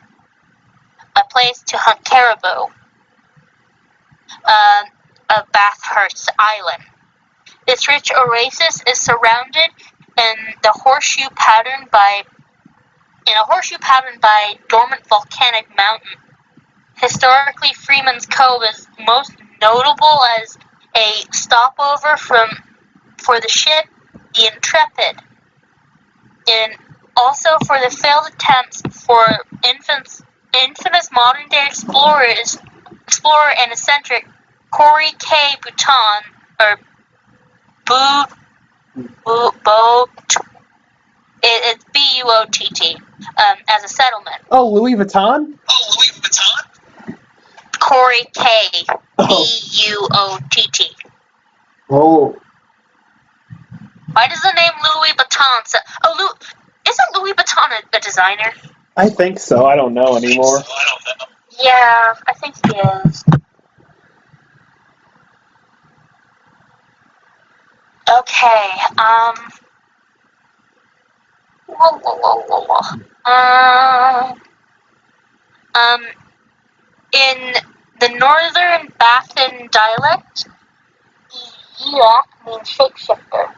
a place to hunt caribou, of Bathurst Island. This rich oasis is surrounded in a horseshoe pattern by dormant volcanic mountain. Historically, Freeman's Cove is most notable as a stopover for the ship the Intrepid, and also for the failed attempts for infamous modern-day explorer and eccentric Corey K. Bouton, or it's B-U-O-T-T, as a settlement. Oh, Louis Vuitton? Corey K. B-U-O-T-T. Oh. Why does the name Louis Vuitton isn't Louis Vuitton a designer? I think so. I don't know anymore. Yeah, I think he is. Okay, in the northern Baffin dialect, Yirak means shapeshifter.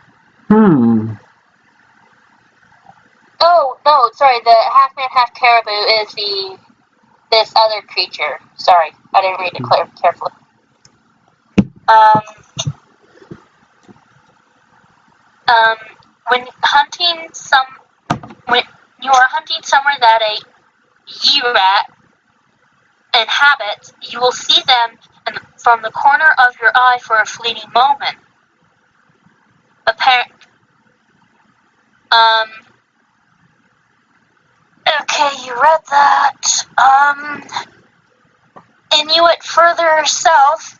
Oh, no, sorry, the half-man, half-caribou is this other creature. Sorry, I didn't read it carefully. When you are hunting somewhere that a Yirak inhabits, you will see them from the corner of your eye for a fleeting moment. Okay, you read that. Inuit further south,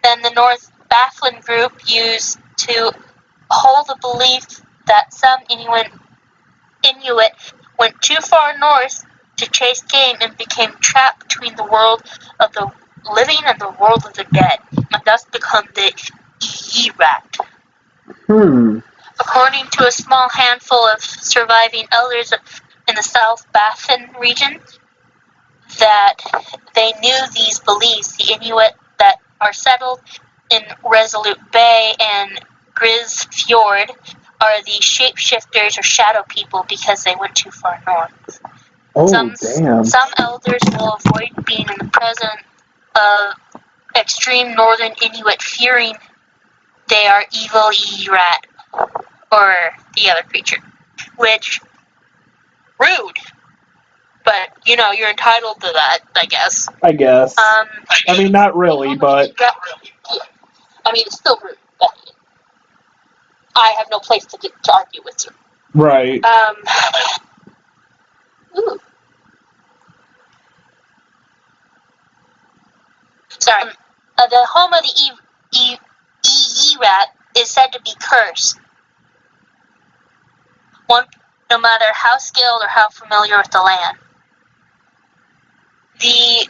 than the North Baffin group used to hold the belief that some Inuit went too far north to chase game and became trapped between the world of the living and the world of the dead, and thus become the Yirak. According to a small handful of surviving elders in the South Baffin region, that they knew these beliefs, the Inuit that are settled in Resolute Bay and Grizz Fjord are the shapeshifters or shadow people because they went too far north. Oh, Some elders will avoid being in the presence of extreme northern Inuit, fearing they are evil Yirak, or the other creature. Which, rude. But, you're entitled to that, I guess. I guess. I mean, not really, but... I mean, it's still rude. But I have no place to argue with you. Right. Ooh. Sorry. The home of the Yirak is said to be cursed. No matter how skilled or how familiar with the land. The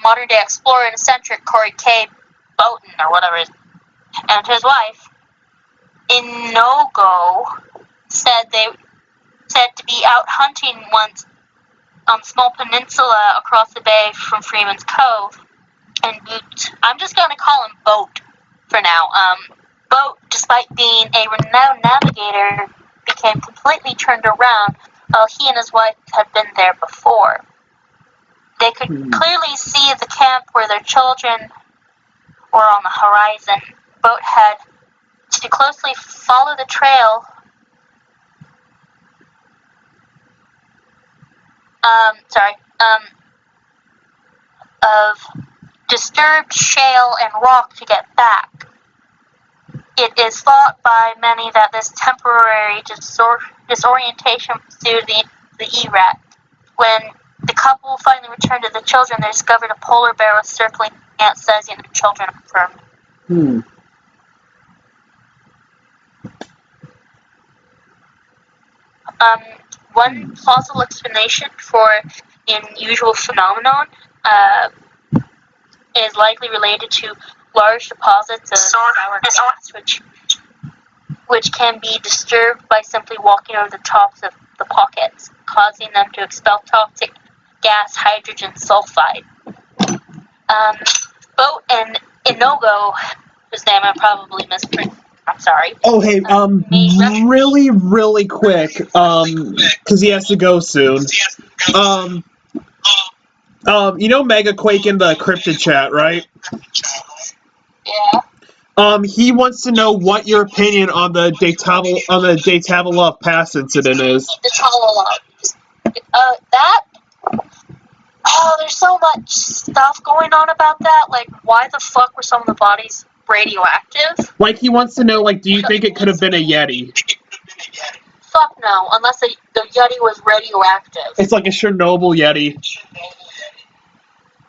modern-day explorer and eccentric Corey K. Boughton, or whatever it is, and his wife, Inogo, said to be out hunting once on a small peninsula across the bay from Freeman's Cove, and I'm just going to call him Boat for now. Boat, despite being a renowned navigator, became completely turned around while he and his wife had been there before. They could clearly see the camp where their children were on the horizon. Boat had to closely follow the trail of disturbed shale and rock to get back. It is thought by many that this temporary disorientation was due to the ERAT. When the couple finally returned to the children, they discovered a polar bear was circling Aunt Suzy and the children confirmed. One plausible explanation for an unusual phenomenon is likely related to large deposits of sour gas, which can be disturbed by simply walking over the tops of the pockets, causing them to expel toxic gas hydrogen sulfide. Boat and Inogo, whose name I probably mispronounced. I'm sorry. Oh, hey, really, really quick, because he has to go soon. You know Megaquake in the Cryptid chat, right? Yeah. He wants to know what your opinion on the Daytabalov Pass incident is. There's so much stuff going on about that. Like, why the fuck were some of the bodies radioactive? Like, he wants to know, like, do you think it could have been a Yeti? Fuck no, unless the Yeti was radioactive. It's like a Chernobyl Yeti.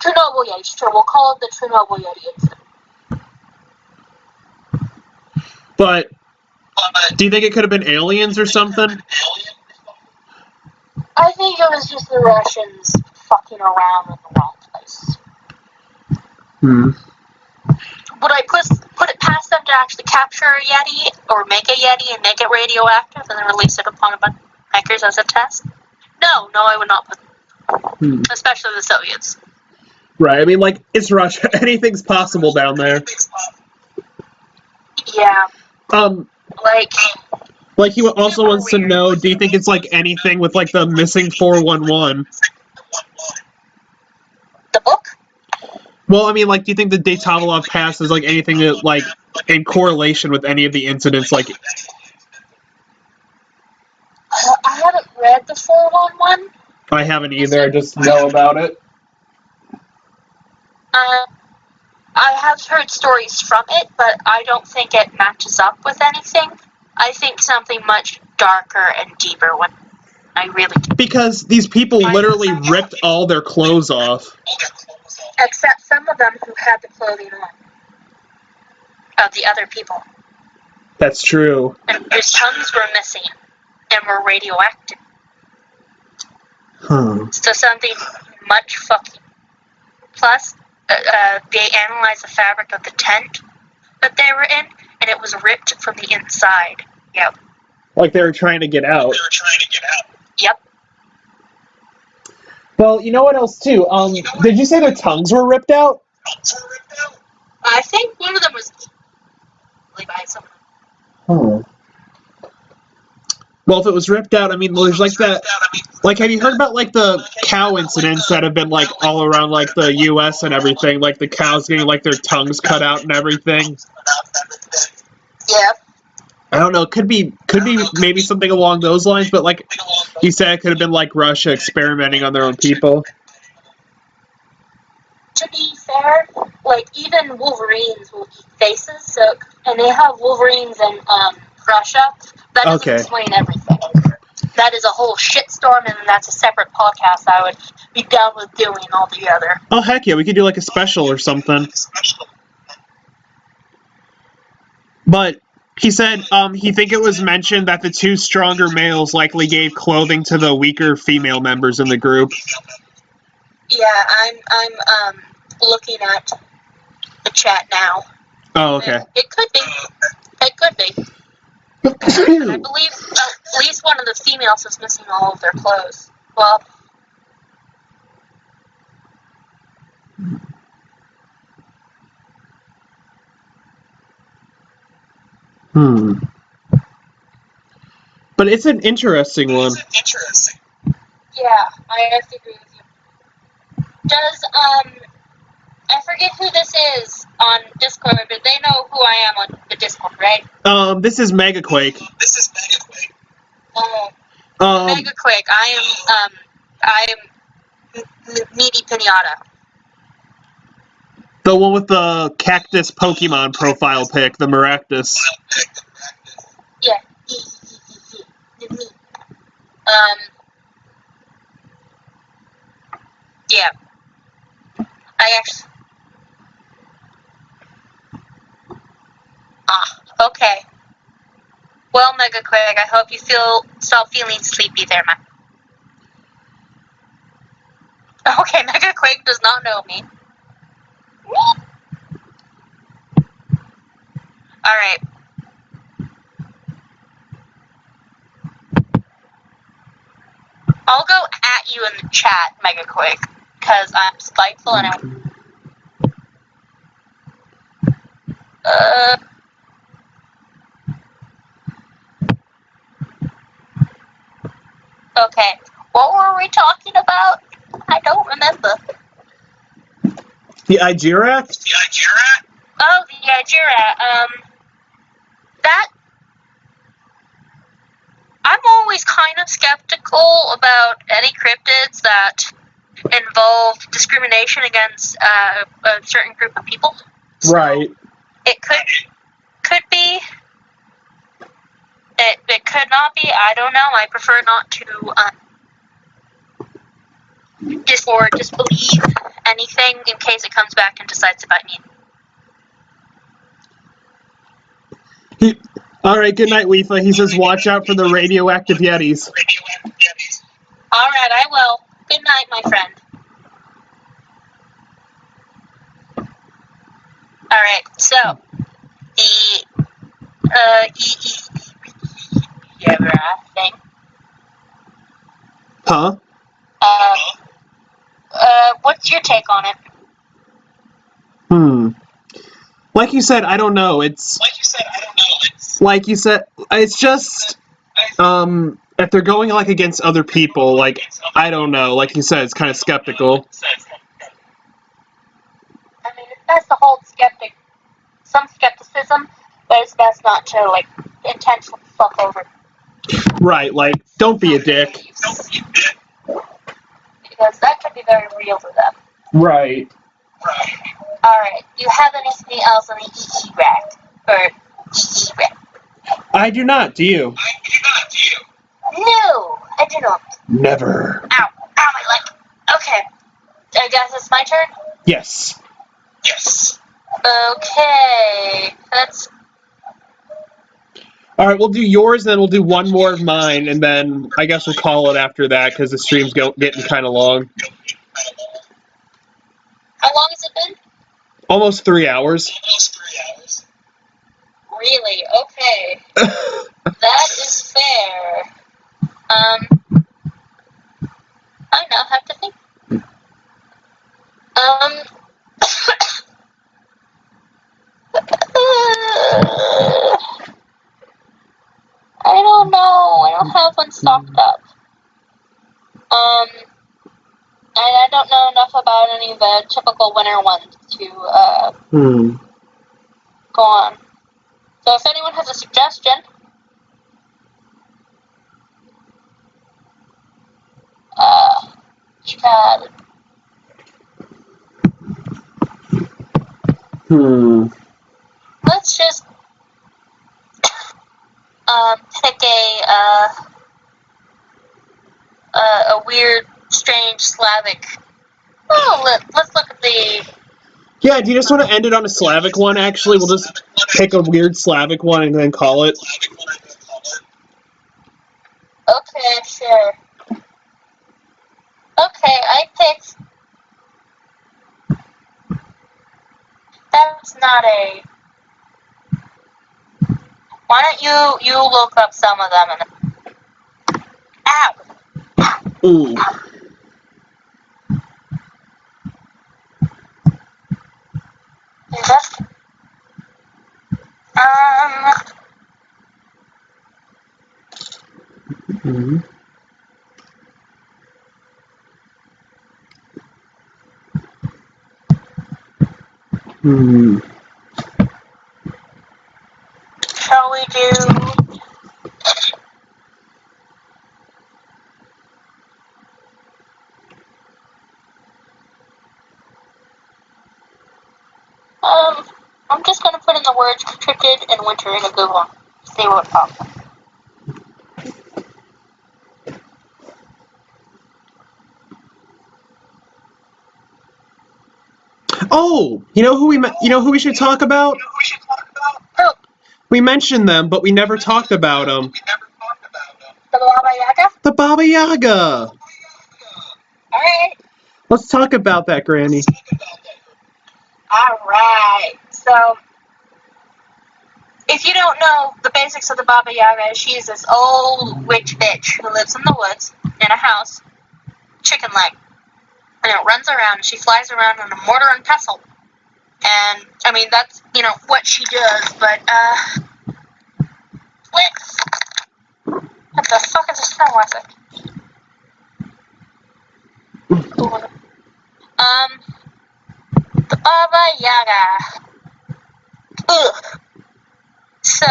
Chernobyl Yeti, sure, we'll call it the Chernobyl Yeti incident. But, do you think it could have been aliens or something? I think it was just the Russians fucking around in the wrong place. Would I put it past them to actually capture a Yeti, or make a Yeti and make it radioactive, and then release it upon a bunch of hackers as a test? No, I would not put especially the Soviets. Right, I mean, like, it's Russia. Anything's possible down there. Yeah. Like, he also wants to know, do you think it's, like, anything with, like, the missing 411? The book? Well, I mean, like, do you think the Daytabalov Pass is, like, anything that, like, in correlation with any of the incidents, like... I haven't read the 411. I haven't either, I just know about it. I have heard stories from it, but I don't think it matches up with anything. I think something much darker and deeper when I really do. Because these people literally ripped all their clothes off. Except some of them who had the clothing on. Of the other people. That's true. And whose tongues were missing and were radioactive. So something much fucking... Plus, they analyzed the fabric of the tent that they were in, and it was ripped from the inside. Yep. Like they were trying to get out. Yep. Well, you know what else, too? Did you say their tongues were ripped out? I think one of them was... by someone. Well, if it was ripped out, I mean, there's like that... Like, have you heard about, like, the cow incidents that have been, like, all around, like, the U.S. and everything? Like, the cows getting, like, their tongues cut out and everything? Yeah. I don't know, could be maybe something along those lines, but, like, you said it could have been, like, Russia experimenting on their own people. To be fair, like, even wolverines will eat faces, so, and they have wolverines in, Russia. That doesn't explain everything. That is a whole shitstorm, and that's a separate podcast I would be down with doing altogether. Oh, heck yeah, we could do, like, a special or something. But he said he think it was mentioned that the two stronger males likely gave clothing to the weaker female members in the group. Yeah, I'm looking at the chat now. Oh, okay. It could be. It could be. But I believe at least one of the females is missing all of their clothes. Well... But it's an interesting one. Yeah, I have to agree with you. Does, I forget who this is on Discord, but they know who I am on the Discord, right? This is Megaquake. Oh, Megaquake. I am Meaty Pinata. The one with the cactus Pokemon profile pic, the Maractus. Yeah. Yeah. I actually. Okay. Well, Megaquake, I hope you stop feeling sleepy there, man. Okay, Megaquake does not know me. Alright. I'll go at you in the chat, Megaquake, because I'm spiteful and okay. What were we talking about? I don't remember. The Igirak? Oh, the Igira. That... I'm always kind of skeptical about any cryptids that involve discrimination against a certain group of people. So Right. it could be. It could not be. I don't know. I prefer not to disbelieve anything in case it comes back and decides to bite me. Alright, good night, Leafa. He says watch out for the radioactive Yetis. Alright, I will. Good night, my friend. Alright, so the thing. Huh? What's your take on it? Like you said, I don't know. It's like you said, it's just if they're going like against other people, like I don't know. Like you said, it's kind of skeptical. I mean, it's best to hold some skepticism, but it's best not to like intentionally fuck over. Right, like don't be a dick. Because that could be very real to them. Right. Alright, do you have anything else on the EE rack? Or EE rack? I do not. Do you? No, I do not. Never. Ow, my leg. Okay, I guess it's my turn? Yes. Okay, that's... Alright, we'll do yours, then we'll do one more of mine, and then I guess we'll call it after that, because the stream's getting kind of long. How long has it been? Almost 3 hours. Really? Okay. That is fair. I now have to think. I don't know. I don't have one stocked up. And I don't know enough about any of the typical winter ones to go on. So if anyone has a suggestion, Chad. Let's just pick a weird, strange Slavic. Oh, let's look at the. Yeah, do you just want to end it on a Slavic one, actually? We'll just pick a weird Slavic one and then call it. Okay, sure. Okay, I picked. That's not a. Why don't you look up some of them and. Ow! Ooh. That's. Hmm. Shall we do... I'm just gonna put in the words cryptid and winter in a Google. See what pops up. Oh, you know who we should talk about? Who? We mentioned them, but we never talked about them. The Baba Yaga? The Baba Yaga. Alright. Let's talk about that, Granny. Alright. So, if you don't know the basics of the Baba Yaga, she's this old witch bitch who lives in the woods in a house, chicken leg. And it runs around, and she flies around on a mortar and pestle. And, I mean, that's, what she does, but, what the fuck is this from? What's it? The Baba Yaga. Ugh. So,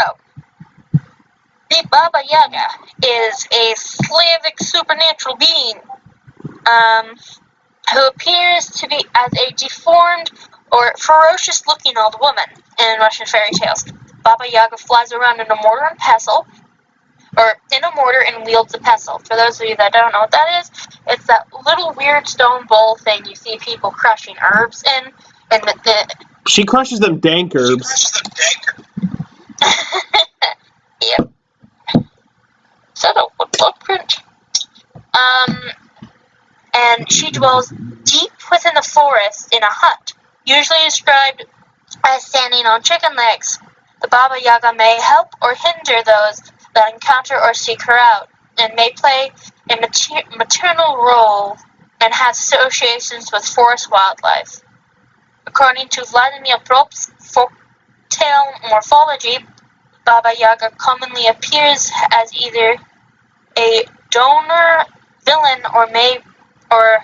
the Baba Yaga is a Slavic supernatural being, who appears to be as a deformed or ferocious-looking old woman in Russian fairy tales. Baba Yaga flies around in a mortar and pestle, or in a mortar and wields a pestle. For those of you that don't know what that is, it's that little weird stone bowl thing you see people crushing herbs in, and She crushes them dank herbs. Yep. Is that a wood footprint? And she dwells deep within the forest in a hut, usually described as standing on chicken legs. The Baba Yaga may help or hinder those that encounter or seek her out, and may play a maternal role and has associations with forest wildlife. According to Vladimir Prop's folktale morphology, Baba Yaga commonly appears as either a donor, villain, or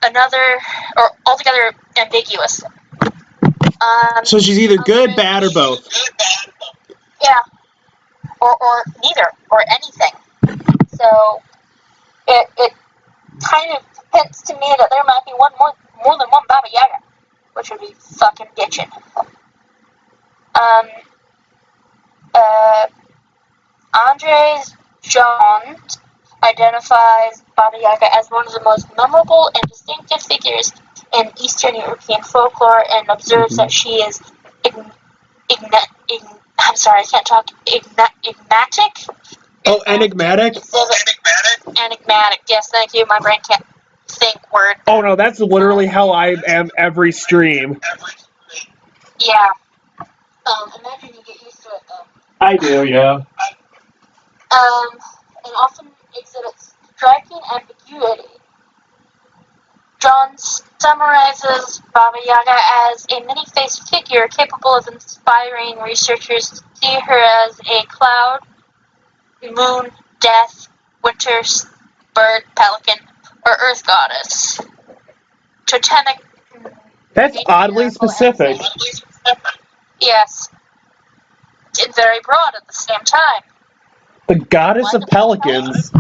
another, or altogether ambiguous. So she's either good, bad, or both. Yeah, or neither, or anything. So it kind of hints to me that there might be more than one Baba Yaga, which would be fucking bitchin'. Andres Jones identifies Baba Yaga as one of the most memorable and distinctive figures in Eastern European folklore, and observes that she is I'm sorry, I can't talk. Enigmatic? Oh, enigmatic? Enigmatic, yes, thank you. My brain can't think word. Oh no, that's literally how I am every stream. Yeah. Imagine you get used to it, though. I do, yeah. And often exhibits striking ambiguity. John summarizes Baba Yaga as a many-faced figure capable of inspiring researchers to see her as a cloud, moon, death, winter, bird, pelican, or earth goddess. Totemic. That's oddly specific. Yes. And very broad at the same time. The goddess of pelicans.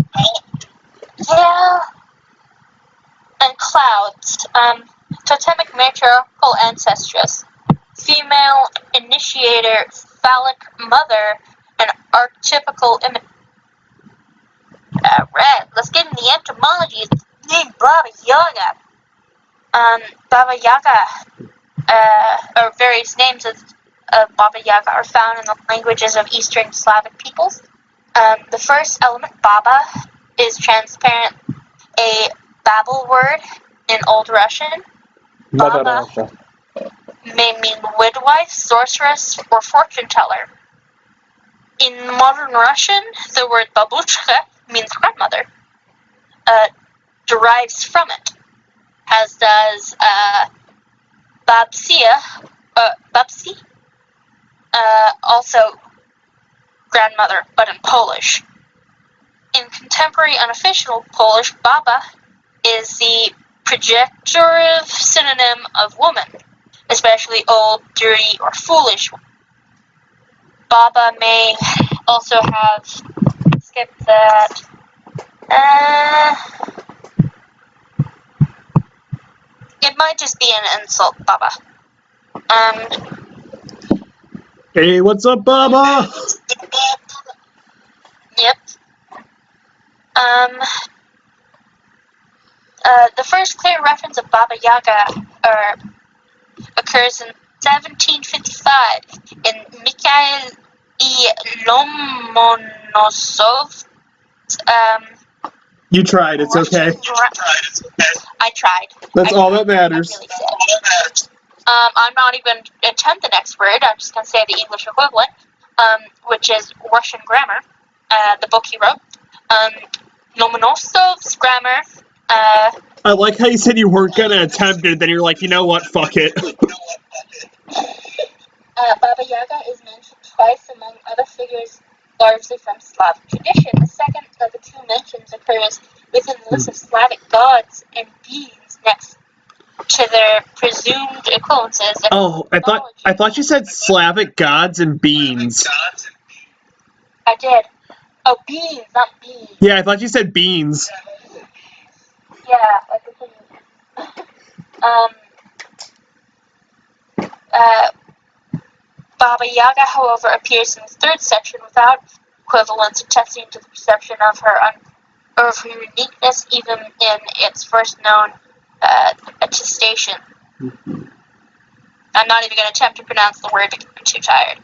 Yeah. And clouds. Totemic matriarchal ancestress. Female initiator, phallic mother, and archetypical image. Alright, let's get in the etymology of the name Baba Yaga. Baba Yaga, or various names of Baba Yaga are found in the languages of Eastern Slavic peoples. The first element, Baba, is transparent, a Babel word in Old Russian. Baba may mean midwife, sorceress, or fortune teller. In modern Russian, the word babushka means grandmother, derives from it, as does babcia, babci, also grandmother, but in Polish. In contemporary unofficial Polish, baba is the pejorative synonym of woman, especially old, dirty, or foolish. Baba may also have skipped that. It might just be an insult, Baba. Hey, what's up, Baba? Yep. The first clear reference of Baba Yaga occurs in 1755 in Mikhail E. Lomonosov's You tried, it's okay. I tried. That's all that matters. I really did. I'm not even going to attempt the next word. I'm just going to say the English equivalent, which is Russian grammar, the book he wrote. Lomonosov's grammar. I like how you said you weren't going to attempt it, then you're like, you know what, fuck it. Baba Yaga is mentioned twice among other figures largely from Slavic tradition. The second of the two mentions occurs within the list of Slavic gods and beings next to their presumed equivalences. Oh, I thought you said Slavic gods and beans. I did. Oh, beans, not beans. Yeah, I thought you said beans. Yeah, like the thing. Baba Yaga, however, appears in the third section without equivalence, attesting to the perception of her uniqueness even in its first known attestation. I'm not even going to attempt to pronounce the word because I'm too tired.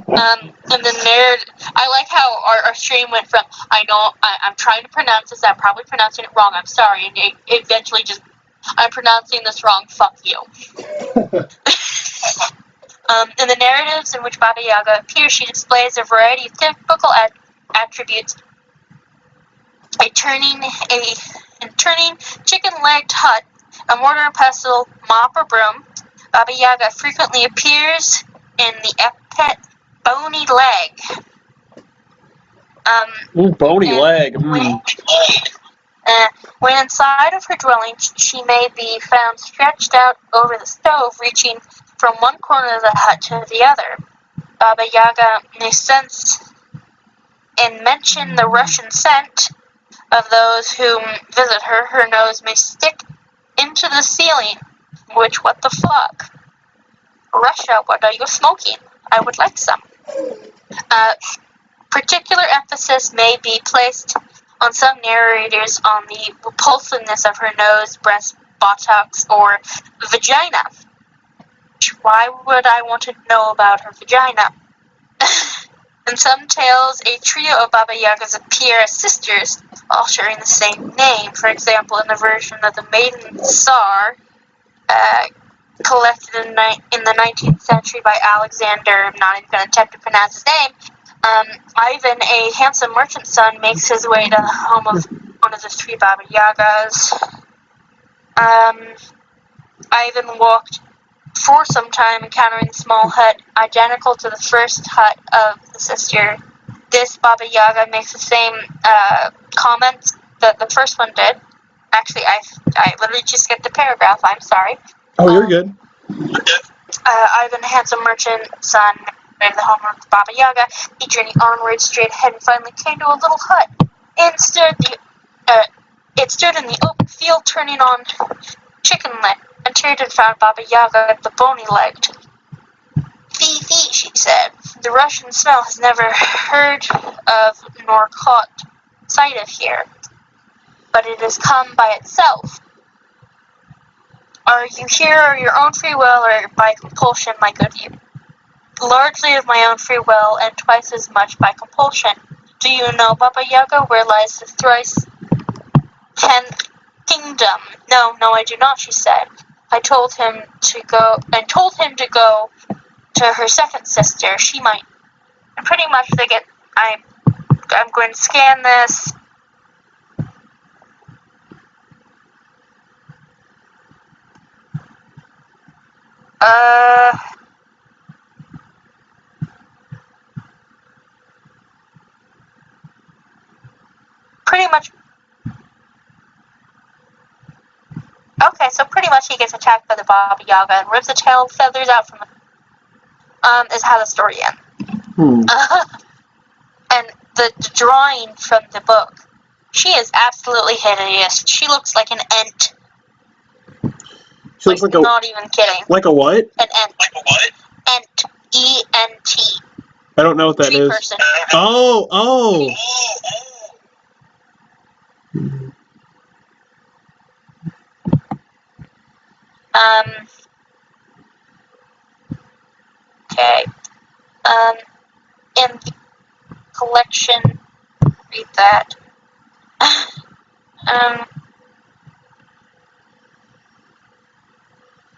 And then I like how our stream went from, I'm trying to pronounce this, I'm probably pronouncing it wrong, I'm sorry, and it eventually just, I'm pronouncing this wrong, fuck you. In the narratives in which Baba Yaga appears, she displays a variety of typical attributes. A turning chicken-legged hut, a mortar and pestle, mop or broom. Baba Yaga frequently appears in the epithet bony leg. Ooh, bony leg. When inside of her dwelling, she may be found stretched out over the stove, reaching from one corner of the hut to the other. Baba Yaga may sense and mention the Russian scent of those who visit her. Her nose may stick into the ceiling, which, what the fuck? Russia, what are you smoking? I would like some. Particular emphasis may be placed on some narrators on the repulsiveness of her nose, breast, buttocks, or vagina. Why would I want to know about her vagina? In some tales, a trio of Baba Yagas appear as sisters, all sharing the same name. For example, in the version of the Maiden Tsar, collected in the 19th century by Alexander, I'm not even going to attempt to pronounce his name, Ivan, a handsome merchant's son, makes his way to the home of one of the three Baba Yagas. Ivan walked for some time, encountering a small hut identical to the first hut of the sister. This Baba Yaga makes the same comments that the first one did. Actually, I literally just skipped the paragraph. I'm sorry. Oh, you're good. Ivan, the handsome merchant son, the home of Baba Yaga. He journeyed onward, straight ahead, and finally came to a little hut. It stood in the open field, turning on chicken leg. Entered and found Baba Yaga, the bony-legged. Fee, fee, she said. The Russian smell has never heard of nor caught sight of here, but it has come by itself. Are you here of your own free will or by compulsion, my good youth? Largely of my own free will, and twice as much by compulsion. Do you know, Baba Yaga, where lies the thrice kingdom? No, I do not, she said. I told him to go to her second sister. She might. And pretty much they get. I'm going to scan this. Pretty much. Okay, so pretty much he gets attacked by the Baba Yaga and rips the tail feathers out from the... is how the story ends. And the drawing from the book, she is absolutely hideous. She looks like an ent. She looks like a... Not even kidding. Like a what? An ent. Like a what? Ent. E-N-T. I don't know what that Tree is. person. Oh! Okay. In the collection, read that.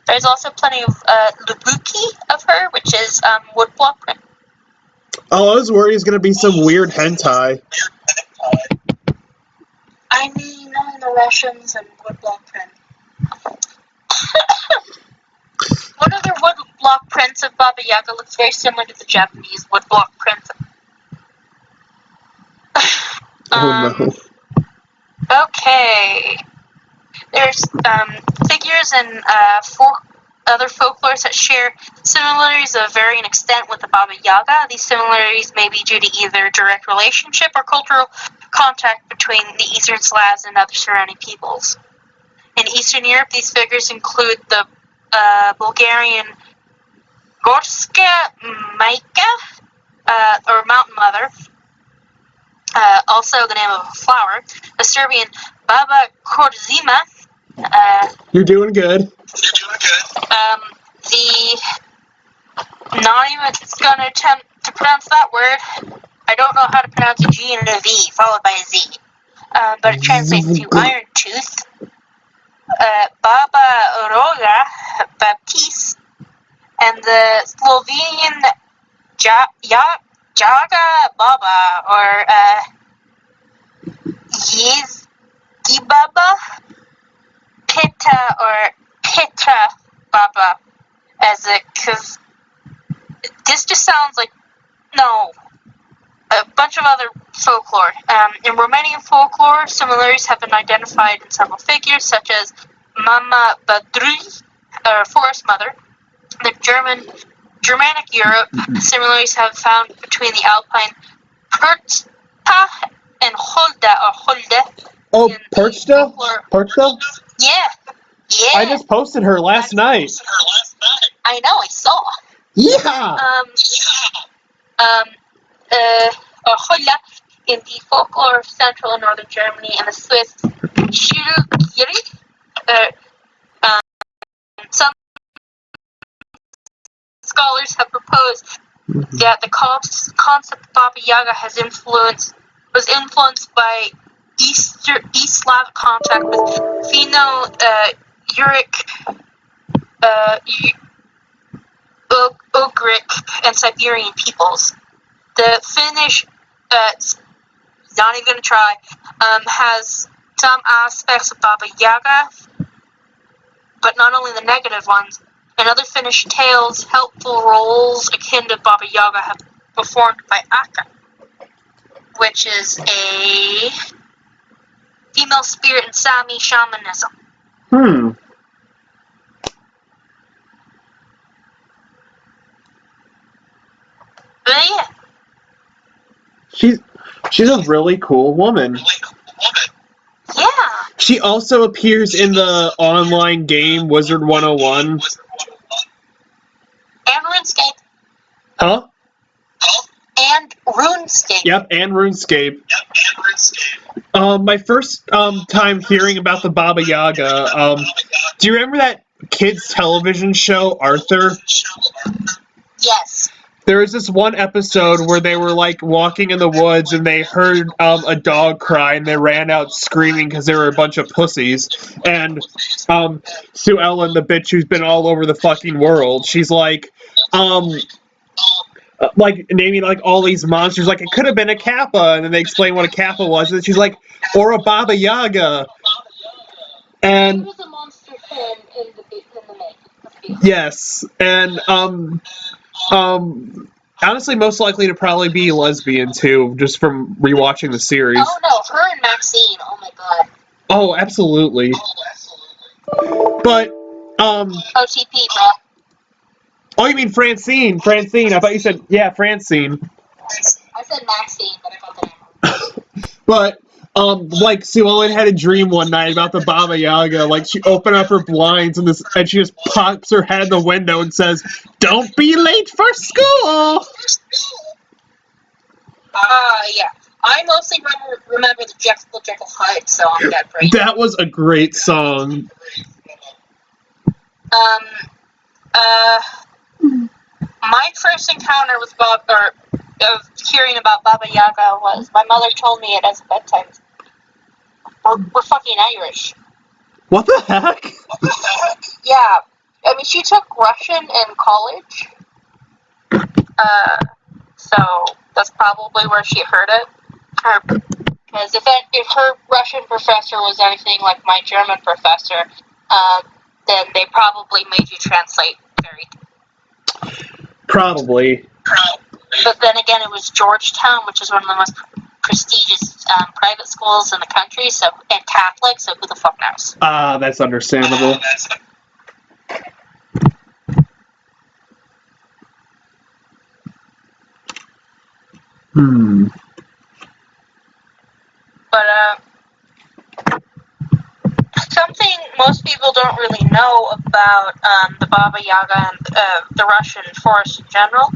There's also plenty of Lubuki of her, which is woodblock print. Oh, I was worried it was gonna be some weird hentai. I mean, the Russians and woodblock print. One of their woodblock prints of Baba Yaga looks very similar to the Japanese woodblock print. Oh no. Okay. There's figures and other folklores that share similarities of varying extent with the Baba Yaga. These similarities may be due to either direct relationship or cultural contact between the Eastern Slavs and other surrounding peoples. In Eastern Europe, these figures include the Bulgarian Gorska Majka, or Mountain Mother, also the name of a flower, the Serbian Baba Korzima. You're doing good. The... Not even gonna attempt to pronounce that word. I don't know how to pronounce a G and a V followed by a Z. But it translates to Iron Tooth. Baba Roga Baptiste, and the Slovenian Jaga Baba, or Yezgi Baba, Pita or Petra Baba, because this just sounds like, no, a bunch of other folklore. In Romanian folklore, similarities have been identified in several figures, such as Mama Badri, or Forest Mother. In Germanic Europe, similarities have found between the Alpine Perchta and Holda, or Holde. Oh, Perchta? Perchta? Yeah. I just posted her last night. I know, I saw. Yeah. Holla in the folklore of Central and Northern Germany and the Swiss Chirurgie. Some scholars have proposed that the concept of Baba Yaga was influenced by East Slavic contact with Finno-Ugric, Ugric, and Siberian peoples. The Finnish, not even gonna try, has some aspects of Baba Yaga, but not only the negative ones. In other Finnish tales, helpful roles akin to Baba Yaga have been performed by Akka, which is a female spirit in Sami shamanism. But yeah. She's a really cool woman. Yeah. She also appears in the online game Wizard 101. And RuneScape. Huh? And RuneScape. Yep, and RuneScape. My first time hearing about the Baba Yaga, do you remember that kids' television show, Arthur? Yes. There was this one episode where they were like walking in the woods and they heard a dog cry and they ran out screaming because there were a bunch of pussies. And Sue Ellen, the bitch who's been all over the fucking world, she's like naming like all these monsters. Like it could have been a Kappa, and then they explain what a Kappa was, and she's like, or a Baba Yaga. And there was a monster fin in the making. Yes, and honestly, most likely to probably be lesbian too, just from rewatching the series. Oh no, her and Maxine. Oh my god. Oh, absolutely. But, OTP, bro. oh, you mean Francine? Francine. I thought you said, yeah, Francine. I said Maxine, but I got the name. But, like, Sue Ellen had a dream one night about the Baba Yaga. Like, she opened up her blinds and she just pops her head in the window and says, "Don't be late for school!" Yeah. I mostly remember the Jekyll Jekyll Hyde song that break. That was a great song. My first encounter with of hearing about Baba Yaga was my mother told me it as a bedtime. We're fucking Irish. What the heck? Yeah. I mean, she took Russian in college. So that's probably where she heard it. Because if her Russian professor was anything like my German professor, then they probably made you translate very. Probably. But then again, it was Georgetown, which is one of the most prestigious private schools in the country, and Catholic, so who the fuck knows? Ah, that's understandable. But something most people don't really know about the Baba Yaga and the Russian forest in general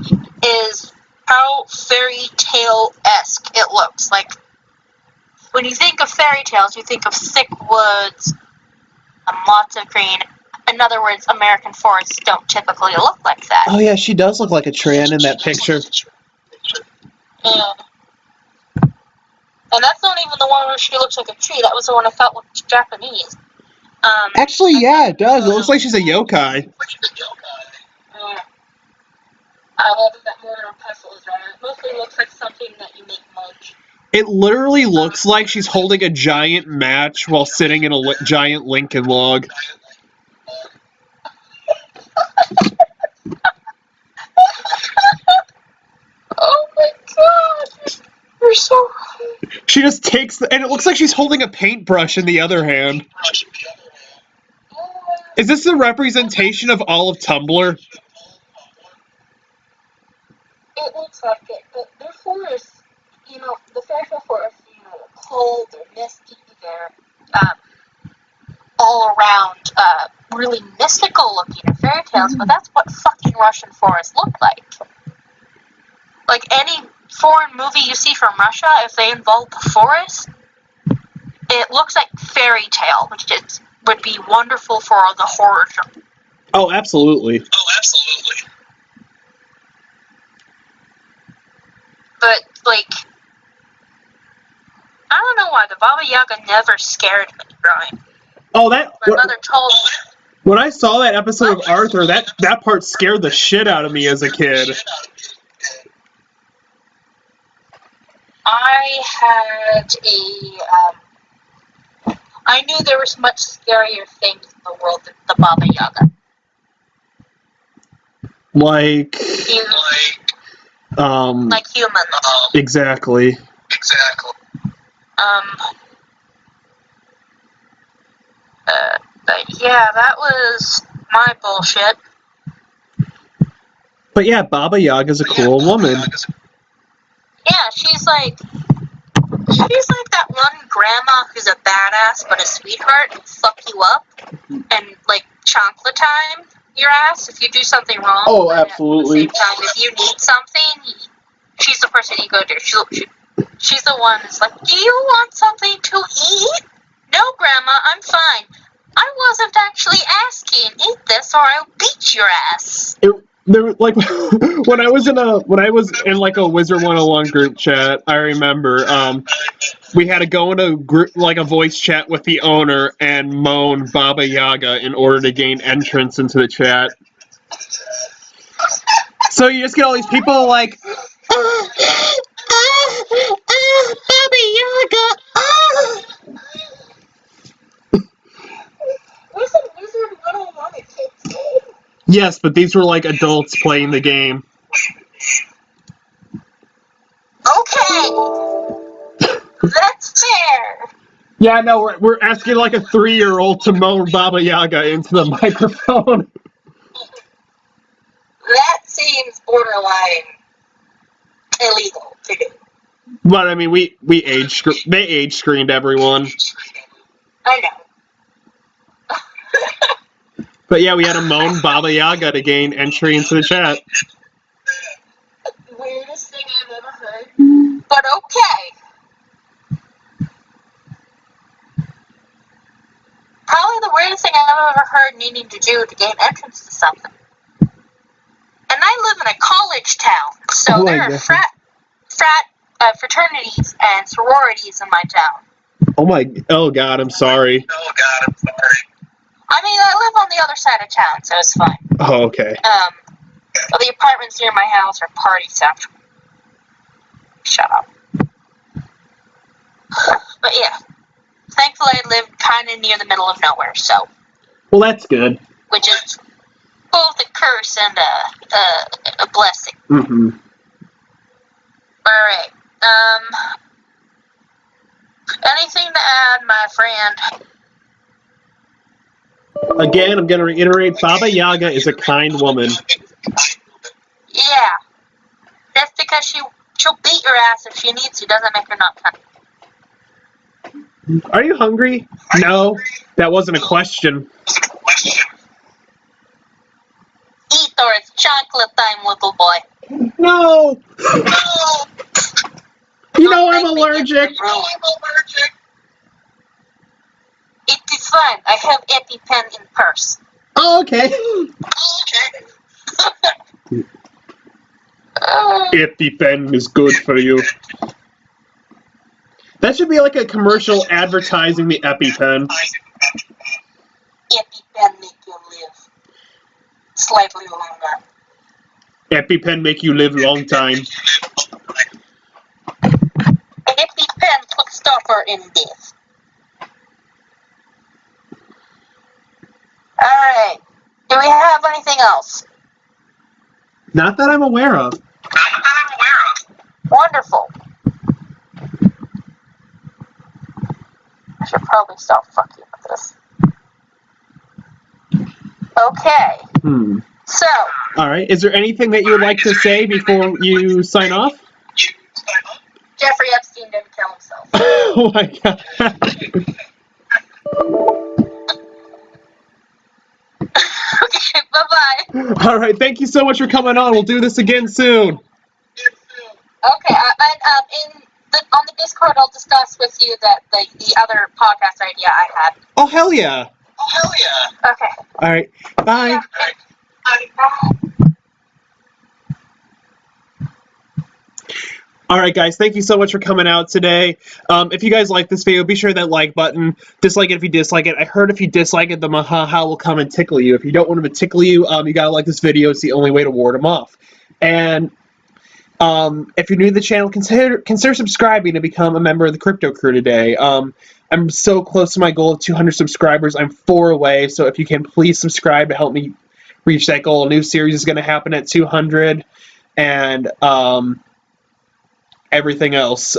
is how fairy tale-esque it looks. Like, when you think of fairy tales, you think of thick woods, lots of green. In other words, American forests don't typically look like that. Oh yeah, she does look like a Tran in that picture. And that's not even the one where she looks like a tree. That was the one I thought looked Japanese. Actually, yeah, it does. It looks like she's a yokai. I love that mortar and pestle is on it. It mostly looks like something that you make much. It literally looks like she's holding a giant match while sitting in a giant Lincoln log. Oh my god! You're so right. She just takes and it looks like she's holding a paintbrush in the other hand. Is this a representation of all of Tumblr? It looks like it, but their forests, the fairytale forests, they're cold, they're misty, they're all around really mystical looking fairy tales, but that's what fucking Russian forests look like. Like any foreign movie you see from Russia, if they involve the forest, it looks like fairy tale, which would be wonderful for the horror genre. Oh, absolutely. But, like, I don't know why, the Baba Yaga never scared me growing. Oh, My mother told me. When I saw that episode of Arthur, that part scared the shit out of me as a kid. I knew there was much scarier things in the world than the Baba Yaga. Like humans. Exactly. But yeah, that was my bullshit. But yeah, Baba Yaga's a cool woman. Yeah, she's like that one grandma who's a badass but a sweetheart and fuck you up and like chocolate time your ass if you do something wrong. Oh, absolutely. At the same time, if you need something, she's the person you go to. She's the one that's like, do you want something to eat? No, Grandma, I'm fine. I wasn't actually asking. Eat this or I'll beat your ass. There, like, when I was in like a Wizard 101 group chat, I remember, we had to go in a group, like a voice chat with the owner and moan Baba Yaga in order to gain entrance into the chat. So you just get all these people like, Baba Yaga, Wasn't Wizard 101 a kid's game? Yes, but these were like adults playing the game. Okay, that's fair. Yeah, no, we're asking like a 3-year-old to moan Baba Yaga into the microphone. That seems borderline illegal to do. But I mean, they age screened everyone. I know. But yeah, we had to moan Baba Yaga to gain entry into the chat. Weirdest thing I've ever heard. But okay. Probably the weirdest thing I've ever heard needing to do to gain entrance to something. And I live in a college town, so there are fraternities and sororities in my town. Oh God, I'm sorry. I mean, I live on the other side of town, so it's fine. Oh, okay. But the apartments near my house are party central. Shut up. But yeah, thankfully I live kind of near the middle of nowhere, so. Well, that's good. Which is both a curse and a blessing. Mm-hmm. Alright, anything to add, my friend? Again, I'm going to reiterate, Baba Yaga is a kind woman. Yeah. Just because she'll beat your ass if she needs to doesn't make her not kind. Are you hungry? No, that wasn't a question. Eat or it's chocolate time, little boy. No! You know I'm allergic. It is fine. I have EpiPen in purse. Oh, okay. EpiPen is good for you. That should be like a commercial advertising the EpiPen. EpiPen make you live slightly longer. EpiPen make you live long time. EpiPen put stopper in death. Alright. Do we have anything else? Not that I'm aware of. Wonderful. I should probably stop fucking with this. Okay. So. Alright, is there anything that you would like to say before you sign off? Jeffrey Epstein didn't kill himself. Oh my God. Okay, bye-bye. Alright, thank you so much for coming on. We'll do this again soon. Okay, on the Discord, I'll discuss with you the other podcast idea I had. Oh, hell yeah. Okay. Alright, bye. Yeah. Alright guys, thank you so much for coming out today. If you guys like this video, be sure that like button. Dislike it if you dislike it. I heard if you dislike it, the Mahaha will come and tickle you. If you don't want him to tickle you, you gotta like this video. It's the only way to ward him off. And if you're new to the channel, consider subscribing to become a member of the Crypto Crew today. I'm so close to my goal of 200 subscribers. I'm 4 away, so if you can please subscribe to help me reach that goal. A new series is going to happen at 200, and everything else.